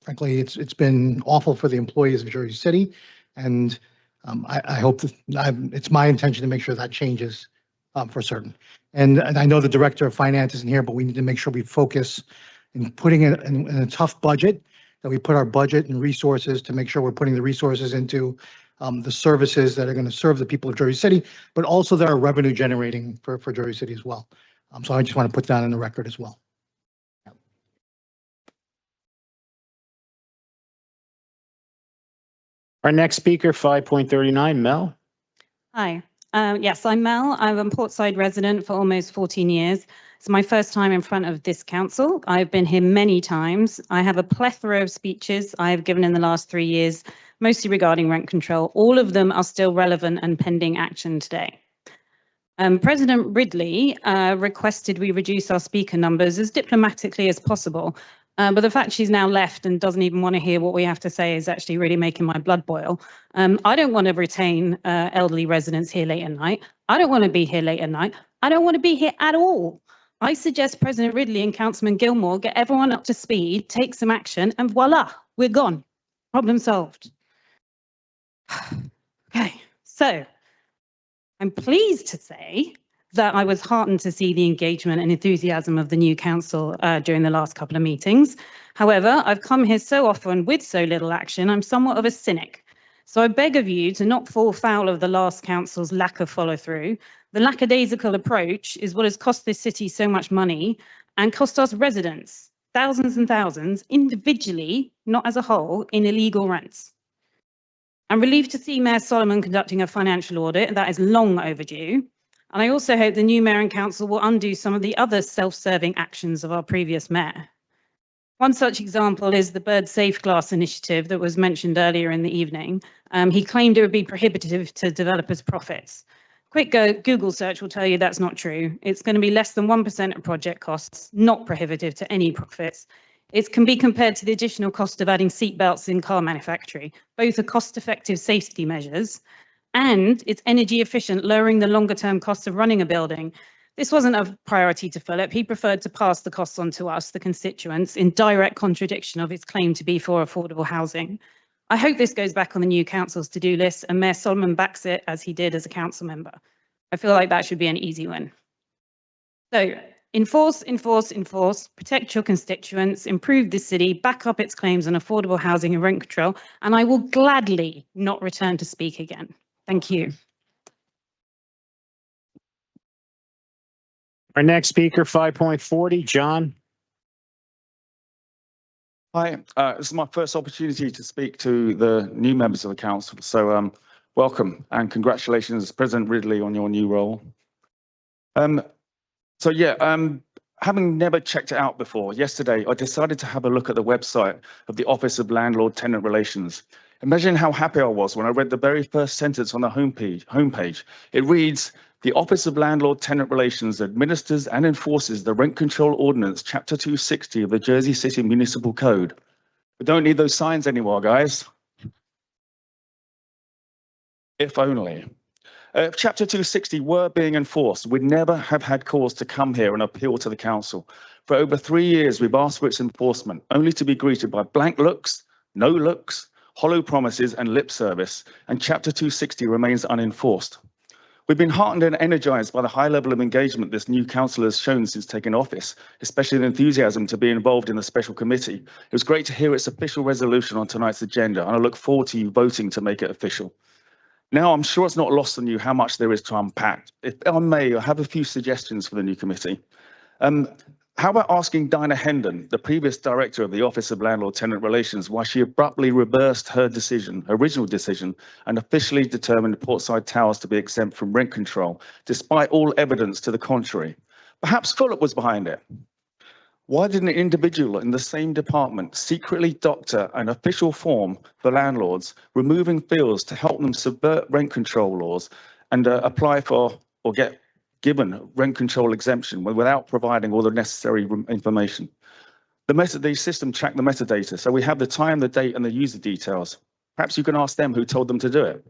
frankly, it's been awful for the employees of Jersey City. And I hope that it's my intention to make sure that changes for certain. And I know the director of finance isn't here, but we need to make sure we focus in putting it in a tough budget, that we put our budget and resources to make sure we're putting the resources into the services that are going to serve the people of Jersey City, but also that are revenue generating for Jersey City as well. So I just want to put that on the record as well. Our next speaker, 5.39, Mel. Hi. Yes, I'm Mel. I'm a Portside resident for almost 14 years. It's my first time in front of this council. I've been here many times. I have a plethora of speeches I have given in the last 3 years, mostly regarding rent control. All of them are still relevant and pending action today. President Ridley requested we reduce our speaker numbers as diplomatically as possible. But the fact she's now left and doesn't even want to hear what we have to say is actually really making my blood boil. I don't want to retain elderly residents here late at night. I don't want to be here late at night. I don't want to be here at all. I suggest President Ridley and Councilman Gilmore get everyone up to speed, take some action, and voila, we're gone. Problem solved. Okay, so I'm pleased to say that I was heartened to see the engagement and enthusiasm of the new council during the last couple of meetings. However, I've come here so often with so little action, I'm somewhat of a cynic. So I beg of you to not fall foul of the last council's lack of follow through. The lackadaisical approach is what has cost this city so much money and cost us residents thousands and thousands individually, not as a whole, in illegal rents. I'm relieved to see Mayor Solomon conducting a financial audit that is long overdue. And I also hope the new mayor and council will undo some of the other self-serving actions of our previous mayor. One such example is the Bird Safe Glass initiative that was mentioned earlier in the evening. He claimed it would be prohibitive to developers' profits. Quick Google search will tell you that's not true. It's going to be less than 1% of project costs, not prohibitive to any profits. It can be compared to the additional cost of adding seatbelts in car manufacturing. Both are cost-effective safety measures, and it's energy efficient, lowering the longer-term costs of running a building. This wasn't a priority to Philip. He preferred to pass the costs on to us, the constituents, in direct contradiction of his claim to be for affordable housing. I hope this goes back on the new council's to-do list and Mayor Solomon backs it as he did as a council member. I feel like that should be an easy win. So enforce, enforce, enforce, protect your constituents, improve the city, back up its claims on affordable housing and rent control, and I will gladly not return to speak again. Thank you. Our next speaker, 5.40, John. Hi, this is my first opportunity to speak to the new members of the council. So welcome and congratulations, President Ridley, on your new role. Having never checked it out before, yesterday I decided to have a look at the website of the Office of Landlord-Tenant Relations. Imagine how happy I was when I read the very first sentence on the homepage. It reads, "The Office of Landlord-Tenant Relations administers and enforces the Rent Control Ordinance, Chapter 260 of the Jersey City Municipal Code." We don't need those signs anymore, guys. If only. If Chapter 260 were being enforced, we'd never have had cause to come here and appeal to the council. For over 3 years, we've asked for its enforcement, only to be greeted by blank looks, no looks, hollow promises and lip service, and Chapter 260 remains unenforced. We've been heartened and energized by the high level of engagement this new council has shown since taking office, especially the enthusiasm to be involved in the special committee. It was great to hear its official resolution on tonight's agenda, and I look forward to you voting to make it official. Now, I'm sure it's not lost on you how much there is to unpack. If I may, I have a few suggestions for the new committee. How about asking Dinah Hendon, the previous director of the Office of Landlord-Tenant Relations, why she abruptly reversed her original decision, and officially determined Portside Towers to be exempt from rent control, despite all evidence to the contrary? Perhaps Philip was behind it. Why didn't an individual in the same department secretly doctor an official form for landlords, removing fields to help them subvert rent control laws and apply for or get given rent control exemption without providing all the necessary information? The system tracked the metadata, so we have the time, the date, and the user details. Perhaps you can ask them who told them to do it.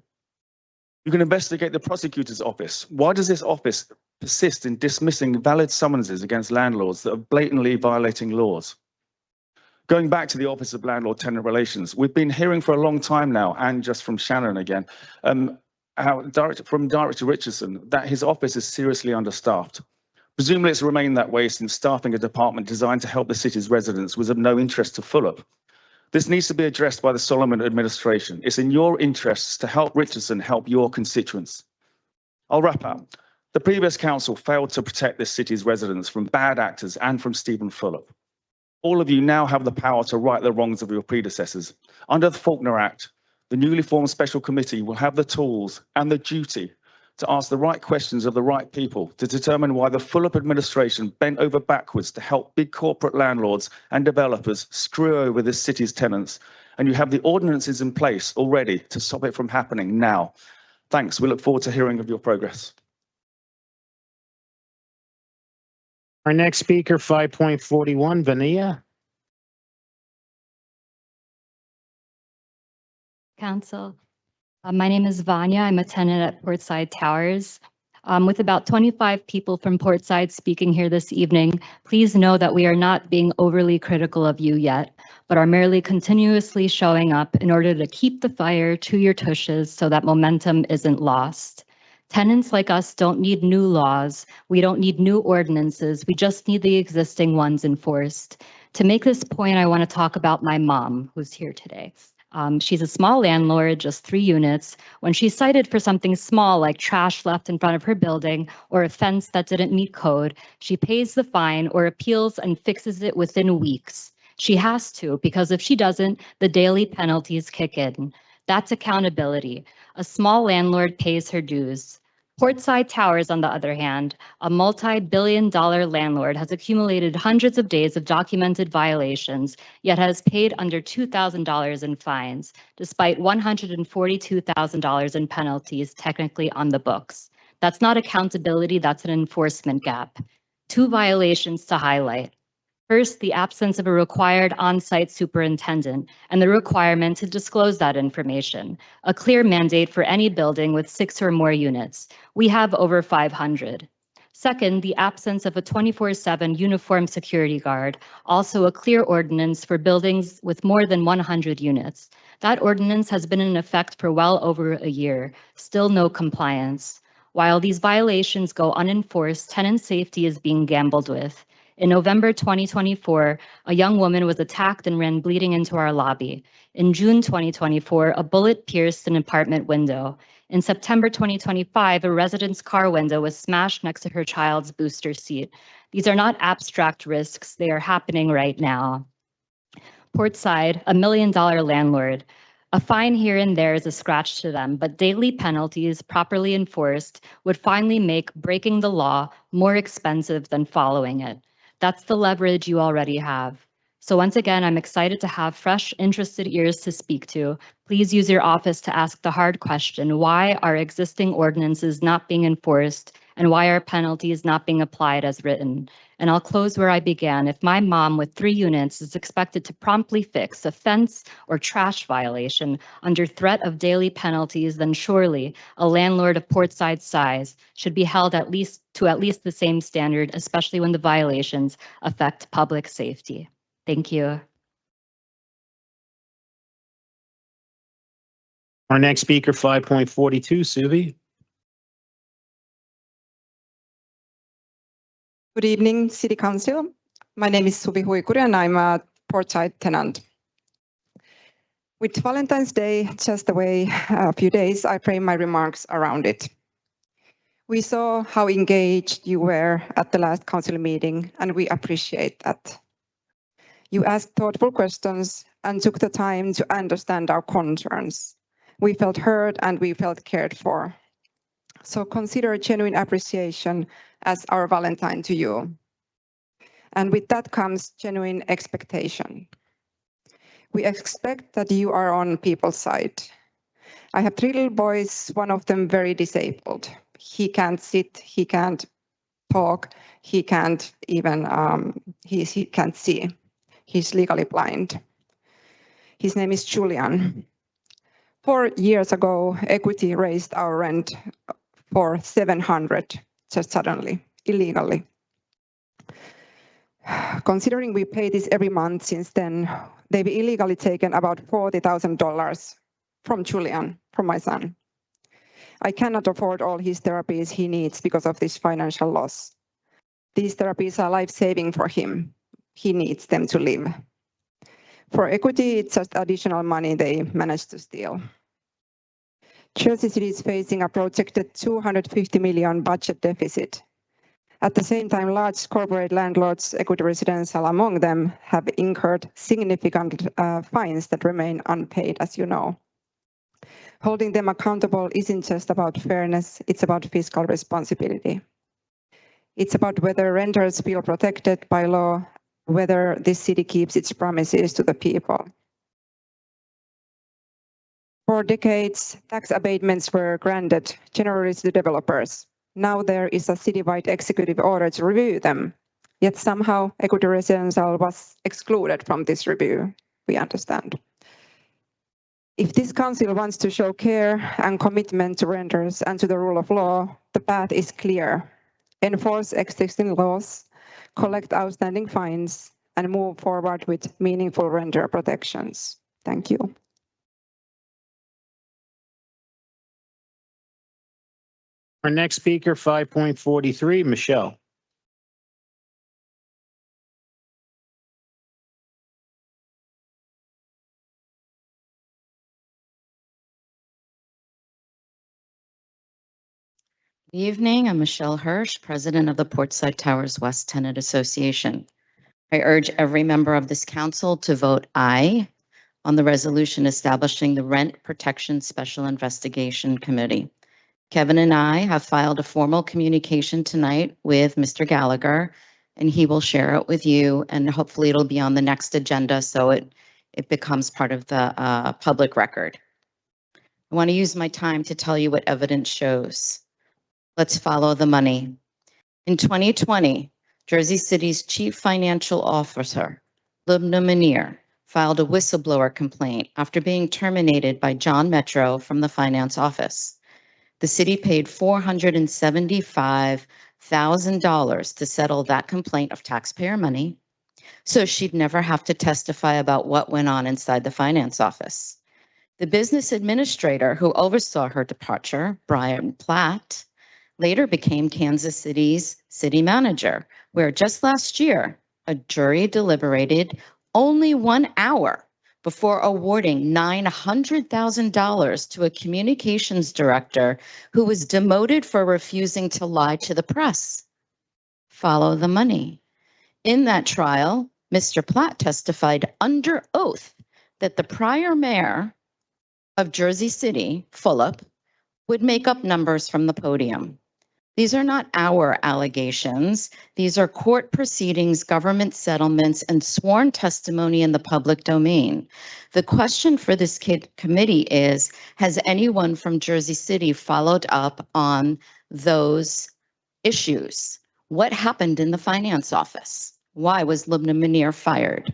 You can investigate the prosecutor's office. Why does this office persist in dismissing valid summonses against landlords that are blatantly violating laws? Going back to the Office of Landlord-Tenant Relations, we've been hearing for a long time now, and just from Shannon again, from Director Richardson, that his office is seriously understaffed. Presumably it's remained that way since staffing a department designed to help the city's residents was of no interest to Fulham. This needs to be addressed by the Solomon administration. It's in your interests to help Richardson help your constituents. I'll wrap up. The previous council failed to protect this city's residents from bad actors and from Stephen Fulop. All of you now have the power to right the wrongs of your predecessors. Under the Faulkner Act, the newly formed special committee will have the tools and the duty to ask the right questions of the right people to determine why the Fulop administration bent over backwards to help big corporate landlords and developers screw over this city's tenants. And you have the ordinances in place already to stop it from happening now. Thanks. We look forward to hearing of your progress. Our next speaker, 5.41, Vania. Council. My name is Vanya. I'm a tenant at Portside Towers. With about 25 people from Portside speaking here this evening, please know that we are not being overly critical of you yet, but are merely continuously showing up in order to keep the fire to your tushes so that momentum isn't lost. Tenants like us don't need new laws. We don't need new ordinances. We just need the existing ones enforced. To make this point, I want to talk about my mom, who's here today. She's a small landlord, just 3 units. When she's cited for something small like trash left in front of her building or a fence that didn't meet code, she pays the fine or appeals and fixes it within weeks. She has to, because if she doesn't, the daily penalties kick in. That's accountability. A small landlord pays her dues. Portside Towers, on the other hand, a multi-billion-dollar landlord, has accumulated hundreds of days of documented violations, yet has paid under $2,000 in fines, despite $142,000 in penalties technically on the books. That's not accountability, that's an enforcement gap. 2 violations to highlight. First, the absence of a required on-site superintendent and the requirement to disclose that information, a clear mandate for any building with 6 or more units. We have over 500. Second, the absence of a 24/7 uniformed security guard, also a clear ordinance for buildings with more than 100 units. That ordinance has been in effect for well over a year, still no compliance. While these violations go unenforced, tenant safety is being gambled with. In November 2024, a young woman was attacked and ran bleeding into our lobby. In June 2024, a bullet pierced an apartment window. In September 2025, a resident's car window was smashed next to her child's booster seat. These are not abstract risks, they are happening right now. Portside, $1 million landlord. A fine here and there is a scratch to them, but daily penalties, properly enforced, would finally make breaking the law more expensive than following it. That's the leverage you already have. So once again, I'm excited to have fresh, interested ears to speak to. Please use your office to ask the hard question, why are existing ordinances not being enforced and why are penalties not being applied as written? And I'll close where I began. If my mom with 3 units is expected to promptly fix a fence or trash violation under threat of daily penalties, then surely a landlord of Portside size should be held at least the same standard, especially when the violations affect public safety. Thank you. Our next speaker, 5.42, Suvi. Good evening, City Council. My name is Suvi Huikuri and I'm a Portside tenant. With Valentine's Day just away a few days, I frame my remarks around it. We saw how engaged you were at the last council meeting and we appreciate that. You asked thoughtful questions and took the time to understand our concerns. We felt heard and we felt cared for. So consider genuine appreciation as our Valentine to you. And with that comes genuine expectation. We expect that you are on people's side. I have 3 little boys, one of them very disabled. He can't sit, he can't talk, he can't even, he can't see. He's legally blind. His name is Julian. 4 years ago, Equity raised our rent for $700 just suddenly, illegally. Considering we pay this every month since then, they've illegally taken about $40,000 from Julian, from my son. I cannot afford all his therapies he needs because of this financial loss. These therapies are life-saving for him. He needs them to live. For Equity, it's just additional money they managed to steal. Chelsea City is facing a projected $250 million budget deficit. At the same time, large corporate landlords, Equity Residential among them, have incurred significant fines that remain unpaid, as you know. Holding them accountable isn't just about fairness, it's about fiscal responsibility. It's about whether renters feel protected by law, whether this city keeps its promises to the people. For decades, tax abatements were granted generally to developers. Now there is a citywide executive order to review them. Yet somehow Equity Residential was excluded from this review, we understand. If this council wants to show care and commitment to renters and to the rule of law, the path is clear. Enforce existing laws, collect outstanding fines, and move forward with meaningful renter protections. Thank you. Our next speaker, 5.43, Michelle. Evening, I'm Michelle Hirsch, President of the Portside Towers West Tenant Association. I urge every member of this council to vote aye on the resolution establishing the Rent Protection Special Investigation Committee. Kevin and I have filed a formal communication tonight with Mr. Gallagher, and he will share it with you, and hopefully it'll be on the next agenda so it becomes part of the public record. I want to use my time to tell you what evidence shows. Let's follow the money. In 2020, Jersey City's chief financial officer, Lubna Munir, filed a whistleblower complaint after being terminated by John Metro from the finance office. The city paid $475,000 to settle that complaint of taxpayer money, so she'd never have to testify about what went on inside the finance office. The business administrator who oversaw her departure, Brian Platt, later became Kansas City's city manager, where just last year, a jury deliberated only 1 hour before awarding $900,000 to a communications director who was demoted for refusing to lie to the press. Follow the money. In that trial, Mr. Platt testified under oath that the prior mayor of Jersey City, Fulop, would make up numbers from the podium. These are not our allegations. These are court proceedings, government settlements, and sworn testimony in the public domain. The question for this committee is, has anyone from Jersey City followed up on those issues? What happened in the finance office? Why was Lubna Munir fired?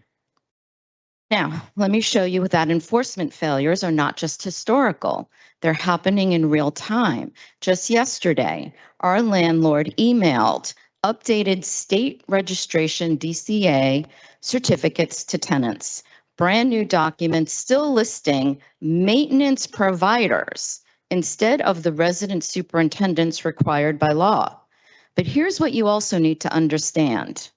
Now, let me show you that enforcement failures are not just historical. They're happening in real time. Just yesterday, our landlord emailed updated state registration DCA certificates to tenants, brand new documents still listing maintenance providers instead of the resident superintendents required by law. But here's what you also need to understand.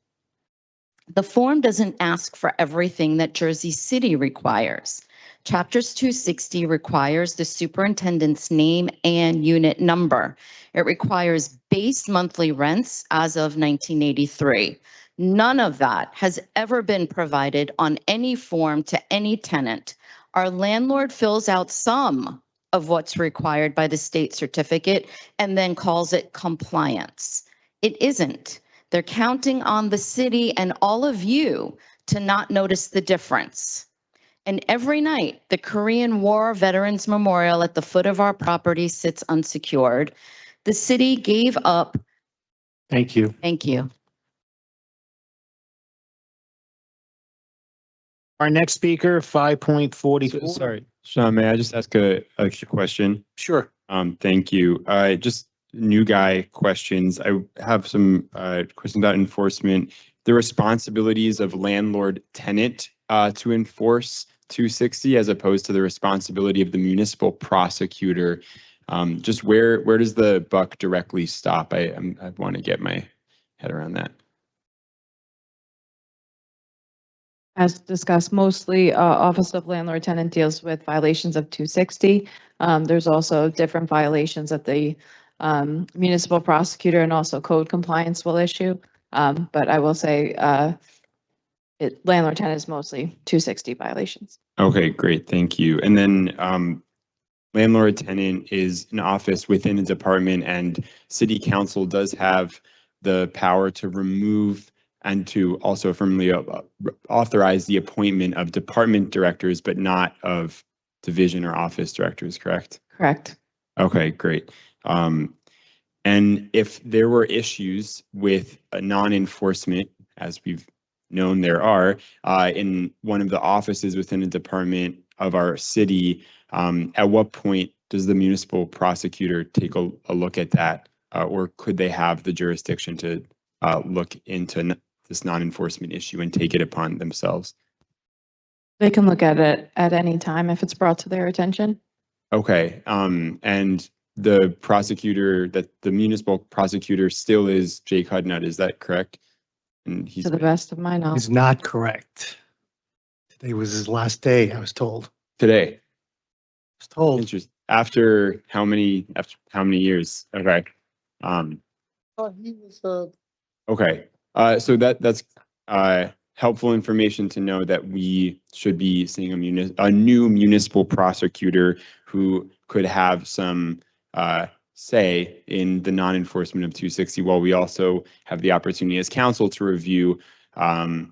The form doesn't ask for everything that Jersey City requires. Chapters 260 requires the superintendent's name and unit number. It requires base monthly rents as of 1983. None of that has ever been provided on any form to any tenant. Our landlord fills out some of what's required by the state certificate and then calls it compliance. It isn't. They're counting on the city and all of you to not notice the difference. And every night, the Korean War Veterans Memorial at the foot of our property sits unsecured. The city gave up. Thank you. Thank you. Our next speaker, 5.44. Sorry, Sean, may I just ask a extra question? Sure. Thank you. Just new guy questions. I have some questions about enforcement. The responsibilities of landlord tenant to enforce 260 as opposed to the responsibility of the municipal prosecutor. Just where does the buck directly stop? I want to get my head around that. As discussed, mostly Office of Landlord Tenant deals with violations of 260. There's also different violations that the municipal prosecutor and also code compliance will issue. But I will say landlord tenant is mostly 260 violations. Okay, great. Thank you. And then landlord tenant is an office within a department, and city council does have the power to remove and to also firmly authorize the appointment of department directors, but not of division or office directors, correct? Correct. Okay, great. And if there were issues with a non-enforcement, as we've known there are, in one of the offices within a department of our city, at what point does the municipal prosecutor take a look at that? Or could they have the jurisdiction to look into this non-enforcement issue and take it upon themselves? They can look at it at any time if it's brought to their attention. Okay, and the prosecutor, that the municipal prosecutor still is Jake Hudnut, is that correct? And he's To the best of my knowledge. Is not correct. Today was his last day, I was told. Today? I was told. Interesting. After how many years? Okay. He was, Okay, so that's helpful information to know that we should be seeing a new municipal prosecutor who could have some say in the non-enforcement of 260, while we also have the opportunity as council to review the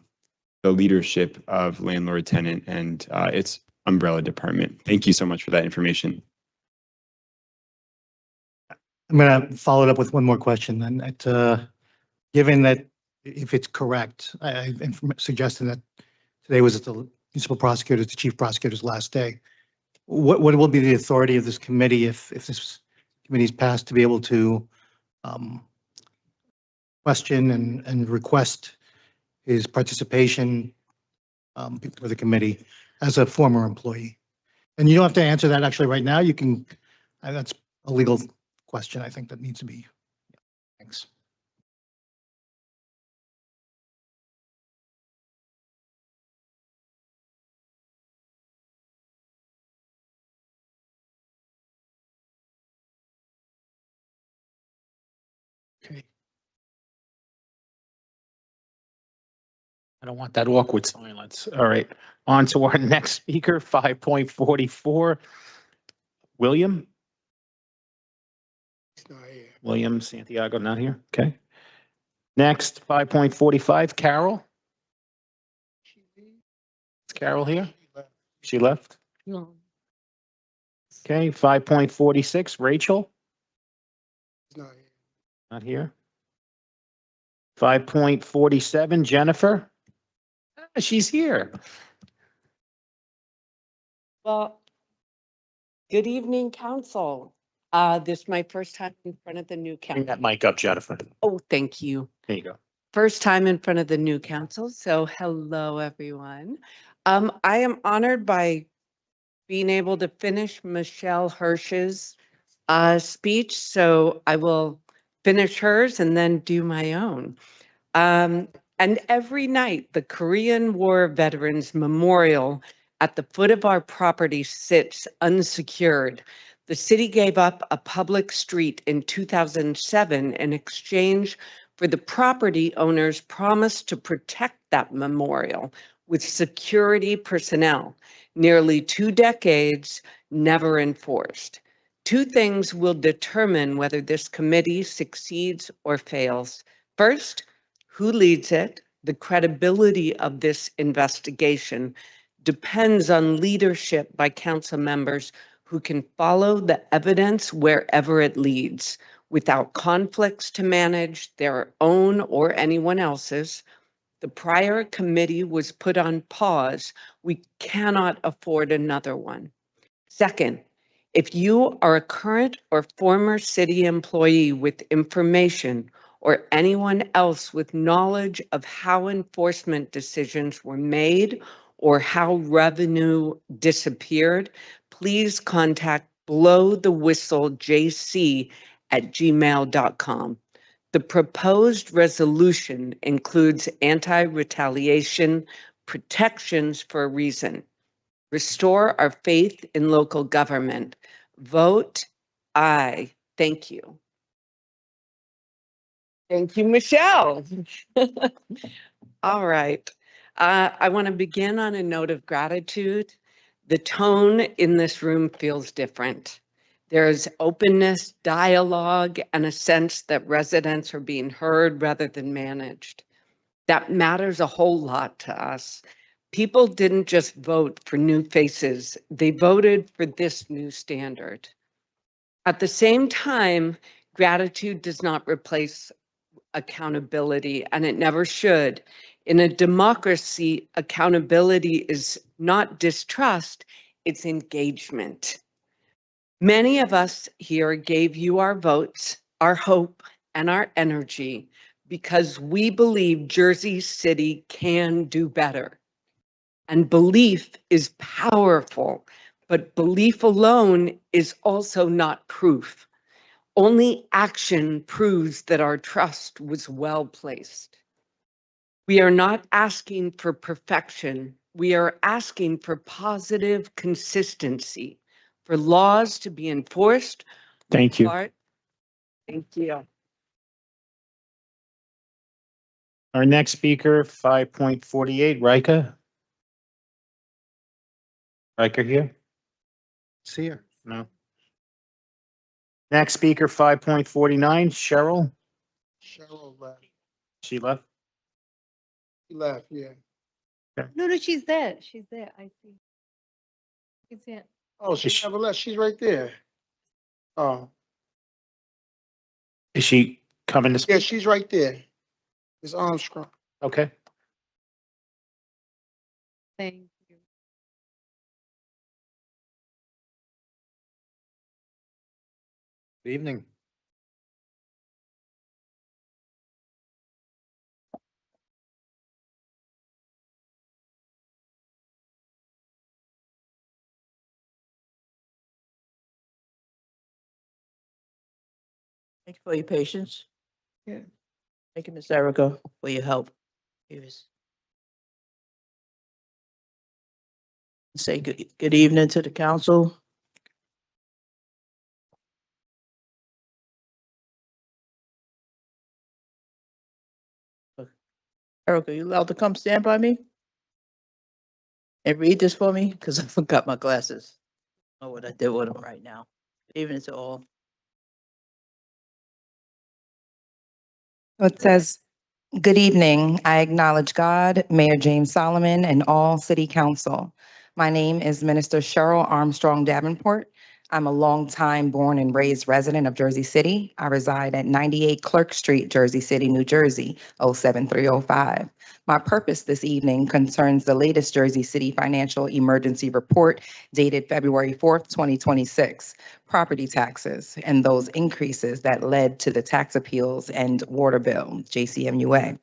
leadership of landlord tenant and its umbrella department. Thank you so much for that information. I'm going to follow it up with one more question then. Given that if it's correct, I'm suggesting that today was the municipal prosecutor, the chief prosecutor's last day. What will be the authority of this committee if this committee is passed to be able to question and request his participation before the committee as a former employee? And you don't have to answer that actually right now. You can, that's a legal question I think that needs to be. Thanks. Okay. I don't want that awkward silence. All right, on to our next speaker, 5.44. William? William Santiago, not here. Okay. Next, 5.45, Carol? Is Carol here? She left? No. Okay, 5.46, Rachel? Not here. 5.47, Jennifer? Ah, she's here. Well, good evening, council. This is my first time in front of the new Bring council. that mic up, Jennifer. Oh, thank you. There you go. First time in front of the new council, so hello, everyone. I am honored by being able to finish Michelle Hirsch's speech, so I will finish hers and then do my own. And every night, the Korean War Veterans Memorial at the foot of our property sits unsecured. The city gave up a public street in 2007 in exchange for the property owner's promise to protect that memorial with security personnel. Nearly 2 decades, never enforced. 2 things will determine whether this committee succeeds or fails. First, who leads it? The credibility of this investigation depends on leadership by council members who can follow the evidence wherever it leads without conflicts to manage, their own or anyone else's. The prior committee was put on pause. We cannot afford another one. Second, if you are a current or former city employee with information or anyone else with knowledge of how enforcement decisions were made or how revenue disappeared, please contact blowthewhistleJC@gmail.com. The proposed resolution includes anti-retaliation protections for a reason. Restore our faith in local government. Vote aye. Thank you. Thank you, Michelle. All right. I want to begin on a note of gratitude. The tone in this room feels different. There's openness, dialogue, and a sense that residents are being heard rather than managed. That matters a whole lot to us. People didn't just vote for new faces, they voted for this new standard. At the same time, gratitude does not replace accountability, and it never should. In a democracy, accountability is not distrust, it's engagement. Many of us here gave you our votes, our hope, and our energy because we believe Jersey City can do better. And belief is powerful, but belief alone is also not proof. Only action proves that our trust was well placed. We are not asking for perfection. We are asking for positive consistency, for laws to be enforced. Thank you. Thank you. Our next speaker, 5.48, Rika. Rika here? See her. No. Next speaker, 5.49, Cheryl. Cheryl left. She left. She left, yeah. No, she's there. She's there. I see. She's there. Oh, she never left. She's right there. Oh, Is she coming to yeah, speak? she's right there. It's Armstrong. Okay. Thank you. Good evening. Thank you for your patience. Yeah. Thank you, Ms. Erica, for your help. Say good evening to the council. Erica, you allowed to come stand by me and read this for me? Because I forgot my glasses. I don't know what I did with them right now. Good evening to all. It says, "Good evening. I acknowledge God, Mayor James Solomon, and all City Council. My name is Minister Cheryl Armstrong Davenport. I'm a longtime born and raised resident of Jersey City. I reside at 98 Clerk Street, Jersey City, New Jersey, 07305. My purpose this evening concerns the latest Jersey City Financial Emergency Report dated February 4th, 2026, property taxes, and those increases that led to the tax appeals and water bill, JCMUA.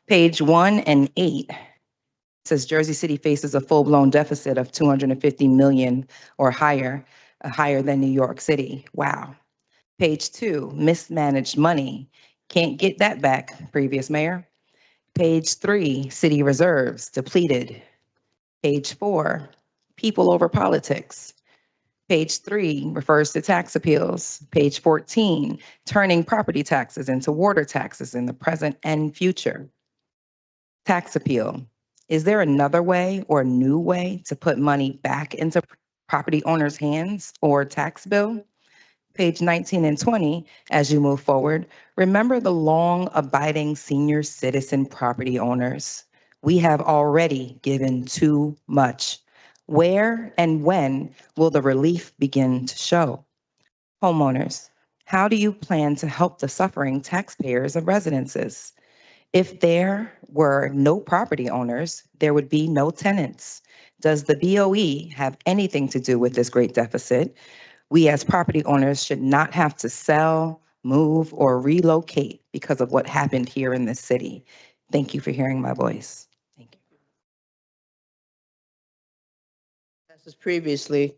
Page 1 and 8 says Jersey City faces a full-blown deficit of 250 million or higher than New York City. Wow. Page 2, mismanaged money. Can't get that back, previous mayor. Page 3, city reserves depleted. Page 4, people over politics. Page 3 refers to tax appeals. Page 14, turning property taxes into water taxes in the present and future. Tax appeal. Is there another way or new way to put money back into property owners' hands or tax bill? Page 19 and 20, as you move forward, remember the long abiding senior citizen property owners. We have already given too much. Where and when will the relief begin to show? Homeowners, how do you plan to help the suffering taxpayers of residences? If there were no property owners, there would be no tenants. Does the BOE have anything to do with this great deficit? We as property owners should not have to sell, move, or relocate because of what happened here in this city. Thank you for hearing my voice. This is previously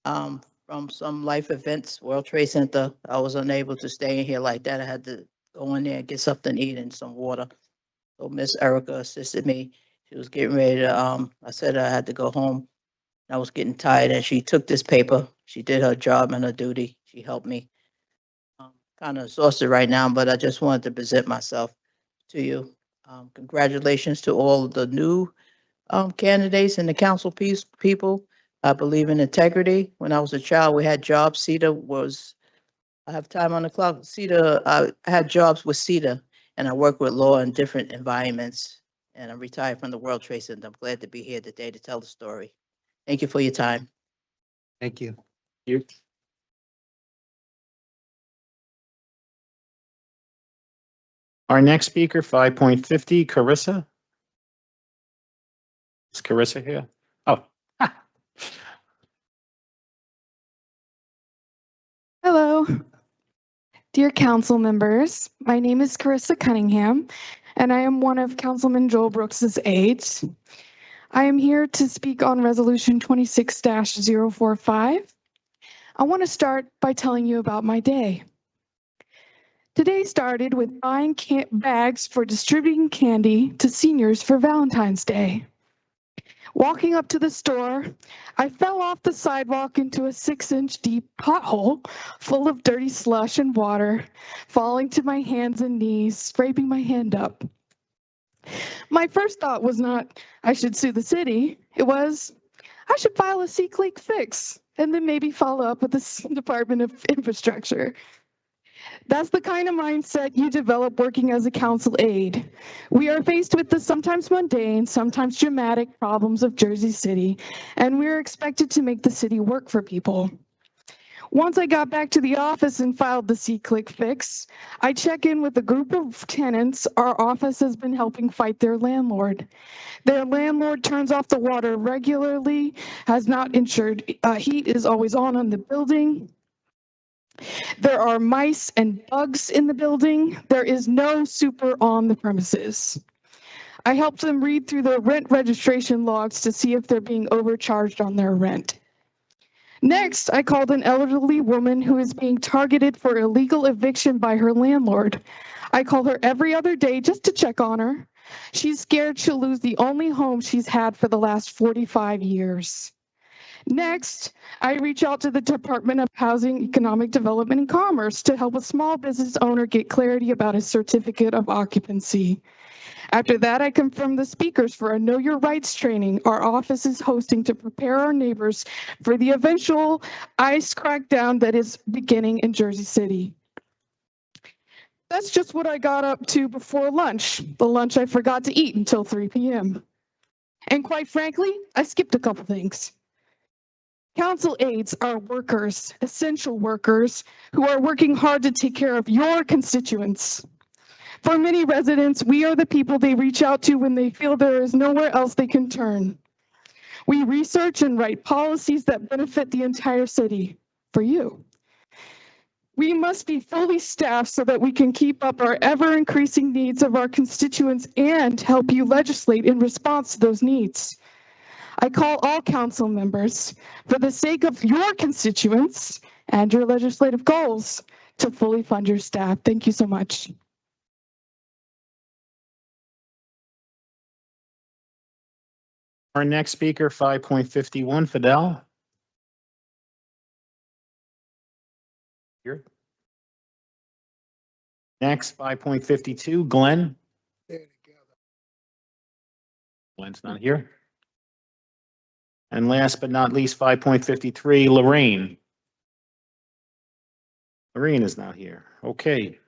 from some life events, World Trade Center. I was unable to stay in here like that. I had to go in there and get something to eat and some water. So Miss Erica assisted me. She was getting ready to, I said I had to go home. I was getting tired and she took this paper. She did her job and her duty. She helped me. Kind of exhausted right now, but I just wanted to present myself to you. Congratulations to all the new candidates and the council people. I believe in integrity. When I was a child, we had jobs. I have time on the clock. I had jobs with CETA, and I work with law in different environments. And I'm retired from the World Trade Center. I'm glad to be here today to tell the story. Thank you for your time. Thank you. You. Our next speaker, 5.50, Carissa. Is Carissa here? Oh. Hello, dear council members. My name is Carissa Cunningham, and I am one of Councilman Joel Brooks's aides. I am here to speak on Resolution 26-045. I want to start by telling you about my day. Today started with buying bags for distributing candy to seniors for Valentine's Day. Walking up to the store, I fell off the sidewalk into a 6-inch deep pothole full of dirty slush and water, falling to my hands and knees, scraping my hand up. My first thought was not, I should sue the city. It was, I should file a C-Click fix and then maybe follow up with the Department of Infrastructure. That's the kind of mindset you develop working as a council aide. We are faced with the sometimes mundane, sometimes dramatic problems of Jersey City, and we're expected to make the city work for people. Once I got back to the office and filed the C-Click fix, I check in with a group of tenants our office has been helping fight their landlord. Their landlord turns off the water regularly, has not ensured heat is always on the building. There are mice and bugs in the building. There is no super on the premises. I helped them read through their rent registration logs to see if they're being overcharged on their rent. Next, I called an elderly woman who is being targeted for illegal eviction by her landlord. I call her every other day just to check on her. She's scared she'll lose the only home she's had for the last 45 years. Next, I reach out to the Department of Housing, Economic Development, and Commerce to help a small business owner get clarity about his certificate of occupancy. After that, I confirm the speakers for a Know Your Rights training our office is hosting to prepare our neighbors for the eventual ICE crackdown that is beginning in Jersey City. That's just what I got up to before lunch, the lunch I forgot to eat until 3 p.m. And quite frankly, I skipped a couple things. Council aides are workers, essential workers, who are working hard to take care of your constituents. For many residents, we are the people they reach out to when they feel there is nowhere else they can turn. We research and write policies that benefit the entire city, for you. We must be fully staffed so that we can keep up our ever-increasing needs of our constituents and help you legislate in response to those needs. I call all council members, for the sake of your constituents and your legislative goals, to fully fund your staff. Thank you so much. Our next speaker, 5.51, Fidel. Here. Next, 5.52, Glenn. Glenn's not here. And last but not least, 5.53, Lorraine. Lorraine is not here. Okay.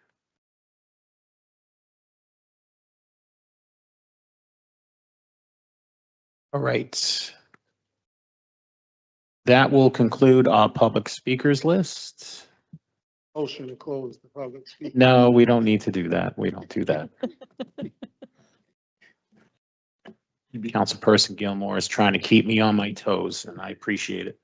All right. That will conclude our public speakers list. Motion to close the public speaking. No, we don't need to do that. We don't do that. Councilperson Gilmore is trying to keep me on my toes, and I appreciate it.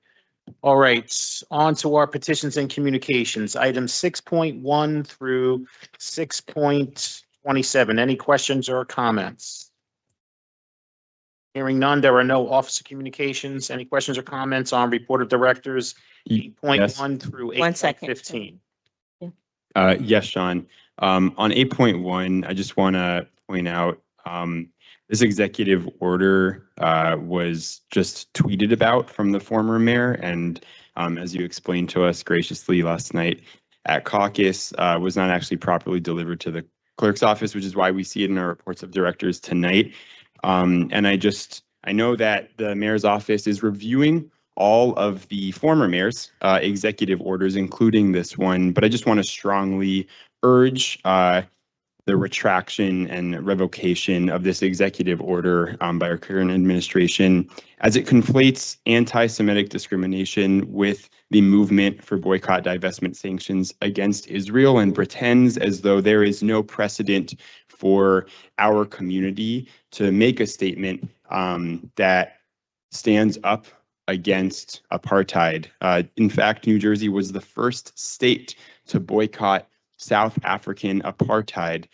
All right, on to our petitions and communications, items 6.1 through 6.27. Any questions or comments? Hearing none, there are no officer communications. Any questions or comments on report of directors, 8.1 through 8.15? Yes, Sean. On 8.1, I just want to point out this executive order was just tweeted about from the former mayor, and as you explained to us graciously last night at caucus, was not actually properly delivered to the clerk's office, which is why we see it in our reports of directors tonight. And I know that the mayor's office is reviewing all of the former mayor's executive orders, including this one, but I just want to strongly urge the retraction and revocation of this executive order by our current administration, as it conflates anti-Semitic discrimination with the movement for boycott, divestment sanctions against Israel, and pretends as though there is no precedent for our community to make a statement that stands up against apartheid. In fact, New Jersey was the first state to boycott South African apartheid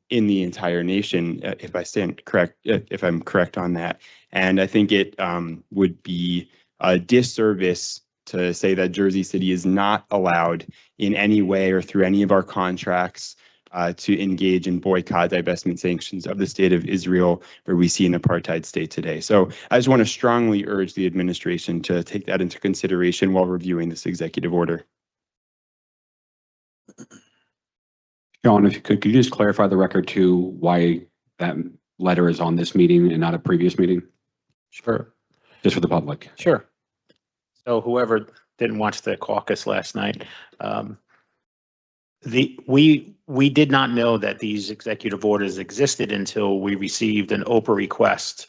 in the entire nation, if I'm correct on that. And I think it would be a disservice to say that Jersey City is not allowed in any way or through any of our contracts to engage in boycott, divestment sanctions of the state of Israel, where we see an apartheid state today. So I just want to strongly urge the administration to take that into consideration while reviewing this executive order. Sean, if you could you just clarify the record too, why that letter is on this meeting and not a previous meeting, Sure. just for the public. Sure. So whoever didn't watch the caucus last night, we did not know that these executive orders existed until we received an OPA request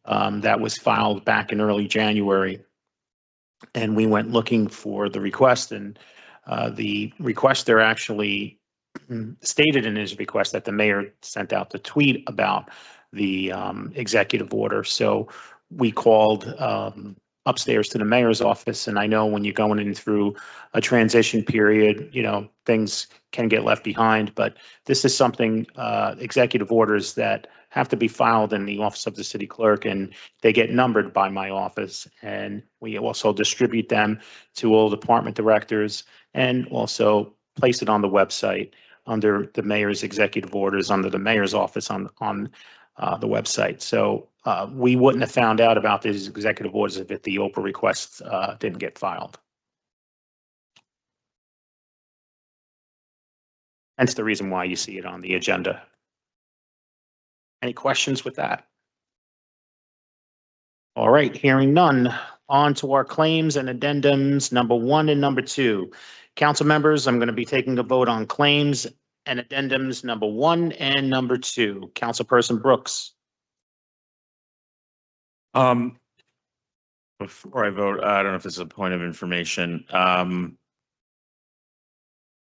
that was filed back in early January. And we went looking for the request, and the requester actually stated in his request that the mayor sent out the tweet about the executive order. So we called upstairs to the mayor's office, and I know when you're going in through a transition period, you know, things can get left behind, but this is something, executive orders that have to be filed in the office of the city clerk, and they get numbered by my office. And we also distribute them to all department directors and also place it on the website under the mayor's executive orders, under the mayor's office on the website. So we wouldn't have found out about these executive orders if the OPA request didn't get filed. Hence the reason why you see it on the agenda. Any questions with that? All right, hearing none. On to our claims and addendums, number 1 and number 2. Council members, I'm going to be taking a vote on claims and addendums number 1 and number 2. Councilperson Brooks. Before I vote, I don't know if this is a point of information.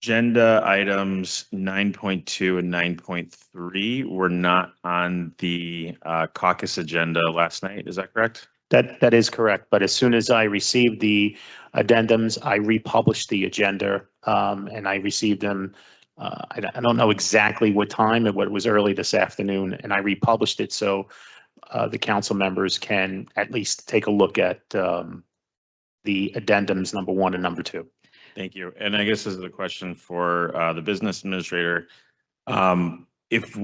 Agenda items 9.2 and 9.3 were not on the caucus agenda last night. Is that correct? That is correct. But as soon as I received the addendums, I republished the agenda and I received them. I don't know exactly what time. It was early this afternoon, and I republished it so the council members can at least take a look at the addendums number 1 and number 2. Thank you. And I guess this is a question for the business administrator. If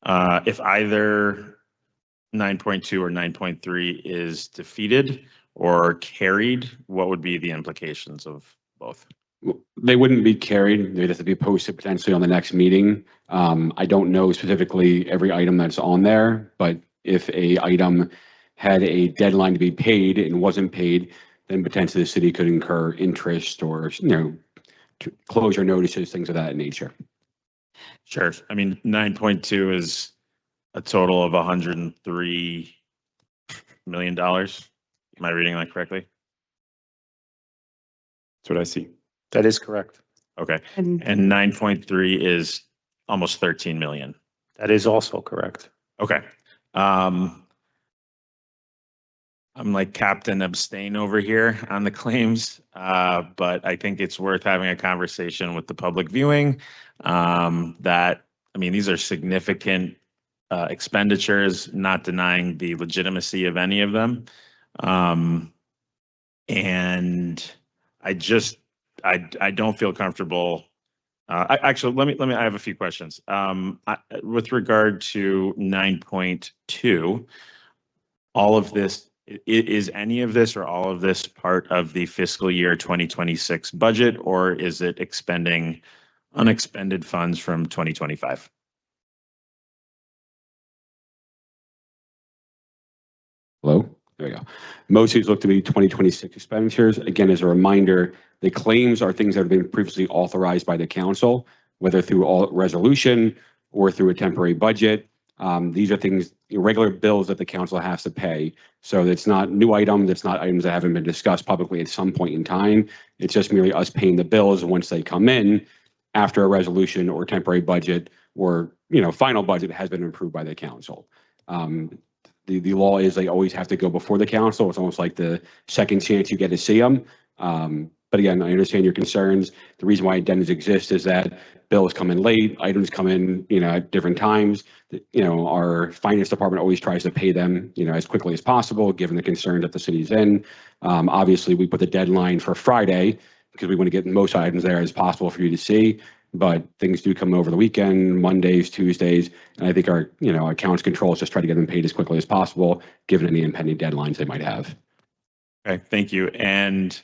either 9.2 or 9.3 is defeated or carried, what would be the implications of both? They wouldn't be carried. They'd have to be posted potentially on the next meeting. I don't know specifically every item that's on there, but if a item had a deadline to be paid and wasn't paid, then potentially the city could incur interest or, you know, closure notices, things of that nature. Sure. I mean, 9.2 is a total of $103 million. Am I reading that correctly? That's what I see. That is correct. Okay. And 9.3 is almost 13 million. That is also correct. Okay. I'm like Captain Abstain over here on the claims, but I think it's worth having a conversation with the public viewing that, I mean, these are significant expenditures, not denying the legitimacy of any of them. And I don't feel comfortable. Actually, I have a few questions. With regard to 9.2, all of this, is any of this or all of this part of the fiscal year 2026 budget, or is it expending unexpended funds from 2025? Hello? There you go. Most of these look to be 2026 expenditures. Again, as a reminder, the claims are things that have been previously authorized by the council, whether through all resolution or through a temporary budget. These are things, regular bills that the council has to pay. So it's not new items. It's not items that haven't been discussed publicly at some point in time. It's just merely us paying the bills once they come in after a resolution or temporary budget or, final budget has been approved by the council. The law is they always have to go before the council. It's almost like the second chance you get to see them. But again, I understand your concerns. The reason why addendums exist is that bills come in late, items come in, at different times. Our finance department always tries to pay them, as quickly as possible, given the concern that the city's in. Obviously, we put the deadline for Friday because we want to get most items there as possible for you to see. But things do come over the weekend, Mondays, Tuesdays, and I think our, accounts controls just try to get them paid as quickly as possible, given any impending deadlines they might have. Okay, thank you. And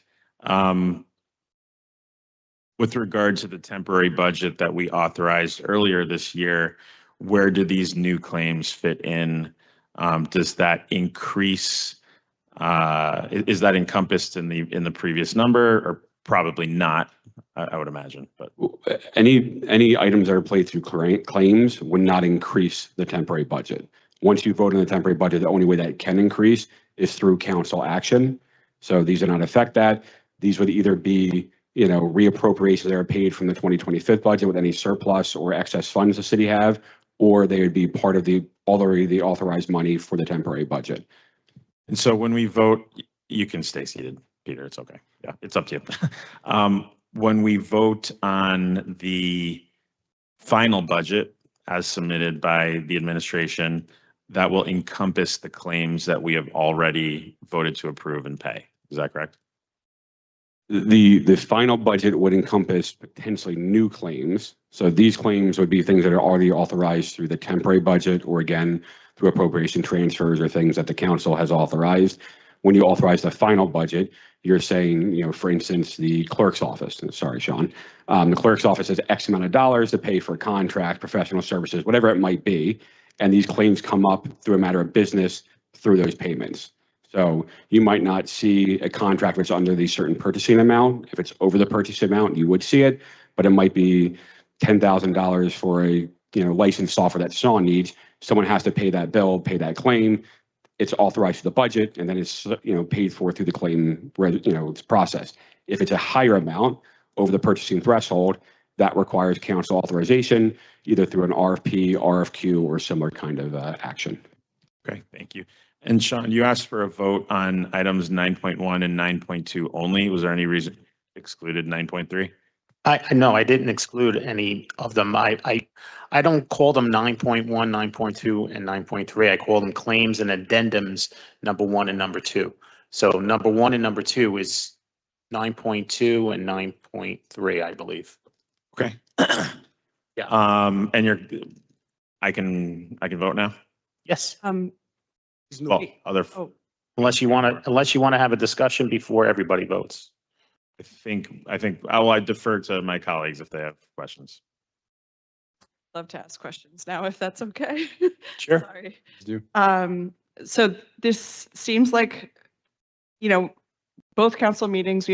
with regard to the temporary budget that we authorized earlier this year, where do these new claims fit in? Does that increase, is that encompassed in the previous number, or probably not, I would imagine, but. Any items that are played through claims would not increase the temporary budget. Once you vote on the temporary budget, the only way that it can increase is through council action. So these do not affect that. These would either be, reappropriations that are paid from the 2025 budget with any surplus or excess funds the city have, or they would be part of the already authorized money for the temporary budget. And so when we vote, you can stay seated, Peter, it's okay. Yeah, it's up to you. When we vote on the final budget as submitted by the administration, that will encompass the claims that we have already voted to approve and pay. Is that correct? The final budget would encompass potentially new claims. So these claims would be things that are already authorized through the temporary budget, or again, through appropriation transfers or things that the council has authorized. When you authorize the final budget, you're saying, for instance, the clerk's office, sorry, Sean, the clerk's office has X amount of dollars to pay for contract, professional services, whatever it might be. And these claims come up through a matter of business through those payments. So you might not see a contract that's under the certain purchasing amount. If it's over the purchase amount, you would see it, but it might be $10,000 for a licensed software that Sean needs. Someone has to pay that bill, pay that claim. It's authorized to the budget, and then it's paid for through the claim. It's processed. If it's a higher amount over the purchasing threshold, that requires council authorization, either through an RFP, RFQ, or similar kind of action. Okay, thank you. And Sean, you asked for a vote on items 9.1 and 9.2 only. Was there any reason excluded 9.3? No, I didn't exclude any of them. I don't call them 9.1, 9.2, and 9.3. I call them claims and addendums, number 1 and number 2. So number 1 and number 2 is 9.2 and 9.3, I believe. Okay. Yeah. And I can vote now? Yes. Well, Unless you want to have a discussion before everybody votes. I think I defer to my colleagues if they have questions. Love to ask questions now, if that's okay. Sure. Sorry. Do. So this seems like, both council meetings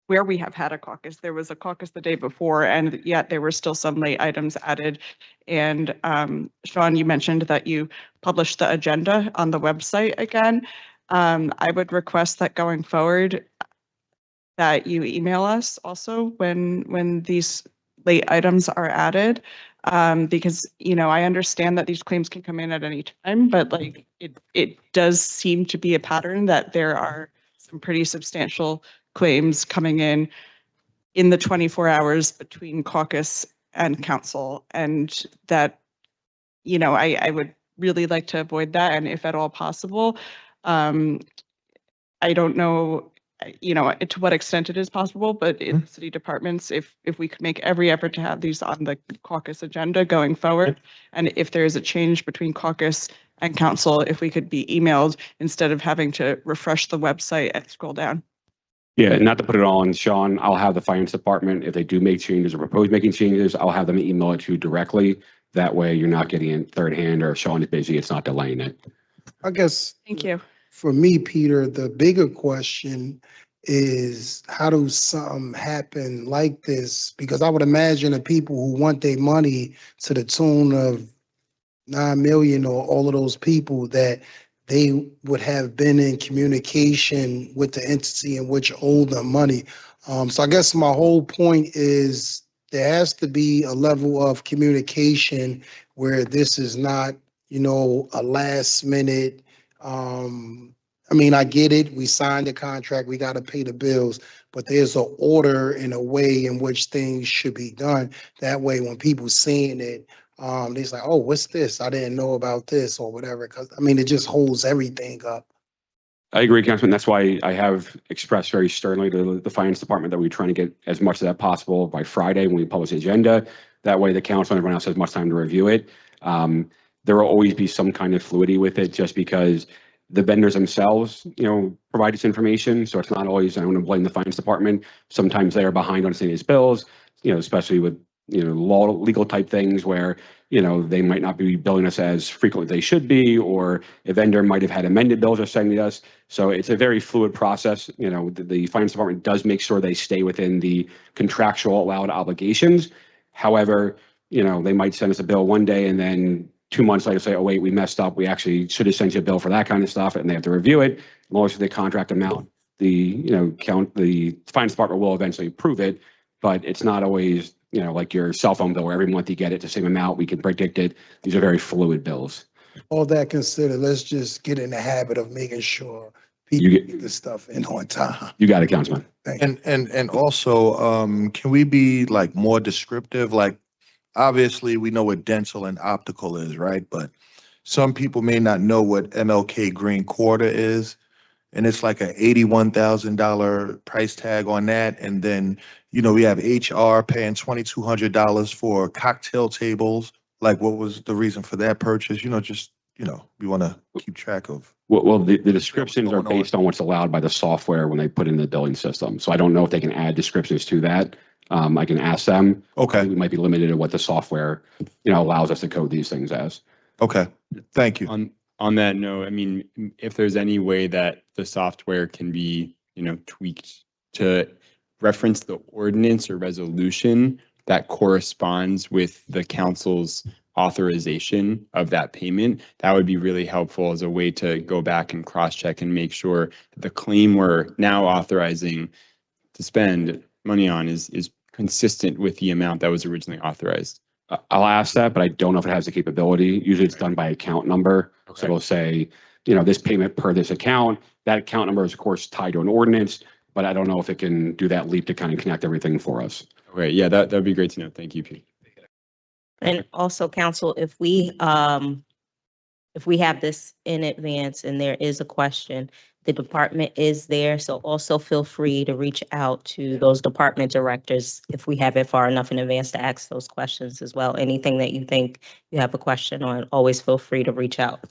where we have had a caucus. There was a caucus the day before, and yet there were still some late items added. And Sean, you mentioned that you published the agenda on the website again. I would request that going forward, that you email us also when these late items are added, because I understand that these claims can come in at any time, but like it does seem to be a pattern that there are some pretty substantial claims coming in the 24 hours between caucus and council, and that I would really like to avoid that, and if at all possible, I don't know to what extent it is possible, but in the city departments, if we could make every effort to have these on the caucus agenda going forward, and if there is a change between caucus and council, if we could be emailed instead of having to refresh the website and scroll down. Yeah, not to put it all on Sean, I'll have the finance department, if they do make changes or propose making changes, I'll have them email it to you directly. That way you're not getting it third hand, or if Sean is busy, it's not delaying it. I guess. Thank you. For me, Peter, the bigger question is how does something happen like this? Because I would imagine the people who want their money to the tune of 9 million, or all of those people, that they would have been in communication with the entity in which owed them money. So I guess my whole point is there has to be a level of communication where this is not, a last minute. I get it. We signed the contract. We got to pay the bills, but there's an order and a way in which things should be done. That way, when people seeing it, they're like, oh, what's this? I didn't know about this, or whatever. Because it just holds everything up. I agree, Councilman. That's why I have expressed very sternly to the finance department that we're trying to get as much of that possible by Friday when we publish the agenda. That way the council and everyone else has much time to review it. There will always be some kind of fluidity with it, just because the vendors themselves, provide this information. So it's not always, I don't want to blame the finance department. Sometimes they are behind on sending these bills, especially with, legal type things where they might not be billing us as frequently as they should be, or a vendor might have had amended bills they're sending us. So it's a very fluid process. The finance department does make sure they stay within the contractual allowed obligations. However, they might send us a bill one day and then 2 months later say, oh, wait, we messed up. We actually should have sent you a bill for that kind of stuff. And they have to review it. Most of the contract amount, the finance department will eventually approve it, but it's not always, like your cell phone bill where every month you get it the same amount. We can predict it. These are very fluid bills. All that considered, let's just get in the habit of making sure people get the stuff in on time. You got it, Councilman. And also, can we be like more descriptive? Like, obviously, we know what dental and optical is, right? But some people may not know what MLK Green Quarter is. And it's like a $81,000 price tag on that. And then, we have HR paying $2,200 for cocktail tables. Like, what was the reason for that purchase? We want to keep track of. Well, the descriptions are based on what's allowed by the software when they put in the billing system. So I don't know if they can add descriptions to that. I can ask them. Okay. We might be limited to what the software, allows us to code these things as. Okay. Thank you. On that note, I mean, if there's any way that the software can be, tweaked to reference the ordinance or resolution that corresponds with the council's authorization of that payment, that would be really helpful as a way to go back and cross-check and make sure that the claim we're now authorizing to spend money on is consistent with the amount that was originally authorized. I'll ask that, but I don't know if it has the capability. Usually it's done by account number. Okay. So it'll say, this payment per this account. That account number is, of course, tied to an ordinance, but I don't know if it can do that leap to kind of connect everything for us. Okay, yeah, that'd be great to know. Thank you, Pete. And also, council, if we have this in advance and there is a question, the department is there. So also feel free to reach out to those department directors if we have it far enough in advance to ask those questions as well. Anything that you think you have a question on, always feel free to reach out.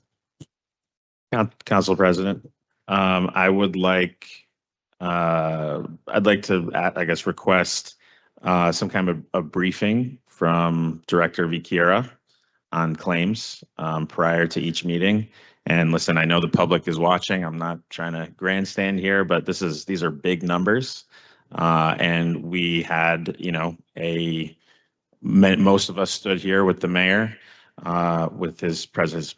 Council President, I'd like to, I guess, request some kind of a briefing from Director Vikiera on claims prior to each meeting. And listen, I know the public is watching. I'm not trying to grandstand here, but these are big numbers. And we had, most of us stood here with the mayor with his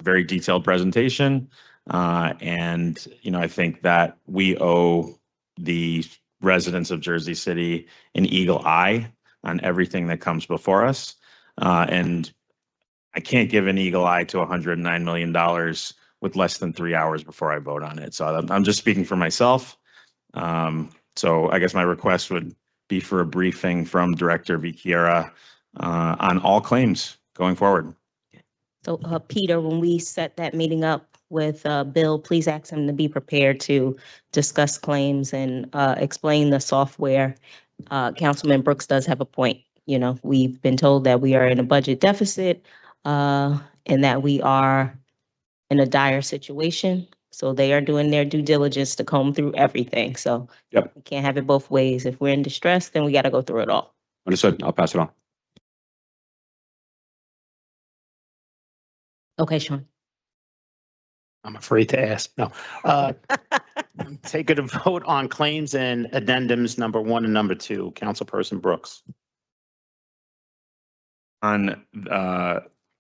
very detailed presentation. And, I think that we owe the residents of Jersey City an eagle eye on everything that comes before us. And I can't give an eagle eye to $109 million with less than 3 hours before I vote on it. So I'm just speaking for myself. So I guess my request would be for a briefing from Director Vikiera on all claims going forward. So Peter, when we set that meeting up with Bill, please ask him to be prepared to discuss claims and explain the software. Councilman Brooks does have a point. We've been told that we are in a budget deficit and that we are in a dire situation. So they are doing their due diligence to comb through everything. So Yep. We can't have it both ways. If we're in distress, then we got to go through it all. Understood. I'll pass it on. Okay, Sean. I'm afraid to ask. No. Take it a vote on claims and addendums number 1 and number 2. Councilperson Brooks. On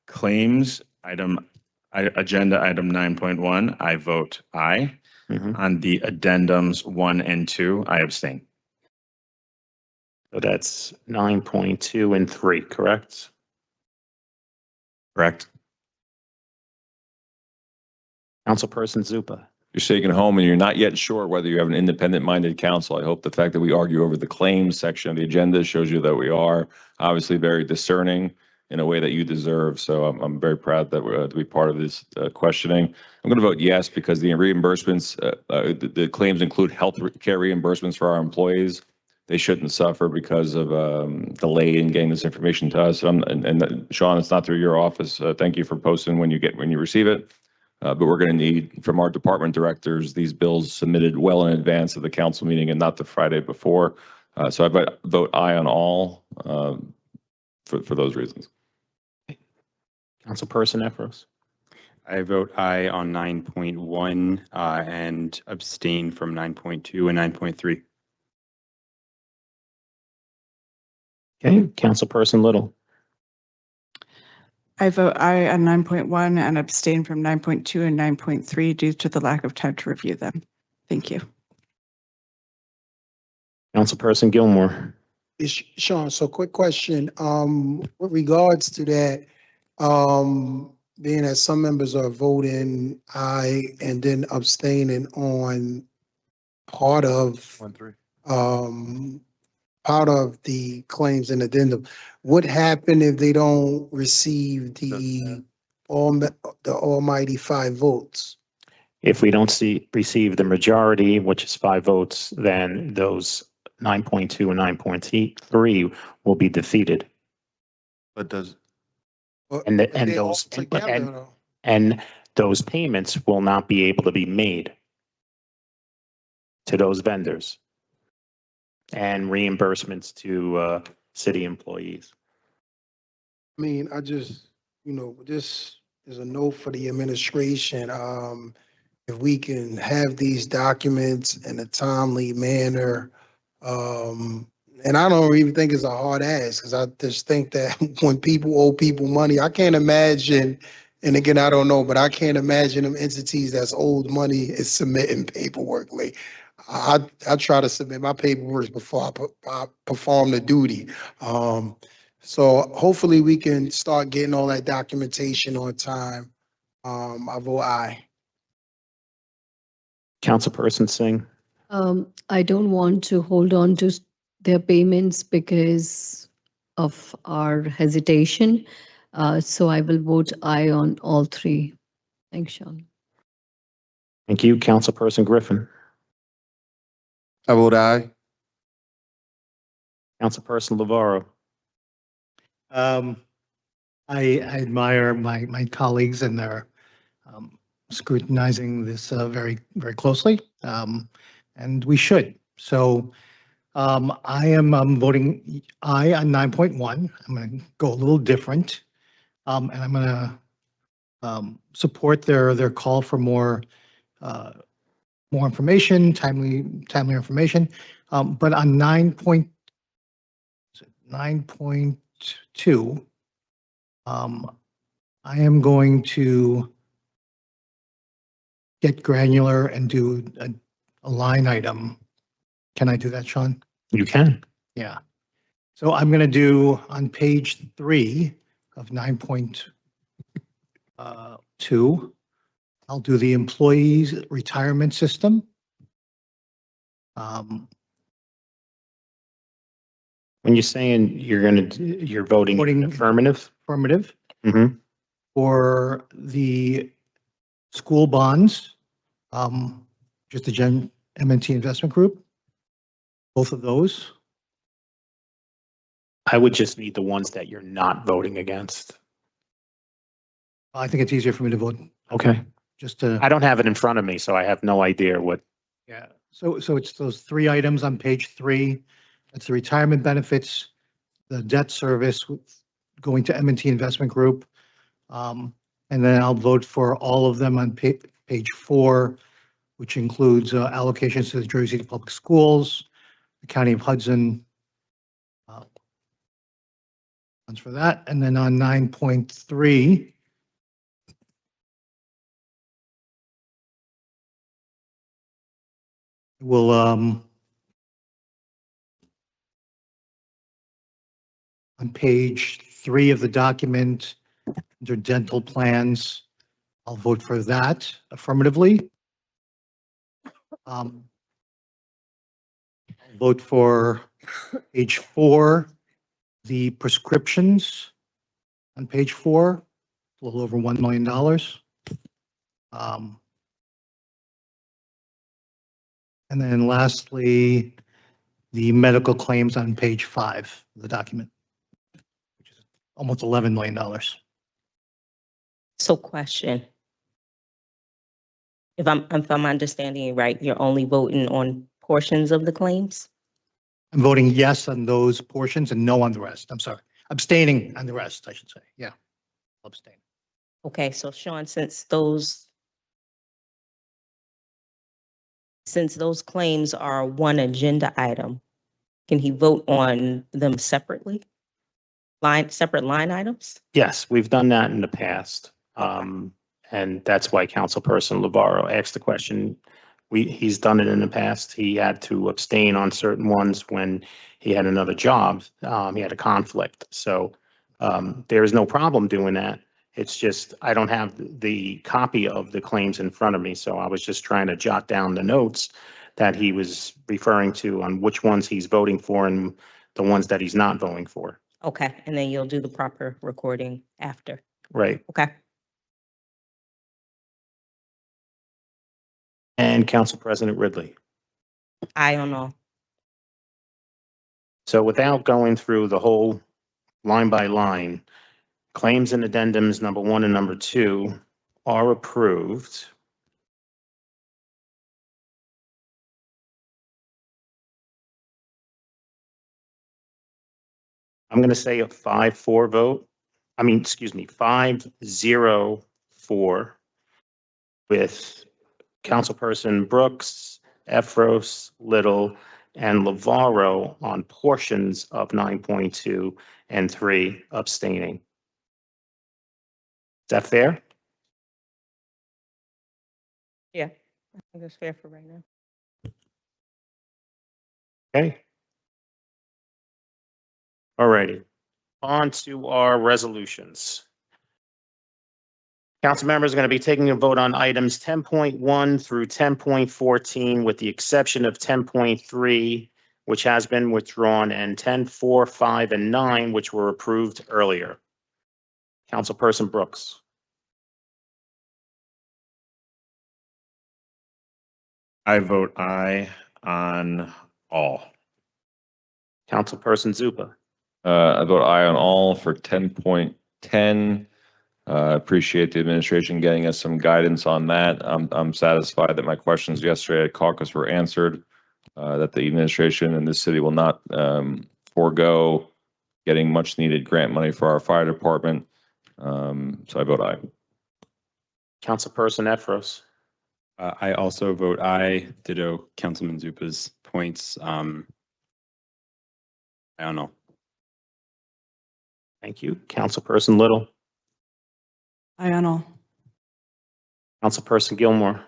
claims agenda item 9.1, I vote aye. On the addendums 1 and 2, I abstain. So that's 9.2 and 3, correct? Correct. Councilperson Zupa. You're shaking home and you're not yet sure whether you have an independent-minded council. I hope the fact that we argue over the claims section of the agenda shows you that we are obviously very discerning in a way that you deserve. So I'm very proud that we're to be part of this questioning. I'm going to vote yes because the reimbursements, the claims include health care reimbursements for our employees. They shouldn't suffer because of delay in getting this information to us. And Sean, it's not through your office. Thank you for posting when you receive it. But we're going to need from our department directors these bills submitted well in advance of the council meeting and not the Friday before. So I vote aye on all for those reasons. Councilperson Efros. I vote aye on 9.1 and abstain from 9.2 and 9.3. Okay, Councilperson Little. I vote aye on 9.1 and abstain from 9.2 and 9.3 due to the lack of time to review them. Thank you. Councilperson Gilmore. Sean, so quick question, with regards to that, being that some members are voting aye and then abstaining on part of, part of the claims and addendum, what happened if they don't receive the almighty 5 votes? If we don't receive the majority, which is 5 votes, then those 9.2 and 9.3 will be defeated. But does, And But they're all together, though. and those payments will not be able to be made to those vendors and reimbursements to city employees. I mean, I just, this is a note for the administration. If we can have these documents in a timely manner, and I don't even think it's a hard ask, because I just think that when people owe people money, I can't imagine, and again, I don't know, but I can't imagine them entities that's owed money is submitting paperwork. Like, I try to submit my paperwork before I perform the duty. So hopefully we can start getting all that documentation on time. I vote aye. Councilperson Singh. I don't want to hold on to their payments because of our hesitation. So I will vote aye on all 3. Thanks, Sean. Thank you. Councilperson Griffin. I vote aye. Councilperson Lavaro. I admire my colleagues and their scrutinizing this very, very closely, and we should. So I am voting aye on 9.1. I'm going to go a little different, and I'm going to support their call for more information, timely information. But on 9.2, I am going to get granular and do a line item. Can I do that, Sean? You can. Yeah. So I'm going to do on page 3 of 9.2, I'll do the employees retirement system. When you're saying you're voting affirmative? Affirmative. Mm-hmm. For the school bonds, just the M&T Investment Group, both of those. I would just need the ones that you're not voting against. I think it's easier for me to vote. Okay. Just to. I don't have it in front of me, so I have no idea what. Yeah. So it's those 3 items on page 3. It's the retirement benefits, the debt service going to M&T Investment Group. And then I'll vote for all of them on page 4, which includes allocations to the Jersey City Public Schools, the County of Hudson. Funds for that. And then on 9.3, we'll on page 3 of the document, under dental plans, I'll vote for that affirmatively. I'll vote for page 4, the prescriptions on page 4, a little over $1 million. And then lastly, the medical claims on page 5 of the document, which is almost $11 million. So question. If I'm understanding it right, you're only voting on portions of the claims? I'm voting yes on those portions and no on the rest. I'm sorry. Abstaining on the rest, I should say. Yeah. Abstain. Okay, so Sean, since those claims are one agenda item, can he vote on them separately? Separate line items? Yes, we've done that in the past. And that's why Councilperson Lavarro asked the question. He's done it in the past. He had to abstain on certain ones when he had another job. He had a conflict. So there is no problem doing that. It's just, I don't have the copy of the claims in front of me. So I was just trying to jot down the notes that he was referring to on which ones he's voting for and the ones that he's not voting for. Okay, and then you'll do the proper recording after. Right. Okay. And Council President Ridley. Aye on all. So without going through the whole line by line, claims and addendums number 1 and number 2 are approved. I'm going to say a 5-4 vote. 5-0-4 with Councilperson Brooks, Efros, Little, and Lavarro on portions of 9.2 and 3 abstaining. Is that fair? Yeah, I think that's fair for right now. Okay. All righty. On to our resolutions. Council members are going to be taking a vote on items 10.1 through 10.14 with the exception of 10.3, which has been withdrawn, and 10.4, 5, and 9, which were approved earlier. Councilperson Brooks. I vote aye on all. Councilperson Zupa. I vote aye on all for 10.10. Appreciate the administration getting us some guidance on that. I'm satisfied that my questions yesterday at caucus were answered, that the administration and this city will not forego getting much needed grant money for our fire department. So I vote aye. Councilperson Efros. I also vote aye. Ditto Councilman Zupa's points. I don't know. Thank you. Councilperson Little. Aye on all. Councilperson Gilmore.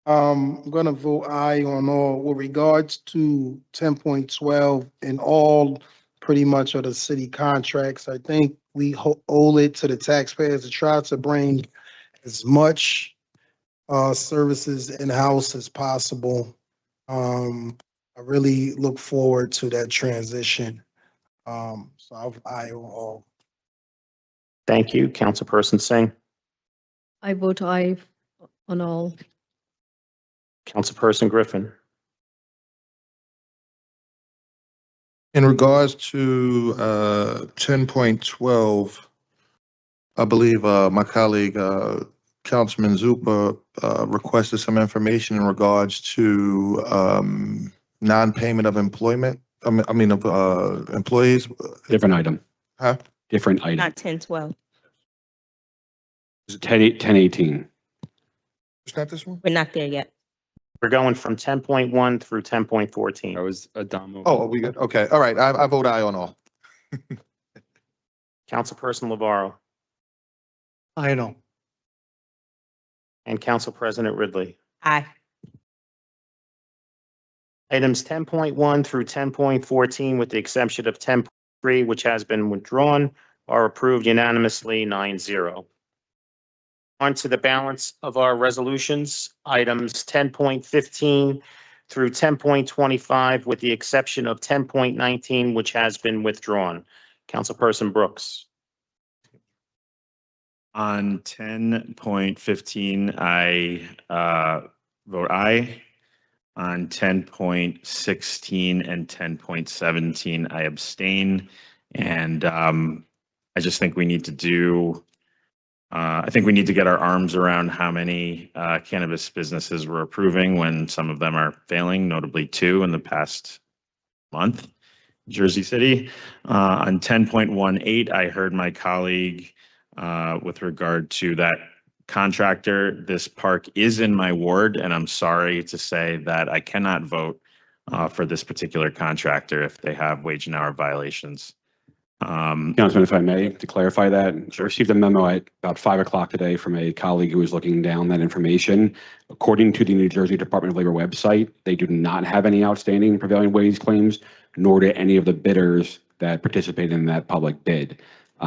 I'm gonna vote aye on all with regards to 10.12 and all pretty much of the city contracts. I think we owe it to the taxpayers to try to bring as much services in-house as possible. I really look forward to that transition. So I'll aye on all. Thank you. Councilperson Singh. I vote aye on all. Councilperson Griffin. In regards to 10.12, I believe my colleague Councilman Zupa requested some information in regards to non-payment of employment. Of employees. Different item. Huh? Different item. Not 10-12. 10-18. Is that this one? We're not there yet. We're going from 10.1 through 10.14. That was Adamo. Oh, are we good? Okay. All right. I vote aye on all. Councilperson Lavarro. I know. And Council President Ridley. Aye. Items 10.1 through 10.14, with the exception of 10.3, which has been withdrawn, are approved unanimously 9-0. On to the balance of our resolutions, items 10.15 through 10.25, with the exception of 10.19, which has been withdrawn. Councilperson Brooks. On 10.15, I vote aye. On 10.16 and 10.17, I abstain. And I just think we need to do, I think we need to get our arms around how many cannabis businesses we're approving when some of them are failing, notably 2 in the past month, Jersey City. On 10.18, I heard my colleague with regard to that contractor. This park is in my ward, and I'm sorry to say that I cannot vote for this particular contractor if they have wage and hour violations. Councilman, if I may, to clarify that, I received a memo at about 5 o'clock today from a colleague who was looking down that information. According to the New Jersey Department of Labor website, they do not have any outstanding prevailing wage claims, nor do any of the bidders that participated in that public bid.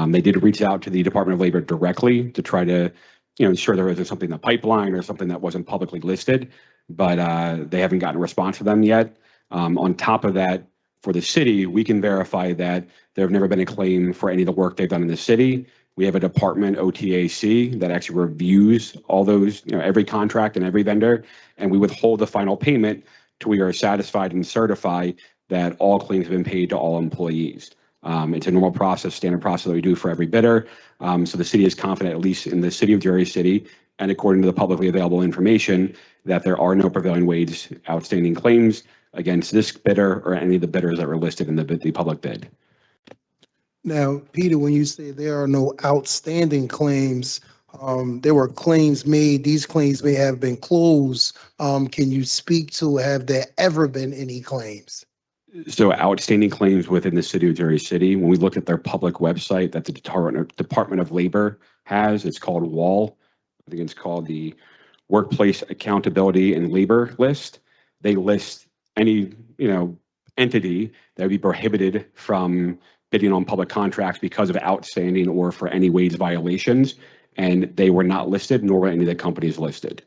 They did reach out to the Department of Labor directly to try to, ensure there wasn't something in the pipeline or something that wasn't publicly listed, but they haven't gotten a response from them yet. On top of that, for the city, we can verify that there have never been a claim for any of the work they've done in the city. We have a department, OTAC, that actually reviews all those, every contract and every vendor, and we withhold the final payment till we are satisfied and certify that all claims have been paid to all employees. It's a normal process, standard process that we do for every bidder. So the city is confident, at least in the city of Jersey City, and according to the publicly available information, that there are no prevailing wage outstanding claims against this bidder or any of the bidders that were listed in the public bid. Now, Peter, when you say there are no outstanding claims, there were claims made, these claims may have been closed. Can you speak to, have there ever been any claims? So outstanding claims within the city of Jersey City, when we look at their public website that the Department of Labor has, it's called WAL. I think it's called the Workplace Accountability and Labor List. They list any, entity that would be prohibited from bidding on public contracts because of outstanding or for any wage violations. And they were not listed, nor were any of the companies listed.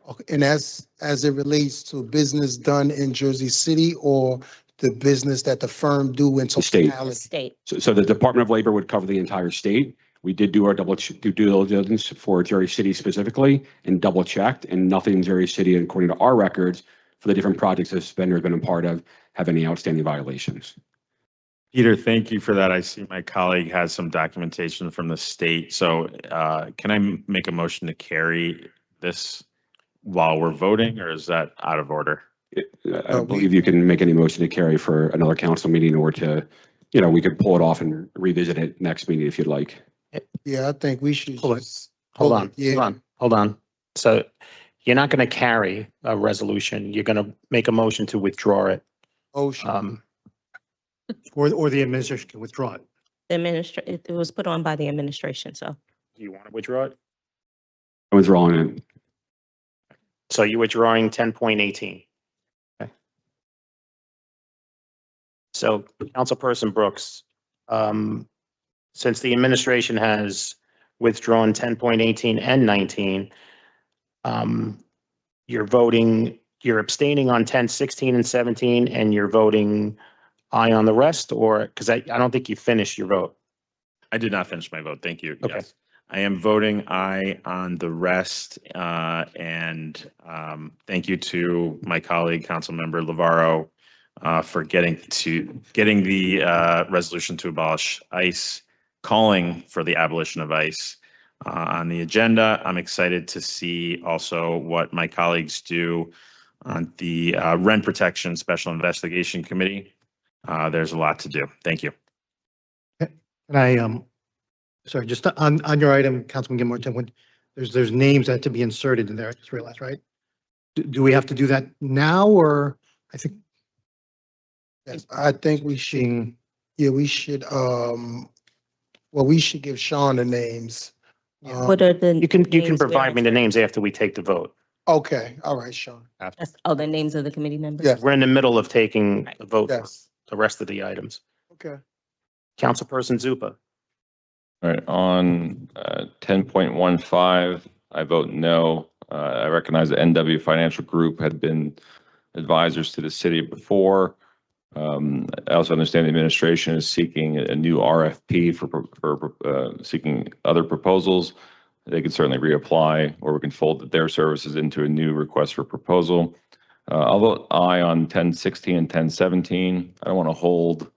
Okay, and as it relates to business done in Jersey City or the business that the firm do in totality? State. So the Department of Labor would cover the entire state. We did do our due diligence for Jersey City specifically and double checked, and nothing in Jersey City, according to our records, for the different projects this vendor has been a part of, have any outstanding violations. Peter, thank you for that. I see my colleague has some documentation from the state. So can I make a motion to carry this while we're voting, or is that out of order? I believe you can make any motion to carry for another council meeting, or to, we could pull it off and revisit it next meeting if you'd like. Yeah, I think we should. Hold just- Hold on, Yeah. hold on. So you're not going to carry a resolution. You're going to make a motion to withdraw it. Oh, sure. Or the administration can withdraw it. It was put on by the administration, so. Do you want to withdraw it? I'm withdrawing it. So you're withdrawing 10.18. Okay. So Councilperson Brooks, since the administration has withdrawn 10.18 and 19, you're abstaining on 10, 16, and 17, and you're voting aye on the rest, or, because I don't think you finished your vote. I did not finish my vote. Thank you. Okay. Yes. I am voting aye on the rest, and thank you to my colleague, Councilmember Lavaro, for getting the resolution to abolish ICE, calling for the abolition of ICE on the agenda. I'm excited to see also what my colleagues do on the Rent Protection Special Investigation Committee. There's a lot to do. Thank you. And sorry, just on your item, Councilman Gilmore, when there's names that have to be inserted in there, I just realized, right? Do we have to do that now, or I think? Yes, I think we should, yeah, we should, we should give Sean the names. What are the? You can names provide me we're- the names after we take the vote. Okay, all right, Sean. The names of the committee members? Yes. We're in the middle of taking the vote for Yes. the rest of the items. Okay. Councilperson Zupa. All right, on 10.15, I vote no. I recognize the NW Financial Group had been advisors to the city before. I also understand the administration is seeking a new RFP for seeking other proposals. They could certainly reapply, or we can fold their services into a new request for proposal. I'll vote aye on 10.16 and 10.17. I don't want to hold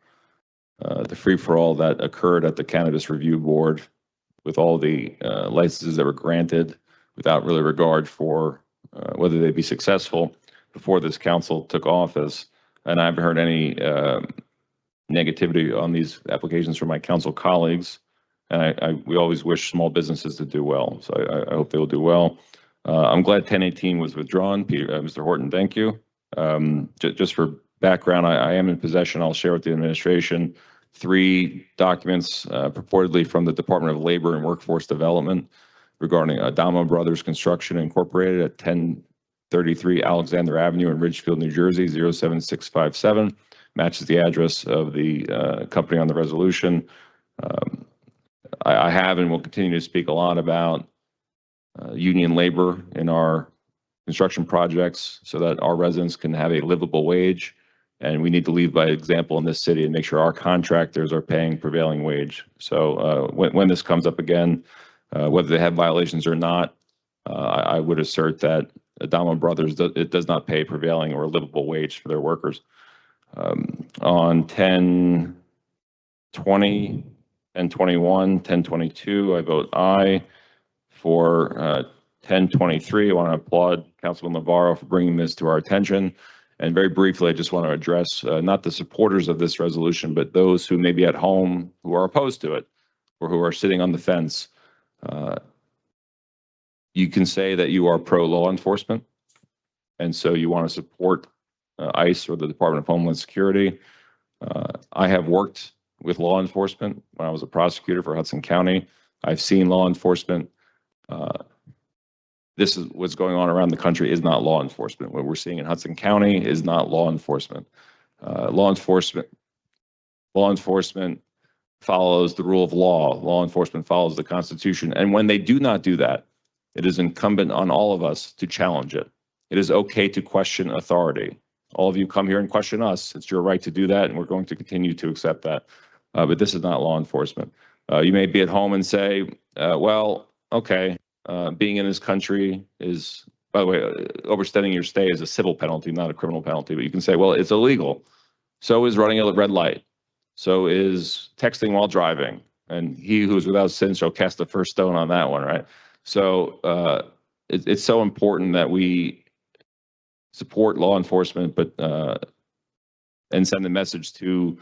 the free-for-all that occurred at the Cannabis Review Board with all the licenses that were granted without really regard for whether they'd be successful before this council took office. And I haven't heard any negativity on these applications from my council colleagues. And we always wish small businesses to do well. So I hope they will do well. I'm glad 1018 was withdrawn. Mr. Horton, thank you. Just for background, I am in possession, I'll share with the administration, 3 documents purportedly from the Department of Labor and Workforce Development regarding Adamo Brothers Construction Incorporated at 1033 Alexander Avenue in Ridgefield, New Jersey, 07657. Matches the address of the company on the resolution. I have and will continue to speak a lot about union labor in our construction projects so that our residents can have a livable wage. And we need to lead by example in this city and make sure our contractors are paying prevailing wage. So when this comes up again, whether they have violations or not, I would assert that Adamo Brothers, it does not pay prevailing or livable wage for their workers. On 1020, 1021, 1022, I vote aye. For 1023, I want to applaud Councilman Navarro for bringing this to our attention. And very briefly, I just want to address not the supporters of this resolution, but those who may be at home who are opposed to it or who are sitting on the fence. You can say that you are pro-law enforcement, and so you want to support ICE or the Department of Homeland Security. I have worked with law enforcement when I was a prosecutor for Hudson County. I've seen law enforcement. This is what's going on around the country is not law enforcement. What we're seeing in Hudson County is not law enforcement. Law enforcement follows the rule of law. Law enforcement follows the Constitution. And when they do not do that, it is incumbent on all of us to challenge it. It is okay to question authority. All of you come here and question us. It's your right to do that, and we're going to continue to accept that. But this is not law enforcement. You may be at home and say, well, okay, being in this country is, by the way, overstaying your stay is a civil penalty, not a criminal penalty. But you can say, well, it's illegal. So is running a red light. So is texting while driving. And he who is without sin shall cast the first stone on that one, right? So it's so important that we support law enforcement, but and send the message to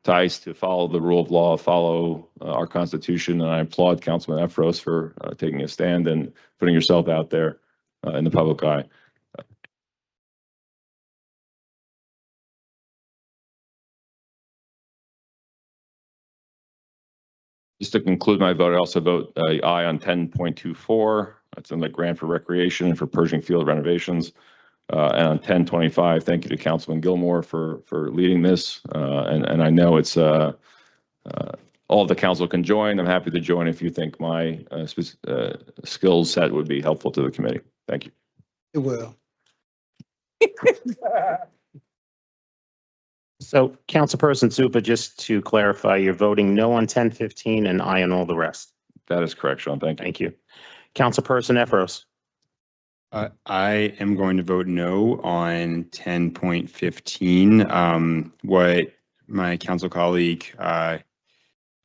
ICE to follow the rule of law, follow our Constitution. And I applaud Councilman Efros for taking a stand and putting yourself out there in the public eye. Just to conclude my vote, I also vote aye on 10.24. That's in the grant for recreation and for Pershing Field renovations. And on 1025, thank you to Councilman Gilmore for leading this. And I know it's all of the council can join. I'm happy to join if you think my skills set would be helpful to the committee. Thank you. It will. So Councilperson Zupa, just to clarify, you're voting no on 1015 and aye on all the rest. That is correct, Sean. Thank you. Thank you. Councilperson Efros. I am going to vote no on 10.15. What my council colleague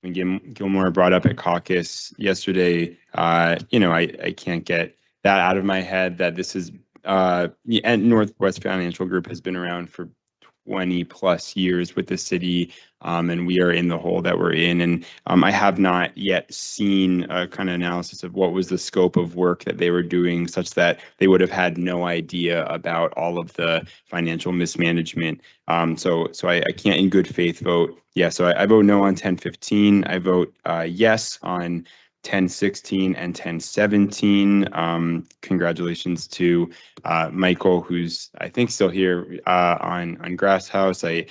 Gilmore brought up at caucus yesterday, I can't get that out of my head that this is, and Northwest Financial Group has been around for 20 plus years with the city, and we are in the hole that we're in. And I have not yet seen a kind of analysis of what was the scope of work that they were doing, such that they would have had no idea about all of the financial mismanagement. So I can't in good faith vote yes. So I vote no on 1015. I vote yes on 1016 and 1017. Congratulations to Michael, who's I think still here on Grass House. I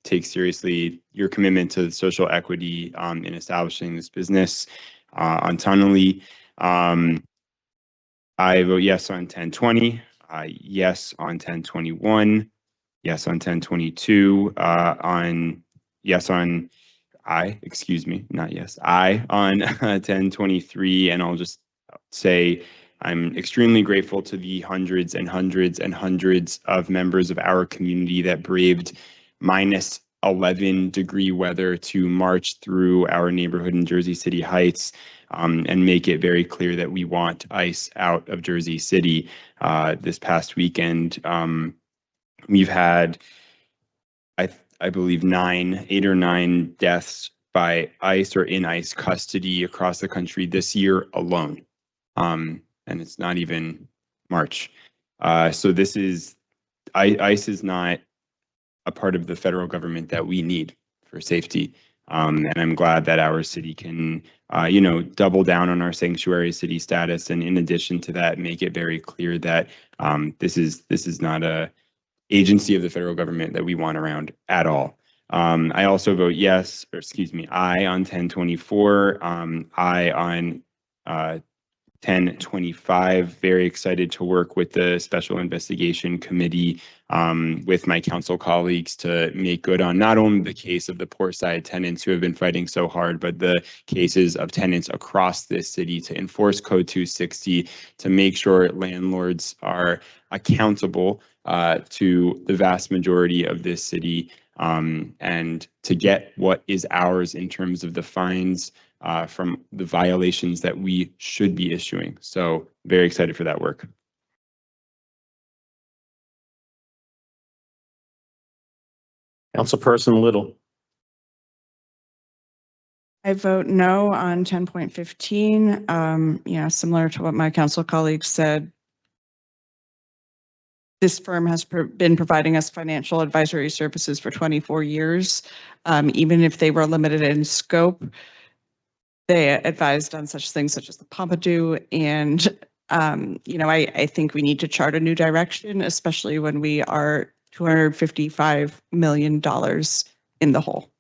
take seriously your commitment to social equity in establishing this business on Tunnelly. I vote yes on 1020, yes on 1021, yes on 1022, I on 1023, and I'll just say I'm extremely grateful to the hundreds and hundreds and hundreds of members of our community that braved minus 11-degree weather to march through our neighborhood in Jersey City Heights and make it very clear that we want ICE out of Jersey City. This past weekend, we've had I believe 8 or 9 deaths by ICE or in ICE custody across the country this year alone. And it's not even March. So this is, ICE is not a part of the federal government that we need for safety. And I'm glad that our city can, double down on our sanctuary city status. And in addition to that, make it very clear that this is not a agency of the federal government that we want around at all. I also vote yes, or excuse me, aye on 1024, aye on 1025. Very excited to work with the Special Investigation Committee, with my council colleagues to make good on not only the case of the Portside tenants who have been fighting so hard, but the cases of tenants across this city to enforce Code 260, to make sure landlords are accountable to the vast majority of this city, and to get what is ours in terms of the fines from the violations that we should be issuing. So very excited for that work. Councilperson Little. I vote no on 10.15. Similar to what my council colleagues said, this firm has been providing us financial advisory services for 24 years. Even if they were limited in scope, they advised on such things such as the Pompidou. And, I think we need to chart a new direction, especially when we are $255 million in the hole.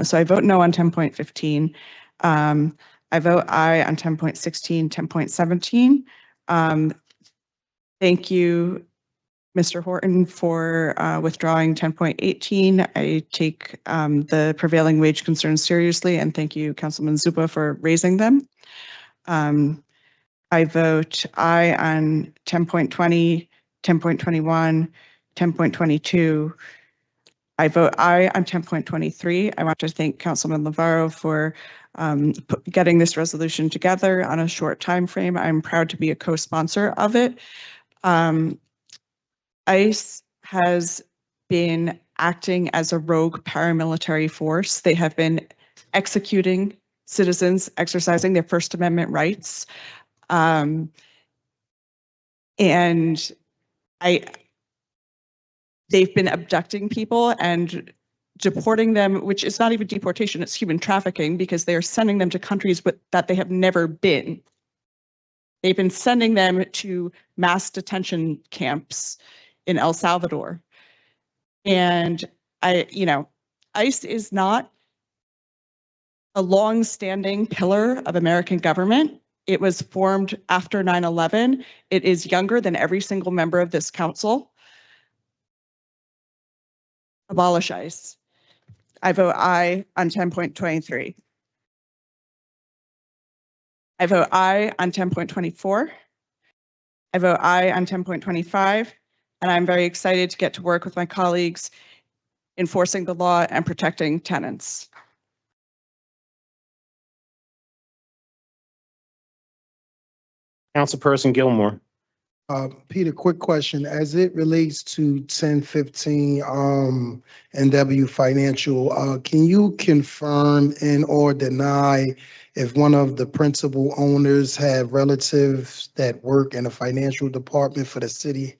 So I vote no on 10.15. I vote aye on 10.16, 10.17. Thank you, Mr. Horton, for withdrawing 10.18. I take the prevailing wage concerns seriously, and thank you, Councilman Zupa, for raising them. I vote aye on 10.20, 10.21, 10.22. I vote aye on 10.23. I want to thank Councilman Navarro for getting this resolution together on a short time frame. I'm proud to be a co-sponsor of it. ICE has been acting as a rogue paramilitary force. They have been executing citizens exercising their First Amendment rights. And they've been abducting people and deporting them, which is not even deportation, it's human trafficking, because they are sending them to countries that they have never been. They've been sending them to mass detention camps in El Salvador. And ICE is not a long-standing pillar of American government. It was formed after 9/11. It is younger than every single member of this council. Abolish ICE. I vote aye on 10.23. I vote aye on 10.24. I vote aye on 10.25. And I'm very excited to get to work with my colleagues enforcing the law and protecting tenants. Councilperson Gilmore. Peter, quick question. As it relates to 1015 NW Financial, can you confirm and or deny if one of the principal owners have relatives that work in the financial department for the city?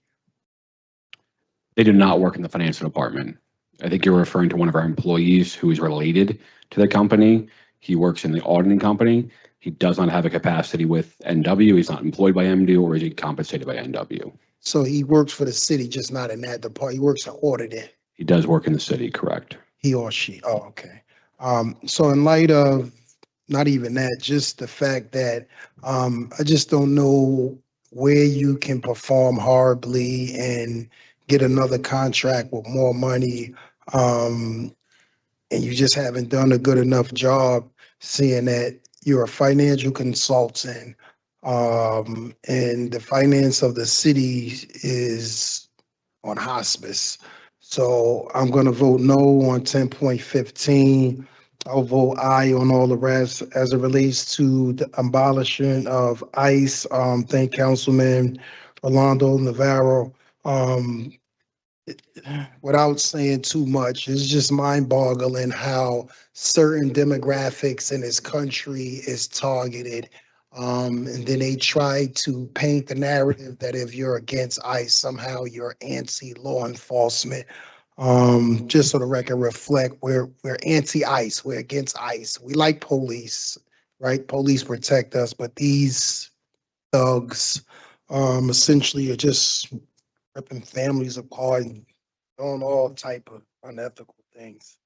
They do not work in the financial department. I think you're referring to one of our employees who is related to the company. He works in the auditing company. He does not have a capacity with NW. He's not employed by NW, or is he compensated by NW? So he works for the city, just not in that department. He works in auditing. He does work in the city, correct? He or she. Oh, okay. So in light of not even that, just the fact that I just don't know where you can perform horribly and get another contract with more money, and you just haven't done a good enough job, seeing that you're a financial consultant, and the finance of the city is on hospice. So I'm going to vote no on 10.15. I'll vote aye on all the rest. As it relates to the abolishment of ICE, thank Councilman Orlando Navarro. without saying too much, it's just mind-boggling how certain demographics in this country is targeted. And then they try to paint the narrative that if you're against ICE, somehow you're anti-law enforcement. Just so the record reflect, we're anti-ICE, we're against ICE. We like police, right? Police protect us, but these thugs essentially are just ripping families apart and doing all type of unethical things.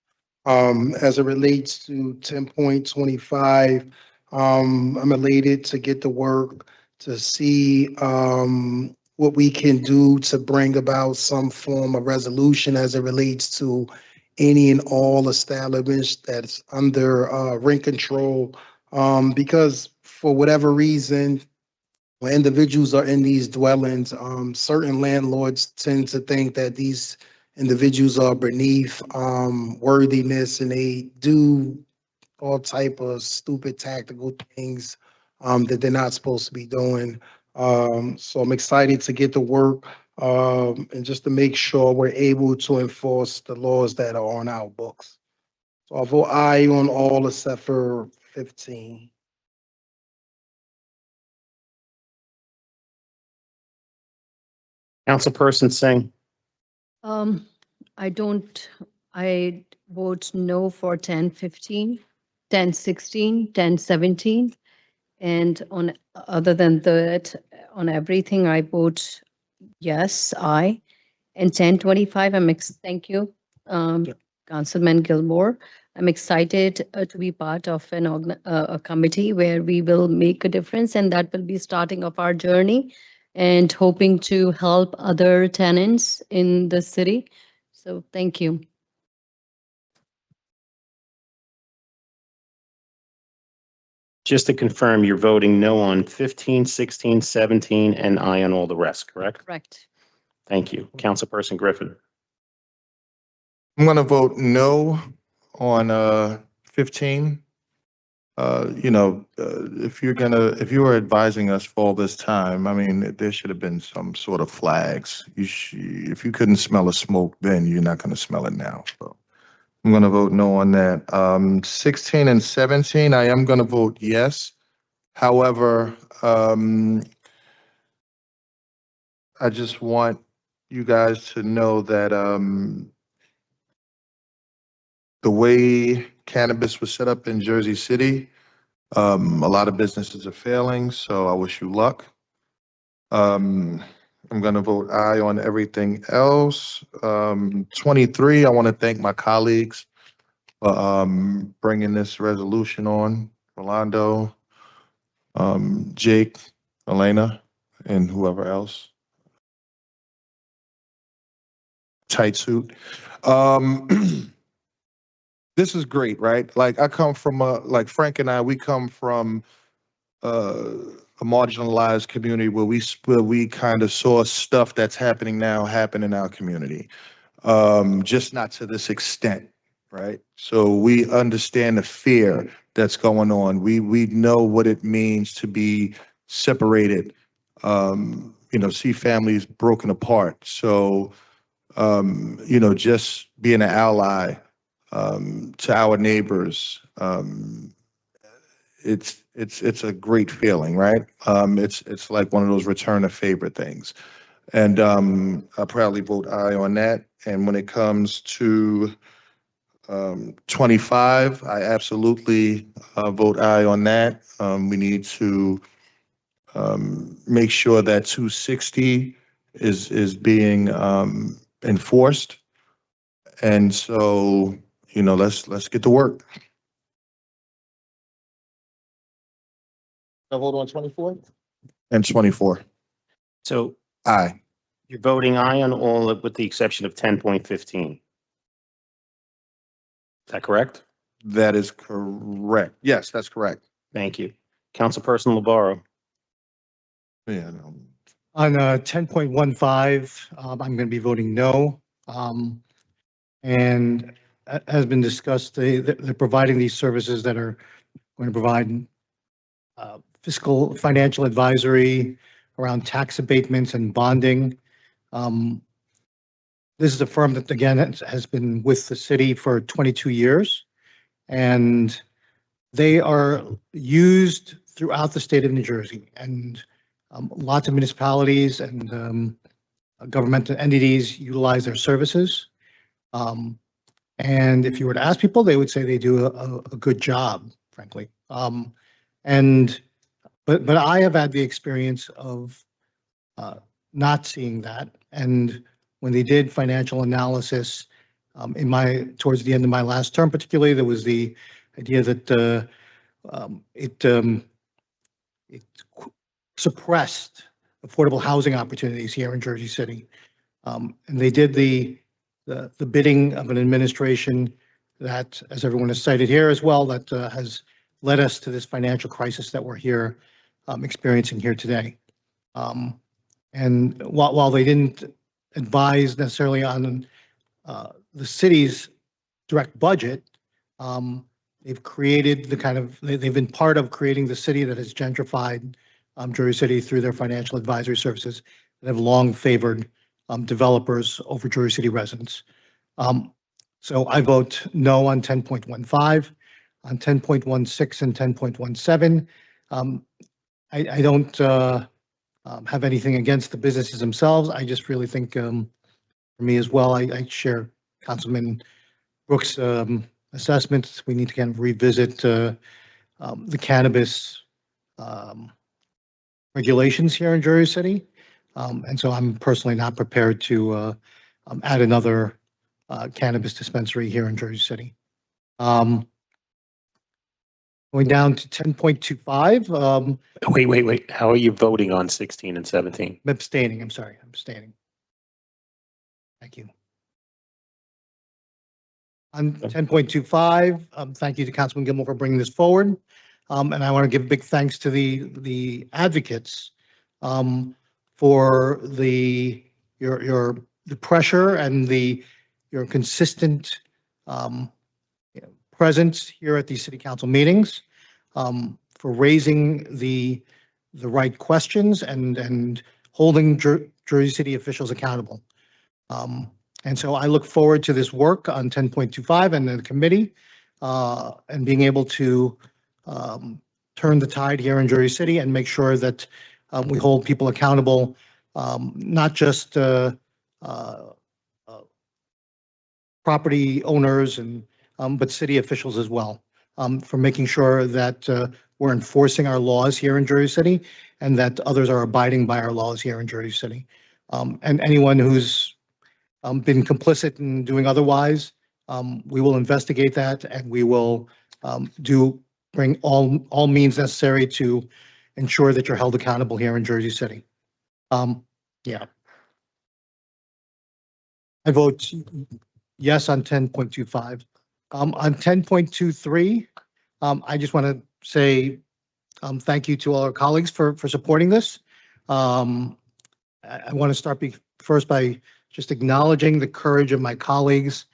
As it relates to 10.25, I'm elated to get to work to see what we can do to bring about some form of resolution as it relates to any and all establishments that's under rent control. Because for whatever reason, when individuals are in these dwellings, certain landlords tend to think that these individuals are beneath worthiness, and they do all type of stupid tactical things that they're not supposed to be doing. So I'm excited to get to work and just to make sure we're able to enforce the laws that are on our books. So I'll vote aye on all except for 15. Councilperson Singh. I don't, I vote no for 10-15, 10-16, 10-17. And on, other than that, on everything, I vote yes, aye. And 10-25, thank you, Councilman Gilmore. I'm excited to be part of a committee where we will make a difference, and that will be starting of our journey and hoping to help other tenants in the city. So thank you. Just to confirm, you're voting no on 15, 16, 17, and aye on all the rest, correct? Correct. Thank you. Councilperson Griffin. I'm gonna vote no on 15. If if you were advising us for all this time, I mean, there should have been some sort of flags. If you couldn't smell a smoke then, you're not gonna smell it now. So I'm gonna vote no on that. 16 and 17, I am gonna vote yes. However, I just want you guys to know that the way cannabis was set up in Jersey City, a lot of businesses are failing, so I wish you luck. I'm going to vote aye on everything else. 23, I want to thank my colleagues for bringing this resolution on. Rolando, Jake, Elena, and whoever else. Tight suit. This is great, right? Like I come from like Frank and I, we come from a marginalized community where we kind of saw stuff that's happening now happen in our community, just not to this extent, right? So we understand the fear that's going on. We know what it means to be separated, see families broken apart. So just being an ally to our neighbors, it's a great feeling, right? It's like one of those return a favor things, and I proudly vote aye on that. And when it comes to 25, I absolutely vote aye on that. We need to make sure that 260 is being enforced, and so let's get to work. I vote on 24 and 24. So Aye. you're voting aye on all with the exception of 10.15. Is that correct? That is correct. Yes, that's correct. Thank you. Councilperson LeBarrow. Yeah. On 10.15, I'm going to be voting no. And has been discussed, they're providing these services that are going to provide fiscal financial advisory around tax abatements and bonding. This is a firm that, again, has been with the city for 22 years. And they are used throughout the state of New Jersey. And lots of municipalities and governmental entities utilize their services. And if you were to ask people, they would say they do a good job, frankly. But I have had the experience of not seeing that. And when they did financial analysis towards the end of my last term, particularly, there was the idea that it suppressed affordable housing opportunities here in Jersey City. And they did the bidding of an administration that, as everyone has cited here as well, that has led us to this financial crisis that we're here experiencing here today. And while they didn't advise necessarily on the city's direct budget, they've created they've been part of creating the city that has gentrified Jersey City through their financial advisory services that have long favored developers over Jersey City residents. So I vote no on 10.15, on 10.16 and 10.17. I don't have anything against the businesses themselves. I just really think, for me as well, I share Councilman Brooks' assessments. We need to kind of revisit the cannabis regulations here in Jersey City. And so I'm personally not prepared to add another cannabis dispensary here in Jersey City. Going down to 10.25. Wait. How are you voting on 16 and 17? I'm abstaining. I'm sorry. I'm abstaining. Thank you. On 10.25, thank you to Councilman Gilmore for bringing this forward. And I want to give big thanks to the advocates for the pressure and your consistent presence here at these city council meetings, for raising the right questions and holding Jersey City officials accountable. And so I look forward to this work on 10.25 and the committee and being able to turn the tide here in Jersey City and make sure that we hold people accountable, not just property owners but city officials as well, for making sure that we're enforcing our laws here in Jersey City and that others are abiding by our laws here in Jersey City. And anyone who's been complicit in doing otherwise, we will investigate that and we will bring all means necessary to ensure that you're held accountable here in Jersey City. Yeah. I vote yes on 10.25. On 10.23, I just want to say thank you to all our colleagues for supporting this. I want to start first by just acknowledging the courage of my colleagues.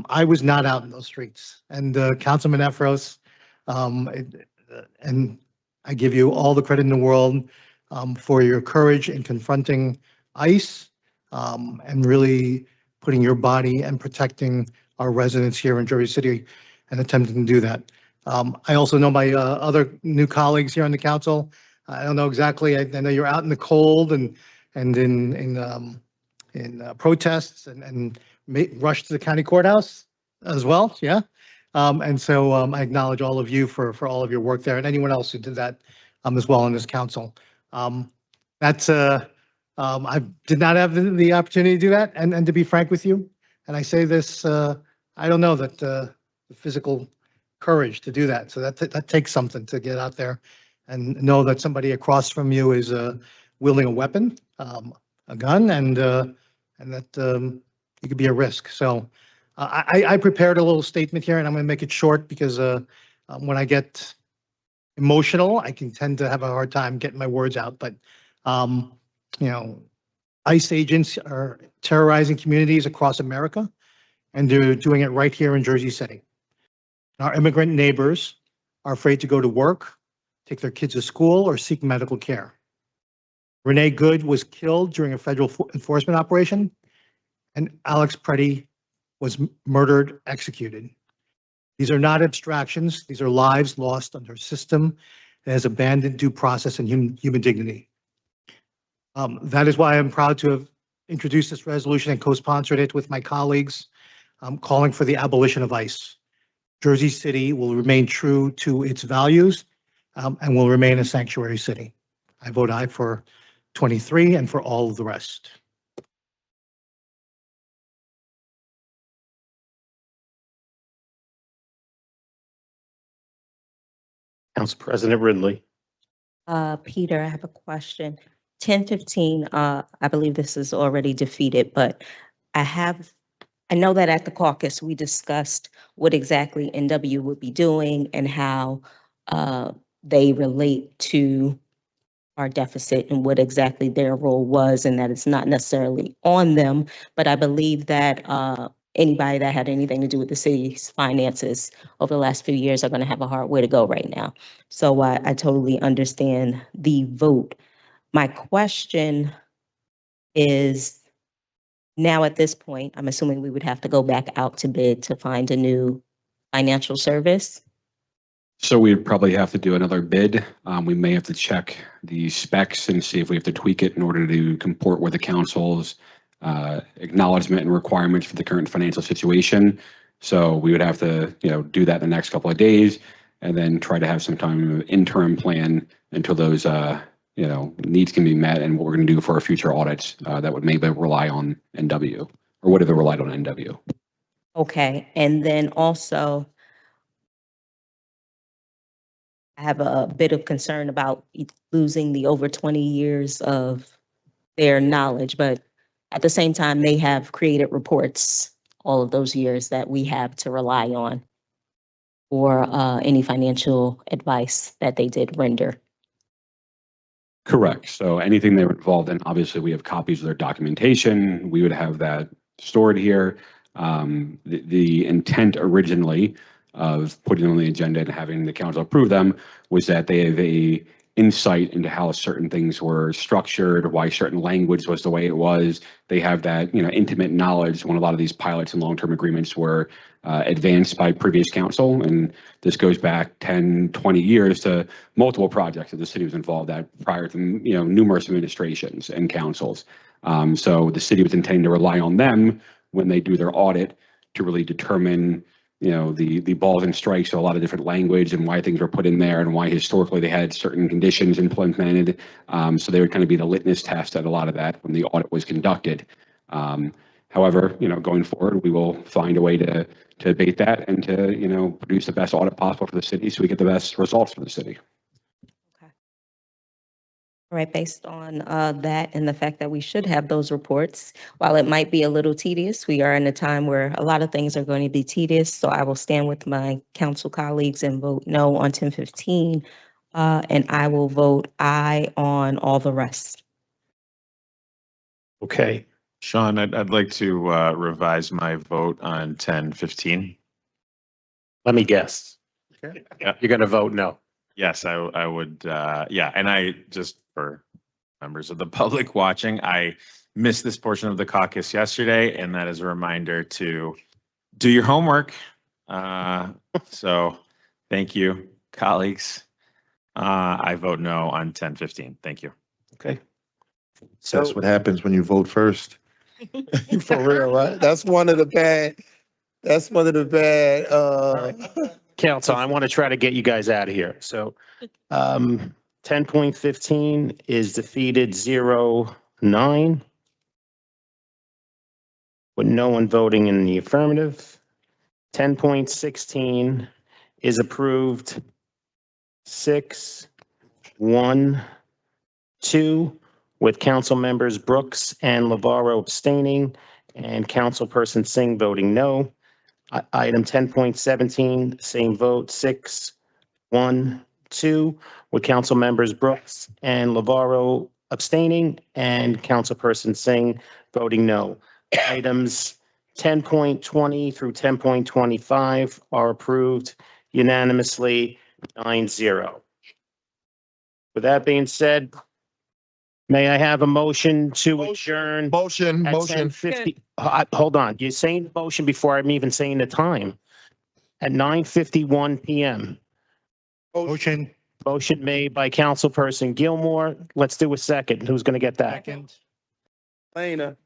I was not out in those streets, and Councilman Efros, and I give you all the credit in the world for your courage in confronting ICE and really putting your body and protecting our residents here in Jersey City and attempting to do that. I also know my other new colleagues here on the council. I don't know exactly. I know you're out in the cold and in protests and rush to the county courthouse as well. Yeah. And so I acknowledge all of you for all of your work there and anyone else who did that as well in this council. That's I did not have the opportunity to do that. And to be frank with you, and I say this, I don't know that the physical courage to do that. So that takes something to get out there and know that somebody across from you is wielding a weapon, a gun, and that you could be a risk. So I prepared a little statement here, and I'm going to make it short because when I get emotional, I can tend to have a hard time getting my words out. But ICE agents are terrorizing communities across America, and they're doing it right here in Jersey City. Our immigrant neighbors are afraid to go to work, take their kids to school, or seek medical care. Renee Good was killed during a federal enforcement operation, and Alex Preddy was murdered, executed. These are not abstractions. These are lives lost under a system that has abandoned due process and human dignity. That is why I'm proud to have introduced this resolution and co-sponsored it with my colleagues, calling for the abolition of ICE. Jersey City will remain true to its values and will remain a sanctuary city. I vote aye for 23 and for all of the rest. Council President Ridley. Peter, I have a question. 1015, I believe this is already defeated, but I know that at the caucus, we discussed what exactly NW would be doing and how they relate to our deficit and what exactly their role was, and that it's not necessarily on them. But I believe that anybody that had anything to do with the city's finances over the last few years are going to have a hard way to go right now. So I totally understand the vote. My question is, now at this point, I'm assuming we would have to go back out to bid to find a new financial service. So we'd probably have to do another bid. We may have to check the specs and see if we have to tweak it in order to comport with the council's acknowledgement and requirements for the current financial situation. So we would have to, do that in the next couple of days and then try to have some time of interim plan until those, needs can be met and what we're going to do for our future audits that would maybe rely on NW or would have relied on NW. Okay, and then also, I have a bit of concern about losing the over 20 years of their knowledge, but at the same time, they have created reports all of those years that we have to rely on for any financial advice that they did render. Correct. So anything they were involved in, obviously we have copies of their documentation. We would have that stored here. The intent originally of putting on the agenda and having the council approve them was that they have a insight into how certain things were structured, why certain language was the way it was. They have that, intimate knowledge when a lot of these pilots and long-term agreements were advanced by previous council. And this goes back 10, 20 years to multiple projects that the city was involved at prior to, numerous administrations and councils. So the city was intending to rely on them when they do their audit to really determine the balls and strikes of a lot of different language and why things were put in there and why historically they had certain conditions implemented. So they would kind of be the litmus test at a lot of that when the audit was conducted. However, going forward, we will find a way to abate that and to, produce the best audit possible for the city so we get the best results for the city. All right, based on that and the fact that we should have those reports, while it might be a little tedious, we are in a time where a lot of things are going to be tedious. So I will stand with my council colleagues and vote no on 1015, and I will vote aye on all the rest. Okay. Sean, I'd like to revise my vote on 1015. Let me guess. Okay. You're going to vote no. Yes, I would, yeah, and I, just for members of the public watching, I missed this portion of the caucus yesterday, and that is a reminder to do your homework. So thank you, colleagues. I vote no on 1015. Thank you. Okay. So that's what happens when you vote first. For real, right? That's one of the bad, Council, I want to try to get you guys out of here. So 10.15 is defeated 0-9 with no one voting in the affirmative. 10.16 is approved 6-1-2 with council members Brooks and Lavaro abstaining and councilperson Singh voting no. Item 10.17, same vote, 6-1-2 with council members Brooks and Lavaro abstaining and councilperson Singh voting no. Items 10.20 through 10.25 are approved unanimously 9-0. With that being said, May I have a motion to adjourn Motion, at motion. 10:50? Hold on, you're saying the motion before I'm even saying the time. At 9:51 PM. Motion. Motion made by Councilperson Gilmore. Let's do a second. Who's going to get that? Second. Lena.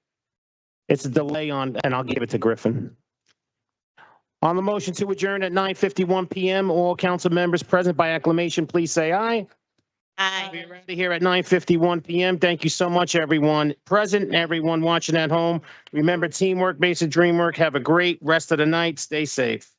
It's a delay on, and I'll give it to Griffin. On the motion to adjourn at 9:51 PM, all council members present by acclamation, please say aye. Aye. We're out of here at 9:51 PM. Thank you so much, everyone present and everyone watching at home. Remember, teamwork makes a dream work. Have a great rest of the night. Stay safe.